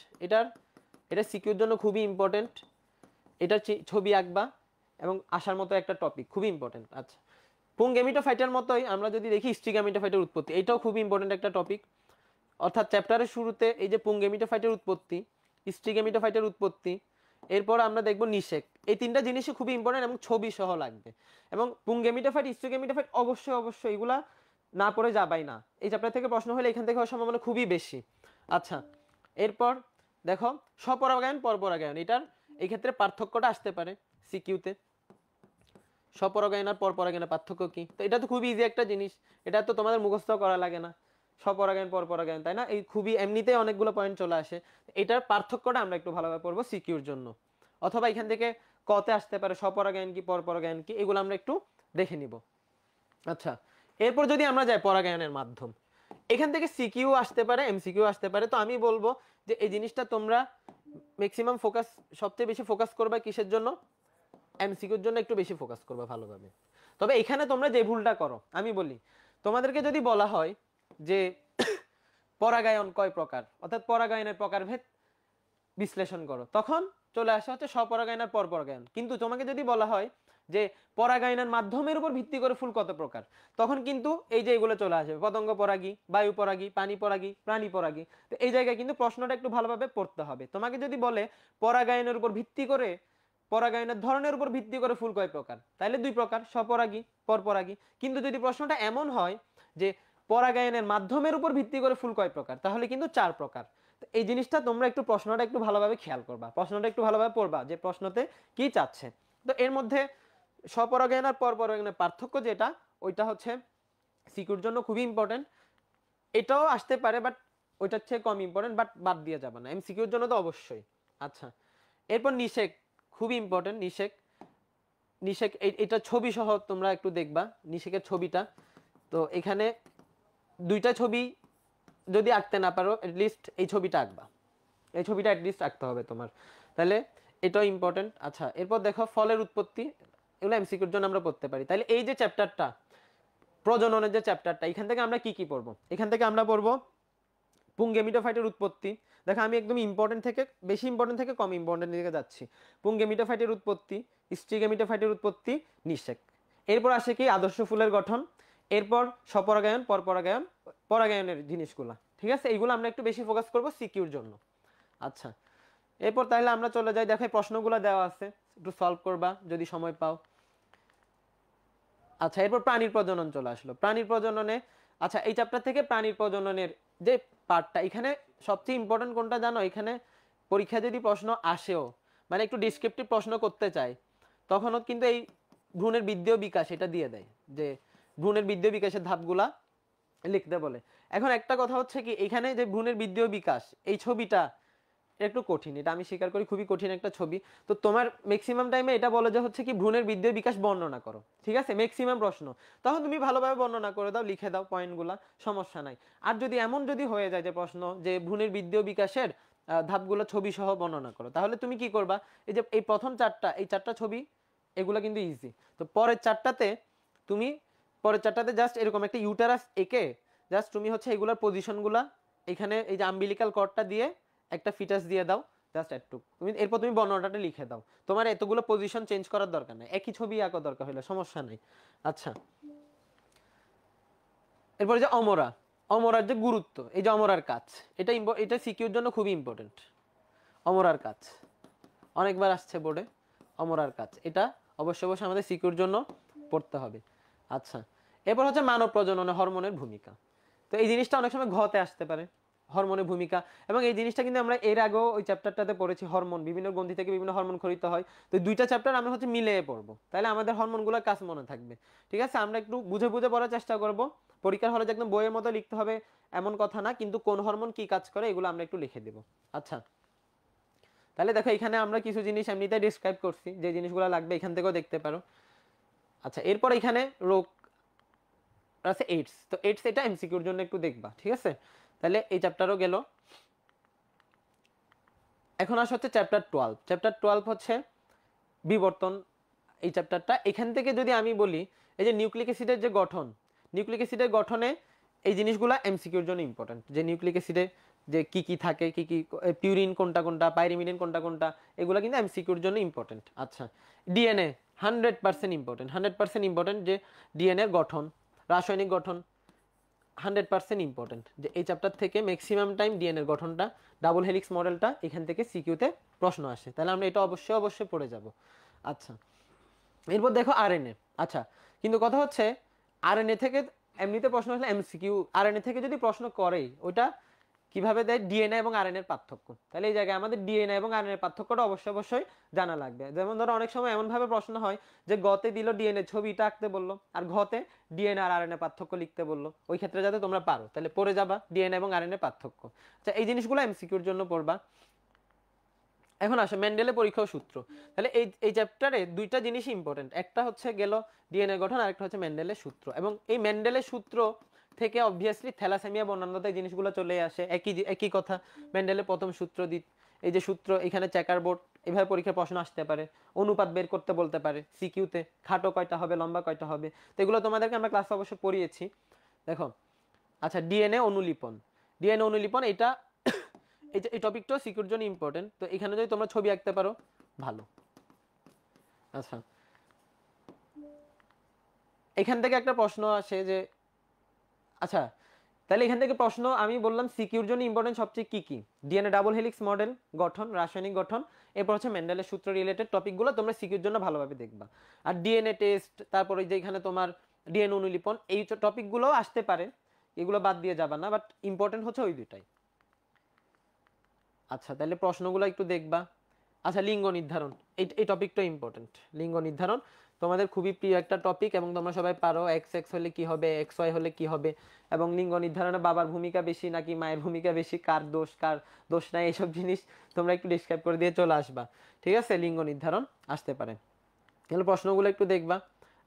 এটা সিকিউর জন্য খুবই ইম্পর্টেন্ট। এটার ছবি আঁকবা এবং আসার মতো একটা টপিক, খুবই ইম্পর্টেন্ট। আচ্ছা, পুংগেমিটোফাইটের মতোই আমরা যদি দেখি স্ট্রিগামিটোফাইটের উৎপত্তি, এটাও খুবই ইম্পর্টেন্ট একটা টপিক। অর্থাৎ চ্যাপ্টারের শুরুতে এই যে পুংগেমিটোফাইটের উৎপত্তি, স্ট্রিগামিটোফাইটের উৎপত্তি, এরপর আমরা দেখব নিষেক, এই তিনটা জিনিসই খুবই ইম্পর্টেন্ট এবং ছবি সহ লাগবে। এবং পুংগেমিটোফাইট, স্ট্রিগামিটোফাইট অবশ্যই অবশ্যই এগুলা না পড়ে যাবাই না, এই চ্যাপ্টার থেকে প্রশ্ন হলে এখান থেকে হওয়ার সম্ভাবনা খুবই বেশি। আচ্ছা, এরপর দেখো স্বপরাগায়ন পরপরাগায়ন, এটার এই ক্ষেত্রে পার্থক্যটা আসতে পারে সিকিউতে। স্বপরাগায়ন আর পরপরাগায়নের পার্থক্য কি? তো এটা তো খুবই ইজি একটা জিনিস, এটা তো তোমাদের মুখস্থ করা লাগে না, স্বপরাগায়ন পরপরাগায়ন, তাই না? এই খুবই এমনিতেই অনেকগুলো পয়েন্ট চলে আসে। এটার পার্থক্যটা আমরা একটু ভালোভাবে পড়বো সিকিউর জন্য, অথবা এখান থেকে কতে আসতে পারে স্বপরাগায়ন কি পরপরাগায়ন কি, এগুলো আমরা একটু দেখে নিব। আচ্ছা, এরপর যদি আমরা যাই পরাগায়নের মাধ্যম, এখান থেকে সিকিউ আসতে পারে, এমসিকিউ আসতে পারে। তো আমি বলবো যে এই জিনিসটা তোমরা ম্যাক্সিমাম ফোকাস, সবচেয়ে বেশি ফোকাস করবে কিসের জন্য? এমসিকিউর জন্য একটু বেশি ফোকাস করবে ভালোভাবে। তবে এখানে তোমরা যে ভুলটা করো, আমি বলি তোমাদেরকে যদি বলা হয় যে পরাগায়ন কয় প্রকার, অর্থাৎ পরাগায়নের প্রকারভেদ বিশ্লেষণ করো, তখন চলে আসা হচ্ছে স্বপরাগায়ন আর পরপরাগায়ন। কিন্তু তোমাকে যদি বলা হয় যে পরাগায়নের মাধ্যমের উপর ভিত্তি করে ফুল কত প্রকার, তখন কিন্তু এই যে এগুলো চলে আসবে, পতঙ্গ পরাগী, বায়ু পরাগী, পানি পরাগী, প্রাণী পরাগী। তো এই জায়গায় কিন্তু প্রশ্নটা একটু ভালোভাবে পড়তে হবে। তোমাকে যদি বলে পরাগায়নের উপর ভিত্তি করে, পরাগায়নের ধরনের উপর ভিত্তি করে ফুল কয় প্রকার, তাহলে দুই প্রকার, স্বপরাগী পরপরাগী। কিন্তু যদি প্রশ্নটা এমন হয় যে পরাগায়নের মাধ্যমের উপর ভিত্তি করে ফুল কয় প্রকার, তাহলে কিন্তু চার প্রকার। এই জিনিসটা তোমরা একটু প্রশ্নটা একটু ভালোভাবে খেয়াল করবা, প্রশ্নটা একটু ভালোভাবে পড়বা যে প্রশ্নতে কি চাচ্ছে। তো এর মধ্যে স্বপরাগায়ন আর পরপরাগায়নের পার্থক্য যেটা, ওইটা হচ্ছে সিকিউর জন্য খুবই ইম্পর্টেন্ট। এটাও আসতে পারে বাট ওইটার চেয়ে কম ইম্পর্টেন্ট, বাট বাদ দিয়ে যাবে না, এমসিকিউর জন্য তো অবশ্যই। আচ্ছা, এরপর নিষেক, খুবই ইম্পর্টেন্ট নিষেক। নিষেক এটা ছবি সহ তোমরা একটু দেখবা নিষেকের ছবিটা। তো এখানে দুইটা ছবি যদি আঁকতে না পারো, এটলিস্ট এই ছবিটা আঁকবা, এই ছবিটা অ্যাটলিস্ট আঁকতে হবে তোমার, তাহলে এটাও ইম্পর্টেন্ট। আচ্ছা, এরপর দেখো ফলের উৎপত্তি, এগুলো এমসিকিউর জন্য আমরা পড়তে পারি। তাহলে এই যে চ্যাপ্টারটা, প্রজননের যে চ্যাপ্টারটা, এখান থেকে আমরা কি কি পড়বো? এখান থেকে আমরা পড়বো পুংগেমিটোফাইটের উৎপত্তি। দেখো আমি একদম ইম্পর্টেন্ট থেকে, বেশি ইম্পর্টেন্ট থেকে কম ইম্পর্টেন্ট দিকে যাচ্ছি। পুংগেমিটোফাইটের উৎপত্তি, স্ট্রিগেমিটোফাইটের উৎপত্তি, নিষেক। এরপর আসে কি আদর্শ ফুলের গঠন, এরপর স্বপরাগায়ন পরপরাগায়ন, পরাগায়নের জিনিসগুলা, ঠিক আছে? এইগুলো আমরা একটু বেশি ফোকাস করবো সিকিউর জন্য। আচ্ছা, এরপর তাহলে আমরা চলে যাই, দেখো প্রশ্নগুলো দেওয়া আছে, একটু সলভ করবা যদি সময় পাও। আচ্ছা, এরপর প্রাণীর প্রজনন চলে আসলো, প্রাণীর প্রজননে। আচ্ছা, এই চ্যাপ্টার থেকে প্রাণীর প্রজননের যে পার্টটা, এখানে সবচেয়ে ইম্পর্টেন্ট কোনটা জানো? এখানে পরীক্ষা যদি প্রশ্ন আসেও, মানে একটু ডিসক্রিপটিভ প্রশ্ন করতে চায়, তখনও কিন্তু এই ভ্রূণের বৃদ্ধি ও বিকাশ এটা দিয়ে দেয়, যে ভ্রূণের বৃদ্ধি ও বিকাশের ধাপগুলা লিখতে বলে। এখন একটা কথা হচ্ছে কি, এখানে যে ভ্রূণের বৃদ্ধি ও বিকাশ, এই ছবিটা একটু কঠিন, এটা আমি স্বীকার করি, খুবই কঠিন একটা ছবি। তো তোমার ম্যাক্সিমাম টাইমে এটা বলে যে হচ্ছে কি ভ্রূণের বৃদ্ধি ও বিকাশ বর্ণনা করো, ঠিক আছে? ম্যাক্সিমাম প্রশ্ন, তখন তুমি ভালোভাবে বর্ণনা করে দাও, লিখে দাও পয়েন্টগুলা, সমস্যা নাই। আর যদি এমন যদি হয়ে যায় যে প্রশ্ন যে ভ্রূণের বৃদ্ধি ও বিকাশের ধাপগুলো ছবি সহ বর্ণনা করো, তাহলে তুমি কি করবা? এই যে এই প্রথম চারটা, এই চারটা ছবি, এগুলো কিন্তু ইজি। তো পরের চারটাতে তুমি, পরের চারটাতে জাস্ট এরকম একটা ইউটারাস এঁকে জাস্ট তুমি হচ্ছে এগুলোর পজিশনগুলা, এখানে এই যে আম্বিলিকাল কর্ডটা দিয়ে একটা ফিটাস দিয়ে দাও, জাস্ট একটু তুমি, এরপর তুমি বর্ণনাটা লিখে দাও। তোমার এতগুলো পজিশন চেঞ্জ করার দরকার নাই, একই ছবি আঁকা দরকার হলে সমস্যা নাই। আচ্ছা, এরপর যে অমরা, অমরার যে গুরুত্ব, এই যে অমরার কাজ, এটা এটা সিকিউর জন্য খুবই ইম্পর্টেন্ট। অমরার কাজ অনেকবার আসছে বোর্ডে, অমরার কাজ, এটা অবশ্যই অবশ্যই আমাদের সিকিউর জন্য পড়তে হবে। আচ্ছা, এরপর হচ্ছে মানব প্রজননে হরমোনের ভূমিকা। তো এই জিনিসটা অনেক সময় ঘতে আসতে পারে, হরমোনের ভূমিকা। এবং এই জিনিসটা কিন্তু আমরা এর আগেও ওই চ্যাপ্টারটাতে পড়েছি, হরমোন, বিভিন্ন গ্রন্থি থেকে বিভিন্ন হরমোন খরিত হয়। তো দুইটা চ্যাপ্টার আমরা হচ্ছে মিলিয়ে পড়বো, তাহলে আমাদের হরমোনগুলোর কাজ মনে থাকবে। ঠিক আছে, আমরা একটু বুঝে বুঝে পড়ার চেষ্টা করব। পরীক্ষার হলে যে একদম বইয়ের মতো লিখতে হবে এমন কথা না, কিন্তু কোন হরমোন কি কাজ করে এগুলো আমরা একটু লিখে দেব। আচ্ছা, তাহলে দেখো এখানে আমরা কিছু জিনিস এমনিতে ডিসক্রাইব করছি, যে জিনিসগুলো লাগবে এখান থেকেও দেখতে পারো। আচ্ছা, এরপর এখানে রোগ আছে এইডস। তো এইডস এটা এমসিকিউর জন্য একটু দেখবা, ঠিক আছে? তাহলে এই চ্যাপ্টারও গেল। এখন আসা হচ্ছে চ্যাপ্টার 12। চ্যাপ্টার 12 হচ্ছে বিবর্তন, এই চ্যাপ্টারটা। এখান থেকে যদি আমি বলি, এই যে নিউক্লিক অ্যাসিডের যে গঠন, নিউক্লিক অ্যাসিডের গঠনে এই জিনিসগুলো এমসিকিউর জন্য ইম্পর্টেন্ট, যে নিউক্লিক অ্যাসিডে যে কি কি থাকে, কি কি পিউরিন কোনটা কোনটা, পাইরিমিডিন কোনটা কোনটা, এগুলো কিন্তু এমসিকিউর জন্য ইম্পর্টেন্ট। আচ্ছা, ডিএনএ 100% ইম্পর্টেন্ট, 100% ইম্পর্টেন্ট, যে ডিএনএর গঠন, রাসায়নিক গঠন 100% ইম্পর্টেন্ট, যে এই চ্যাপ্টার থেকে ম্যাক্সিমাম টাইম ডিএনএর গঠনটা, ডাবল হেলিক্স মডেলটা এখান থেকে সিকিউতে প্রশ্ন আসে, তাহলে আমরা এটা অবশ্যই অবশ্যই পড়ে যাব। আচ্ছা, এরপর দেখো আরএনএ। আচ্ছা, কিন্তু কথা হচ্ছে আরএনএ থেকে এমনিতে প্রশ্ন আসলে এমসিকিউ, আরএনএ থেকে যদি প্রশ্ন করে ওইটা কিভাবে দেয়, ডিএনএ এবং আরএনএ এর পার্থক্য, তাহলে এই জায়গায় আমাদের ডিএনএ এবং আরএনএ এর পার্থক্যটা অবশ্যই অবশ্যই জানা লাগবে। যেমন ধরো অনেক সময় এমন ভাবে প্রশ্ন হয় যে গতে দিল ডিএনএ ছবিটা আঁকতে বললো, আর ঘতে ডিএনএ আর আরএনএ পার্থক্য লিখতে বললো, ওই ক্ষেত্রে যাতে তোমরা পারো তাহলে পড়ে যাবা ডিএনএ এবং আরএনএ পার্থক্য। আচ্ছা, এই জিনিসগুলো এমসিকিউর জন্য পড়বা। এখন আসে মেন্ডেলের পরীক্ষা ও সূত্র। তাহলে এই চ্যাপ্টারে দুইটা জিনিস ইম্পর্টেন্ট, একটা হচ্ছে গেল ডিএনএ গঠন, আরেকটা হচ্ছে মেন্ডেলের সূত্র। এবং এই মেন্ডেলের সূত্র থেকে অবভিয়াসলি থ্যালাসেমিয়া বর্ণান্ধতা এই জিনিসগুলো চলে আসে, একই কথা। মেন্ডেলের প্রথম সূত্র এই যে সূত্র, এখানে চেকার বোর্ড, এভাবে পরীক্ষার প্রশ্ন আসতে পারে, অনুপাত বের করতে বলতে পারে সিকিউতে, খাটো কয়টা হবে, লম্বা কয়টা হবে, তো এগুলো তোমাদেরকে আমরা ক্লাসে অবশ্যই পড়িয়েছি। দেখো, আচ্ছা, ডিএনএ অনুলিপন, ডিএনএ অনুলিপন এটা এই টপিকটাও সিকিউর জন্য ইম্পর্টেন্ট, তো এখানে যদি তোমরা ছবি আঁকতে পারো ভালো। আচ্ছা, এখান থেকে একটা প্রশ্ন আসে যে, আচ্ছা তাহলে এখান থেকে প্রশ্ন আমি বললাম সিকিউর জন্য ইম্পর্টেন্ট সবচেয়ে কি কি, ডিএনএ ডাবল হেলিক্স মডেল, গঠন, রাসায়নিক গঠন, এরপর হচ্ছে মেন্ডেলের সূত্র রিলেটেড টপিকগুলো তোমরা সিকিউর জন্য ভালোভাবে দেখবা। আর ডিএনএ টেস্ট, তারপরে যে এখানে তোমার ডিএনএ অনুলিপন, এই টপিকগুলো আসতে পারে, এগুলো বাদ দিয়ে যাবা না, বাট ইম্পর্টেন্ট হচ্ছে ওই দুটাই। আচ্ছা, তাহলে প্রশ্নগুলো একটু দেখবা। আচ্ছা, লিঙ্গ নির্ধারণ, এই টপিকটা ইম্পর্টেন্ট। লিঙ্গ নির্ধারণ তোমাদের খুবই প্রিয় একটা টপিক, এবং তোমরা সবাই পারো এক্স এক্স হলে কি হবে, এক্স ওয়াই হলে কি হবে, এবং লিঙ্গ নির্ধারণে বাবার ভূমিকা বেশি নাকি মায়ের ভূমিকা বেশি, কার দোষ নাই, এইসব জিনিস তোমরা একটু ডিসক্রাইব করে দিয়ে চলে আসবা। ঠিক আছে, লিঙ্গ নির্ধারণ আসতে পারে, তাহলে প্রশ্নগুলো একটু দেখবা।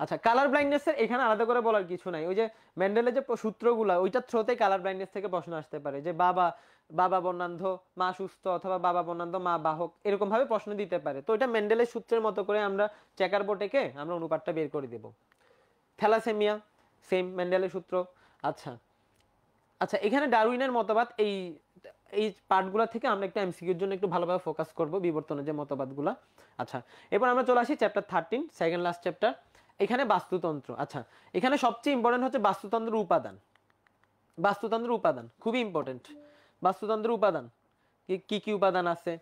আচ্ছা, কালার ব্লাইন্ডনেসের এখানে আলাদা করে বলার কিছু নাই, ওই যে মেন্ডেলের যে সূত্রগুলো ওইটার থ্রোতে কালার ব্লাইন্ডনেস থেকে প্রশ্ন আসতে পারে, যে বাবা বাবা বর্ণান্ধ মা সুস্থ, অথবা বাবা বর্ণান্ধ মা বাহক, এরকম ভাবে প্রশ্ন দিতে পারে। তো এটা মেন্ডেলের সূত্রের মতো করে আমরা চেকার বোর্ডে আমরা অনুপাতটা বের করে দেব। থ্যালাসেমিয়া সেম মেন্ডেলের সূত্র। আচ্ছা আচ্ছা, এখানে ডারউইনের মতবাদ, এই এই পার্টগুলো থেকে আমরা একটা এমসিকিউর জন্য একটু ভালোভাবে ফোকাস করব, বিবর্তনের যে মতবাদগুলো। আচ্ছা, এরপর আমরা চলে আসি চ্যাপ্টার 13, সেকেন্ড লাস্ট চ্যাপ্টার, এখানে বাস্তুতন্ত্র। আচ্ছা, এখানে সবচেয়ে ইম্পর্টেন্ট হচ্ছে বাস্তুতন্ত্রের উপাদান। বাস্তুতন্ত্রের উপাদান খুবই ইম্পর্টেন্ট। বাস্তুতন্ত্রের উপাদান কি কি উপাদান আছে,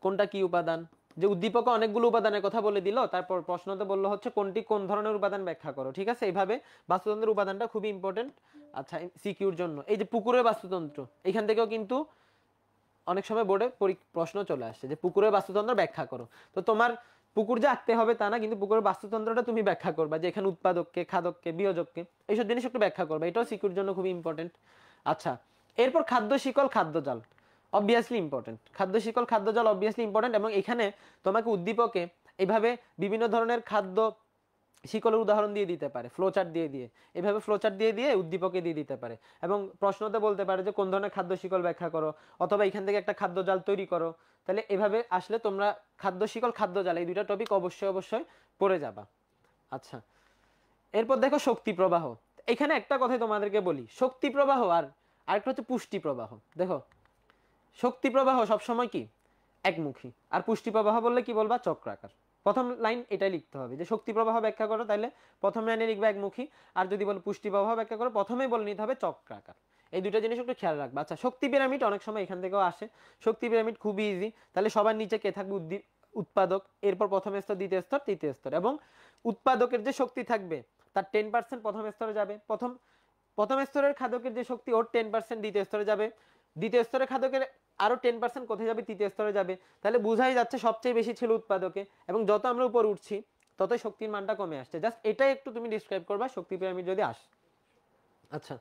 কোনটা কি উপাদান, যে উদ্দীপকে অনেকগুলো উপাদানের কথা বলে দিল, তারপর প্রশ্নতে বললো হচ্ছে কোনটি কোন ধরনের উপাদান ব্যাখ্যা করো। ঠিক আছে, এইভাবে বাস্তুতন্ত্রের উপাদানটা খুবই ইম্পর্টেন্ট। আচ্ছা, সিকিউর জন্য এই যে পুকুরের বাস্তুতন্ত্র, এখান থেকেও কিন্তু অনেক সময় বোর্ডে প্রশ্ন চলে আসছে যে পুকুরের বাস্তুতন্ত্র ব্যাখ্যা করো। তো তোমার পুকুর যে আঁকতে হবে তা না, কিন্তু পুকুরের বাস্তুতন্ত্রটা তুমি ব্যাখ্যা করবা, যে এখানে উৎপাদককে, খাদককে, বিয়োজককে, এইসব জিনিস একটু ব্যাখ্যা করবে, এটাও সিকিউর জন্য খুবই ইম্পর্টেন্ট। আচ্ছা, এরপর খাদ্য শিকল, খাদ্যজাল অবভিয়াসলি ইম্পর্টেন্ট, খাদ্য শিকল, খাদ্যজাল অবভিয়াসলি ইম্পর্টেন্ট, এবং এখানে তোমাকে উদ্দীপকে এইভাবে বিভিন্ন ধরনের খাদ্য শিকলের উদাহরণ দিয়ে দিতে পারে, ফ্লোচার্ট দিয়ে দিয়ে, এভাবে ফ্লোচার্ট দিয়ে দিয়ে উদ্দীপকে দিয়ে দিতে পারে, এবং প্রশ্নতে বলতে পারে যে কোন ধরনের খাদ্য শিকল ব্যাখ্যা করো, অথবা এখান থেকে একটা খাদ্য জাল তৈরি করো। তাহলে এভাবে আসলে তোমরা খাদ্য শিকল, খাদ্য জাল এই দুইটা টপিক অবশ্যই অবশ্যই পড়ে যাবা। আচ্ছা, এরপর দেখো শক্তি প্রবাহ। এখানে একটা কথাই তোমাদেরকে বলি, শক্তি প্রবাহ আর আরেকটা হচ্ছে পুষ্টি প্রবাহ। দেখো, শক্তি প্রবাহ সবসময় কি একমুখী, আর পুষ্টি প্রবাহ বললে কি বলবা, চক্রাকার। প্রথম লাইন এটাই লিখতে হবে, যে শক্তি প্রবাহ ব্যাখ্যা করো, তাহলে প্রথম লাইনে লিখবে একমুখী, আর যদি বলো পুষ্টি প্রবাহ ব্যাখ্যা করো, প্রথমেই বলে নিতে হবে চক্রাকার। এই দুটো জিনিস একটু খেয়াল রাখবা। আচ্ছা, শক্তি পিরামিড অনেক সময় এখান থেকেও আসে, শক্তি পিরামিড খুবই ইজি। তাহলে সবার নিচে কে থাকবে, উৎপাদক, এরপর প্রথম স্তর, দ্বিতীয় স্তর, তৃতীয় স্তর, এবং উৎপাদকের যে শক্তি থাকবে তার 10% প্রথম স্তরে যাবে, প্রথম স্তরের খাদকের যে শক্তি ওর 10% দ্বিতীয় স্তরে যাবে, দ্বিতীয় স্তরের খাদকের আরো 10% কোথায় যাবে, তৃতীয় স্তরে যাবে। তাহলে বোঝাই যাচ্ছে সবচেয়ে বেশি ছিল উৎপাদকে, এবং যত আমরা উপর উঠছি ততই শক্তির মানটা কমে আসছে। জাস্ট এটাই একটু তুমি ডিসক্রাইব করবা শক্তি পিরামিড যদি আসে। আচ্ছা,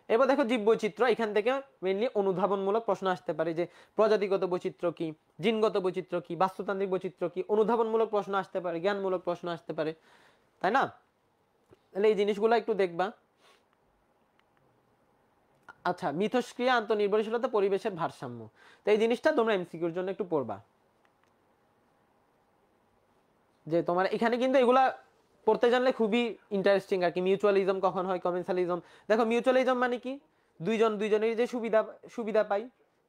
এবার দেখো জীববৈচিত্র্য, এখান থেকে মেইনলি অনুধাবনমূলক প্রশ্ন আসতে পারে, যে প্রজাতিগত বৈচিত্র্য কি, জিনগত বৈচিত্র্য কি, বাস্তুতান্ত্রিক বৈচিত্র্য কি, অনুধাবনমূলক প্রশ্ন আসতে পারে, জ্ঞানমূলক প্রশ্ন আসতে পারে, তাই না? তাহলে এই জিনিসগুলো একটু দেখবা। আচ্ছা, মিথস্ক্রিয়া, আন্তঃনির্ভরশীলতা, পরিবেশের ভারসাম্য, তো এই জিনিসটা তোমরা এমসিকিউর জন্য একটু পড়বা, যে তোমার এখানে কিন্তু এগুলা পড়তে জানলে খুবই ইন্টারেস্টিং আর কি। মিউচুয়ালিজম কখন হয়, কমেন্সালিজম। দেখো মিউচুয়ালিজম মানে কি, দুইজনের যে সুবিধা সুবিধা পাই,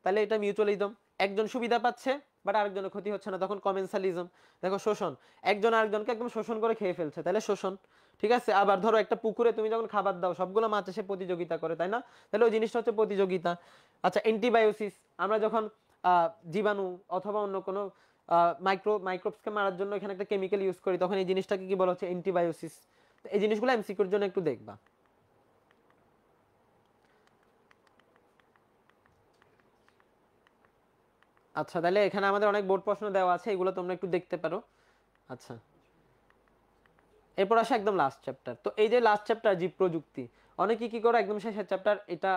তাহলে এটা মিউচুয়ালিজম। একজন সুবিধা পাচ্ছে বাট আরেকজনের ক্ষতি হচ্ছে না, তখন কমেন্সালিজম। দেখো শোষণ, একজন আরেকজনকে একদম শোষণ করে খেয়ে ফেলছে, তাহলে শোষণ। ঠিক আছে, আবার ধরো একটা পুকুরে তুমি যখন খাবার দাও, সবগুলো মাছ এসে প্রতিযোগিতা করে, তাই না? তাহলে ওই জিনিসটা হচ্ছে প্রতিযোগিতা। আচ্ছা, অ্যান্টিবায়োসিস, আমরা যখন জীবাণু অথবা অন্য কোনো মাইক্রোবসকে মারার জন্য এখানে একটা কেমিক্যাল ইউজ করি, তখন এই জিনিসটাকে কি বলা হচ্ছে, অ্যান্টিবায়োসিস। এই জিনিসগুলো এমসিকিউর জন্য একটু দেখবা। আচ্ছা, তাহলে এখানে আমাদের অনেক বোর্ড প্রশ্ন দেওয়া আছে, এগুলো তোমরা একটু দেখতে পারো। আচ্ছা, এরপর আসে একদম লাস্ট চ্যাপ্টার। তো এই যে লাস্ট চ্যাপ্টার জীব প্রযুক্তি, অনেকে কি করে একদম শেষের চ্যাপ্টার এটা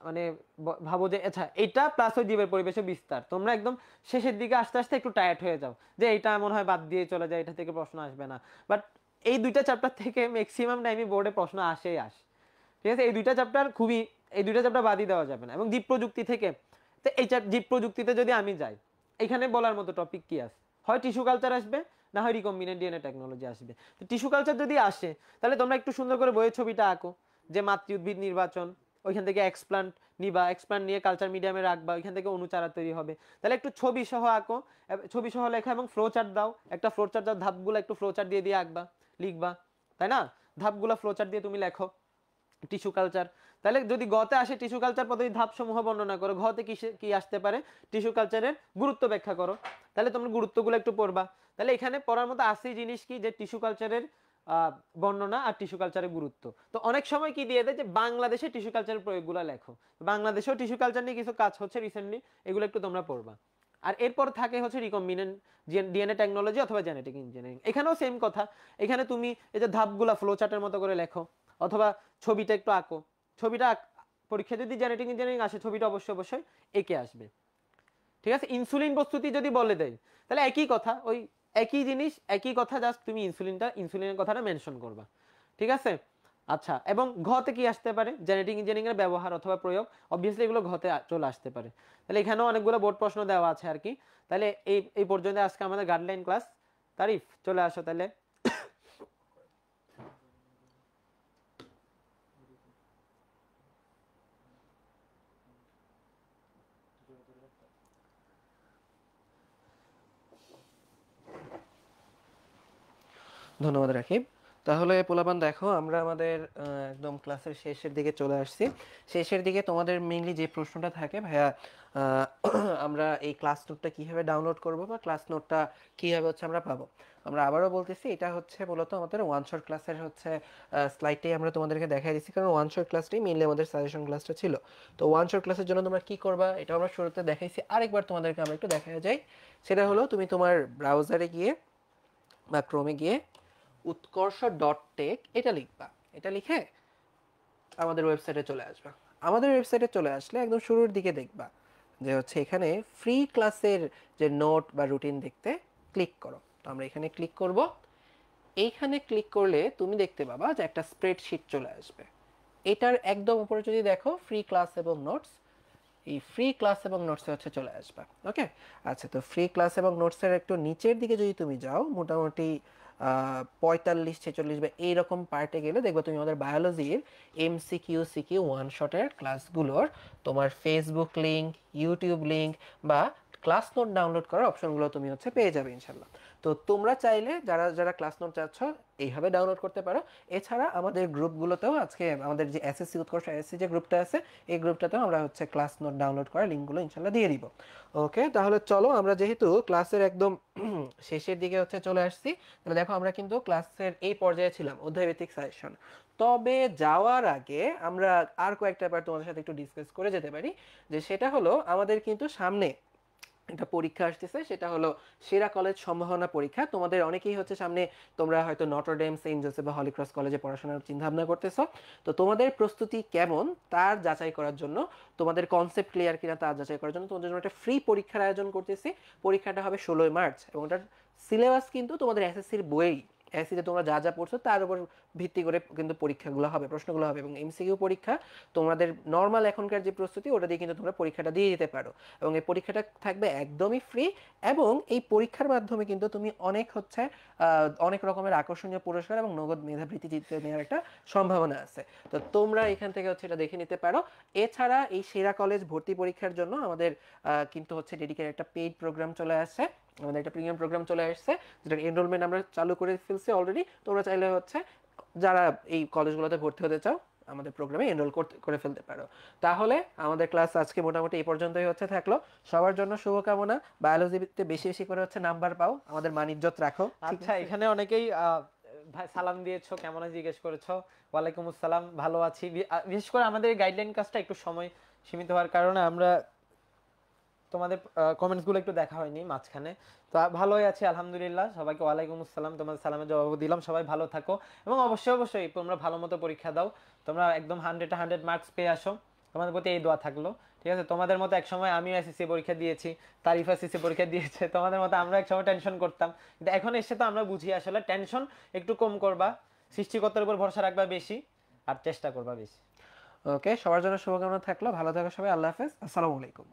মানে ভাবো যে আচ্ছা এটা প্লাস ওই জীবের পরিবেশে বিস্তার, তোমরা একদম শেষের দিকে আস্তে আস্তে একটু টায়ার্ড হয়ে যাও যে এটা মনে হয় বাদ দিয়ে চলে যায়, এটা থেকে প্রশ্ন আসবে না। বাট এই দুইটা চ্যাপ্টার থেকে ম্যাক্সিমাম টাইমে বোর্ডে প্রশ্ন আসেই আসে। ঠিক আছে, এই দুইটা চ্যাপ্টার খুবই, এই দুইটা চ্যাপ্টার বাদই দেওয়া যাবে না। এবং জীব প্রযুক্তি থেকে, তো এই জীব প্রযুক্তিতে যদি আমি যাই, এখানে বলার মতো টপিক কি আছে? হয় টিস্যু কালচার আসবে, না হয় রিকম্বিনেন্ট ডিএনএ টেকনোলজি আসবে। তো টিস্যু কালচার যদি আসে, তাহলে তোমরা একটু সুন্দর করে বইয়ের ছবিটা আঁকো, যে মাতৃ উদ্ভিদ নির্বাচন, ওইখান থেকে এক্সপ্লান্ট নিবা, এক্সপ্লান্ট নিয়ে কালচার মিডিয়ামে রাখবা, ওইখান থেকে অনুচারা তৈরি হবে। তাহলে একটু ছবি সহ আঁকো, ছবি সহ লেখা এবং ফ্লো চার্ট দাও, একটা ফ্লো চার্ট দাও, ধাপগুলো একটু ফ্লো চার্ট দিয়ে দিয়ে আঁকবা, লিখবা, তাই না? ধাপগুলো ফ্লো চার্ট দিয়ে তুমি লেখো টিস্যু কালচার। তাহলে যদি গতে আসে টিস্যু কালচার পদ্ধতি ধাপ সমূহ বর্ণনা করো, ঘতে কি আসতে পারে, টিস্যু কালচারের গুরুত্ব ব্যাখ্যা করো, তাহলে তোমরা গুরুত্বগুলো একটু পড়বা। তাহলে এখানে পড়ার মতো আসেই জিনিস কি, যে টিস্যু কালচারের বর্ণনা আর টিস্যু কালচারের গুরুত্ব। তো অনেক সময় কি দিয়ে দেয় যে বাংলাদেশে টিস্যু কালচারের প্রয়োগগুলো লেখো, বাংলাদেশেও টিস্যু কালচার নিয়ে কিছু কাজ হচ্ছে রিসেন্টলি, এগুলো একটু তোমরা পড়বা। আর এরপর থাকে হচ্ছে রিকম্বিনেন্ট ডিএনএ টেকনোলজি অথবা জেনেটিক ইঞ্জিনিয়ারিং। এখানেও সেম কথা, এখানে তুমি এই যে ধাপগুলা ফ্লো চার্টের মতো করে লেখো, অথবা ছবিটা একটু আঁকো। ছবিটা পরীক্ষা যদি জেনেটিক ইঞ্জিনিয়ারিং আসে, ছবিটা অবশ্যই অবশ্যই এঁকে আসবে। ঠিক আছে, ইনসুলিন প্রস্তুতি যদি বলে দেয়, তাহলে একই কথা, ওই একই জিনিস একই কথা, জাস্ট তুমি ইনসুলিনের কথাটা মেনশন করবা। ঠিক আছে। আচ্ছা, এবং ঘতে কি আসতে পারে, জেনেটিক ইঞ্জিনিয়ারিং এর ব্যবহার অথবা প্রয়োগ, অবভিয়াসলি এগুলো ঘতে চলে আসতে পারে। তাহলে এখানেও অনেকগুলো বোর্ড প্রশ্ন দেওয়া আছে আর কি। তাহলে এই পর্যন্ত আজকে আমাদের গাইডলাইন ক্লাস। তারিফ, চলে আসো তাহলে। ধন্যবাদ রাকিব। তাহলে পোলাপান দেখো, আমরা আমাদের একদম ক্লাসের শেষের দিকে চলে আসছি। শেষের দিকে তোমাদের মেইনলি যে প্রশ্নটা থাকে ভাইয়া, আমরা এই ক্লাস নোটটা কিভাবে ডাউনলোড করব বা ক্লাস নোটটা কিভাবে হচ্ছে আমরা পাবো। আমরা আবারও বলতেছি, এটা হচ্ছে মূলত আমাদের ওয়ান শট ক্লাসের হচ্ছে স্লাইডটাই আমরা তোমাদেরকে দেখাই দিচ্ছি, কারণ ওয়ান শট ক্লাসটাই মেইনলি আমাদের সাজেশন ক্লাসটা ছিল। তো ওয়ান শট ক্লাসের জন্য তোমরা কি করবা, এটা আমরা শুরুতে দেখাইছি, আরেকবার তোমাদেরকে আমরা একটু দেখা যাই। সেটা হলো, তুমি তোমার ব্রাউজারে গিয়ে বা ক্রোমে গিয়ে উৎকর্ষ.টেক এটা লিখবা। এটা লিখে আমাদের ওয়েবসাইটে চলে আসবা। আমাদের ওয়েবসাইটে চলে আসলে একদম শুরুর দিকে দেখবা যে হচ্ছে এখানে ফ্রি ক্লাসের যে নোট বা রুটিন দেখতে ক্লিক করো। তো আমরা এখানে ক্লিক করব। এইখানে ক্লিক করলে তুমি দেখতে পাবা যে একটা স্প্রেডশিট চলে আসবে। এটার একদম উপরে যদি দেখো ফ্রি ক্লাস এবং নোটস, এই ফ্রি ক্লাস এবং নোটসে হচ্ছে চলে আসবা। ওকে, আচ্ছা, তো ফ্রি ক্লাস এবং নোটসের একটু নিচের দিকে যদি তুমি যাও, মোটামুটি 45-46 বা এইরকম পার্টে গেলে দেখবে তুমি আমাদের বায়োলজির MCQ ওয়ান শটের ক্লাসগুলোর তোমার ফেসবুক লিঙ্ক, ইউটিউব লিঙ্ক বা ক্লাস নোট ডাউনলোড করার অপশনগুলো তুমি হচ্ছে পেয়ে যাবে ইনশাল্লাহ। তো তোমরা চাইলে যারা যারা ক্লাস নোট চাচ্ছ এইভাবে ডাউনলোড করতে পারো। এছাড়া আমাদের গ্রুপগুলোতেও আজকে আমাদের যে এসএসসি উৎকর্ষ এসএসসি যে গ্রুপটা আছে, এই গ্রুপটাতেও আমরা হচ্ছে ক্লাস নোট ডাউনলোড করার লিঙ্কগুলো ইনশাল্লাহ দিয়ে দিব। ওকে, তাহলে চলো, আমরা যেহেতু ক্লাসের একদম শেষের দিকে হচ্ছে চলে আসছি, তাহলে দেখো আমরা কিন্তু ক্লাসের এই পর্যায়ে ছিলাম, অধ্যায়ভিত্তিক সাজেশন। তবে যাওয়ার আগে আমরা আর কয়েকটা ব্যাপার তোমাদের সাথে একটু ডিসকাস করে যেতে পারি, যে সেটা হলো আমাদের কিন্তু সামনে একটা পরীক্ষা আসতেছে, সেটা হলো সেরা কলেজ সম্ভাবনা পরীক্ষা। তোমাদের অনেকেই হচ্ছে সামনে, তোমরা হয়তো নটরডেম, সেন্ট জোসেফ বা হলি ক্রস কলেজে পড়াশোনার চিন্তা ভাবনা করতেছো। তো তোমাদের প্রস্তুতি কেমন তার যাচাই করার জন্য, তোমাদের কনসেপ্ট ক্লিয়ার কিনা তার যাচাই করার জন্য তোমাদের জন্য একটা ফ্রি পরীক্ষার আয়োজন করতেছি। পরীক্ষাটা হবে 16 মার্চ এবং ওটার সিলেবাস কিন্তু তোমাদের এসএসসির বইয়েই অ্যাসিডে তোমরা যা যা পড়ছো তার উপর ভিত্তি করে কিন্তু পরীক্ষাগুলো হবে, প্রশ্নগুলো হবে, এবং এমসিকিউ পরীক্ষা তোমাদের নর্মাল এখনকার যে প্রস্তুতি ওটা দিয়ে কিন্তু তোমরা পরীক্ষাটা দিয়ে দিতে পারো, এবং এই পরীক্ষাটা থাকবে একদমই ফ্রি। এবং এই পরীক্ষার মাধ্যমে কিন্তু তুমি অনেক রকমের আকর্ষণীয় পুরস্কার এবং নগদ মেধাবৃত্তি জিতে নেওয়ার একটা সম্ভাবনা আছে। তো তোমরা এখান থেকে এটা দেখে নিতে পারো। এছাড়া এই সেরা কলেজ ভর্তি পরীক্ষার জন্য আমাদের কিন্তু ডেডিকেটেড একটা পেইড প্রোগ্রাম চলে আসছে, আমাদের একটা প্রিমিয়াম প্রোগ্রাম চলে আসছে, যেটার এনরোলমেন্ট আমরা চালু করে ফেলছি অলরেডি। তোমরা চাইলে যারা এই কলেজগুলোতে ভর্তি হতে চাও আমাদের প্রোগ্রামে এনরোল করে ফেলতে পারো। তাহলে আমাদের ক্লাস আজকে মোটামুটি এই পর্যন্তই থাকলো। সবার জন্য শুভকামনা, বায়োলজিতে বেশি বেশি করে নাম্বার পাও, আমাদের মান ইজ্জত রাখো। আচ্ছা, এখানে অনেকেই ভাই সালাম দিয়েছো, কেমন আছো জিজ্ঞেস করেছো। ওয়ালাইকুম আসসালাম, ভালো আছি। বিশেষ করে আমাদের গাইডলাইন কাজটা একটু সময় সীমিত হওয়ার কারণে আমরা তোমাদের কমেন্টস গুলো একটু দেখা হয়নি মাঝখানে। তো ভালোই আছি আলহামদুলিল্লাহ। সবাইকে ওয়ালাইকুম আসসালাম, তোমাদের সালামের জবাব দিলাম। সবাই ভালো থাকো এবং অবশ্যই অবশ্যই তোমরা ভালো মতো পরীক্ষা দাও, তোমরা একদম 100 মার্কস পেয়ে আসো। তোমাদের প্রতি এই দোয়া থাকলো, ঠিক আছে? তোমাদের মতো একসময় আমিও এসএসসি পরীক্ষা দিয়েছি, তারিফ এসএসসি পরীক্ষা দিয়েছে, তোমাদের মতো আমরা একসময় টেনশন করতাম, কিন্তু এখন এসে তো আমরা বুঝি আসলে টেনশন একটু কম করবা, সৃষ্টিকর্তার উপর ভরসা রাখবা বেশি, আর চেষ্টা করবা বেশি। ওকে, সবার জন্য শুভকামনা থাকলো, ভালো থাকো সবাই, আল্লাহ হাফেজ, আসসালামু আলাইকুম।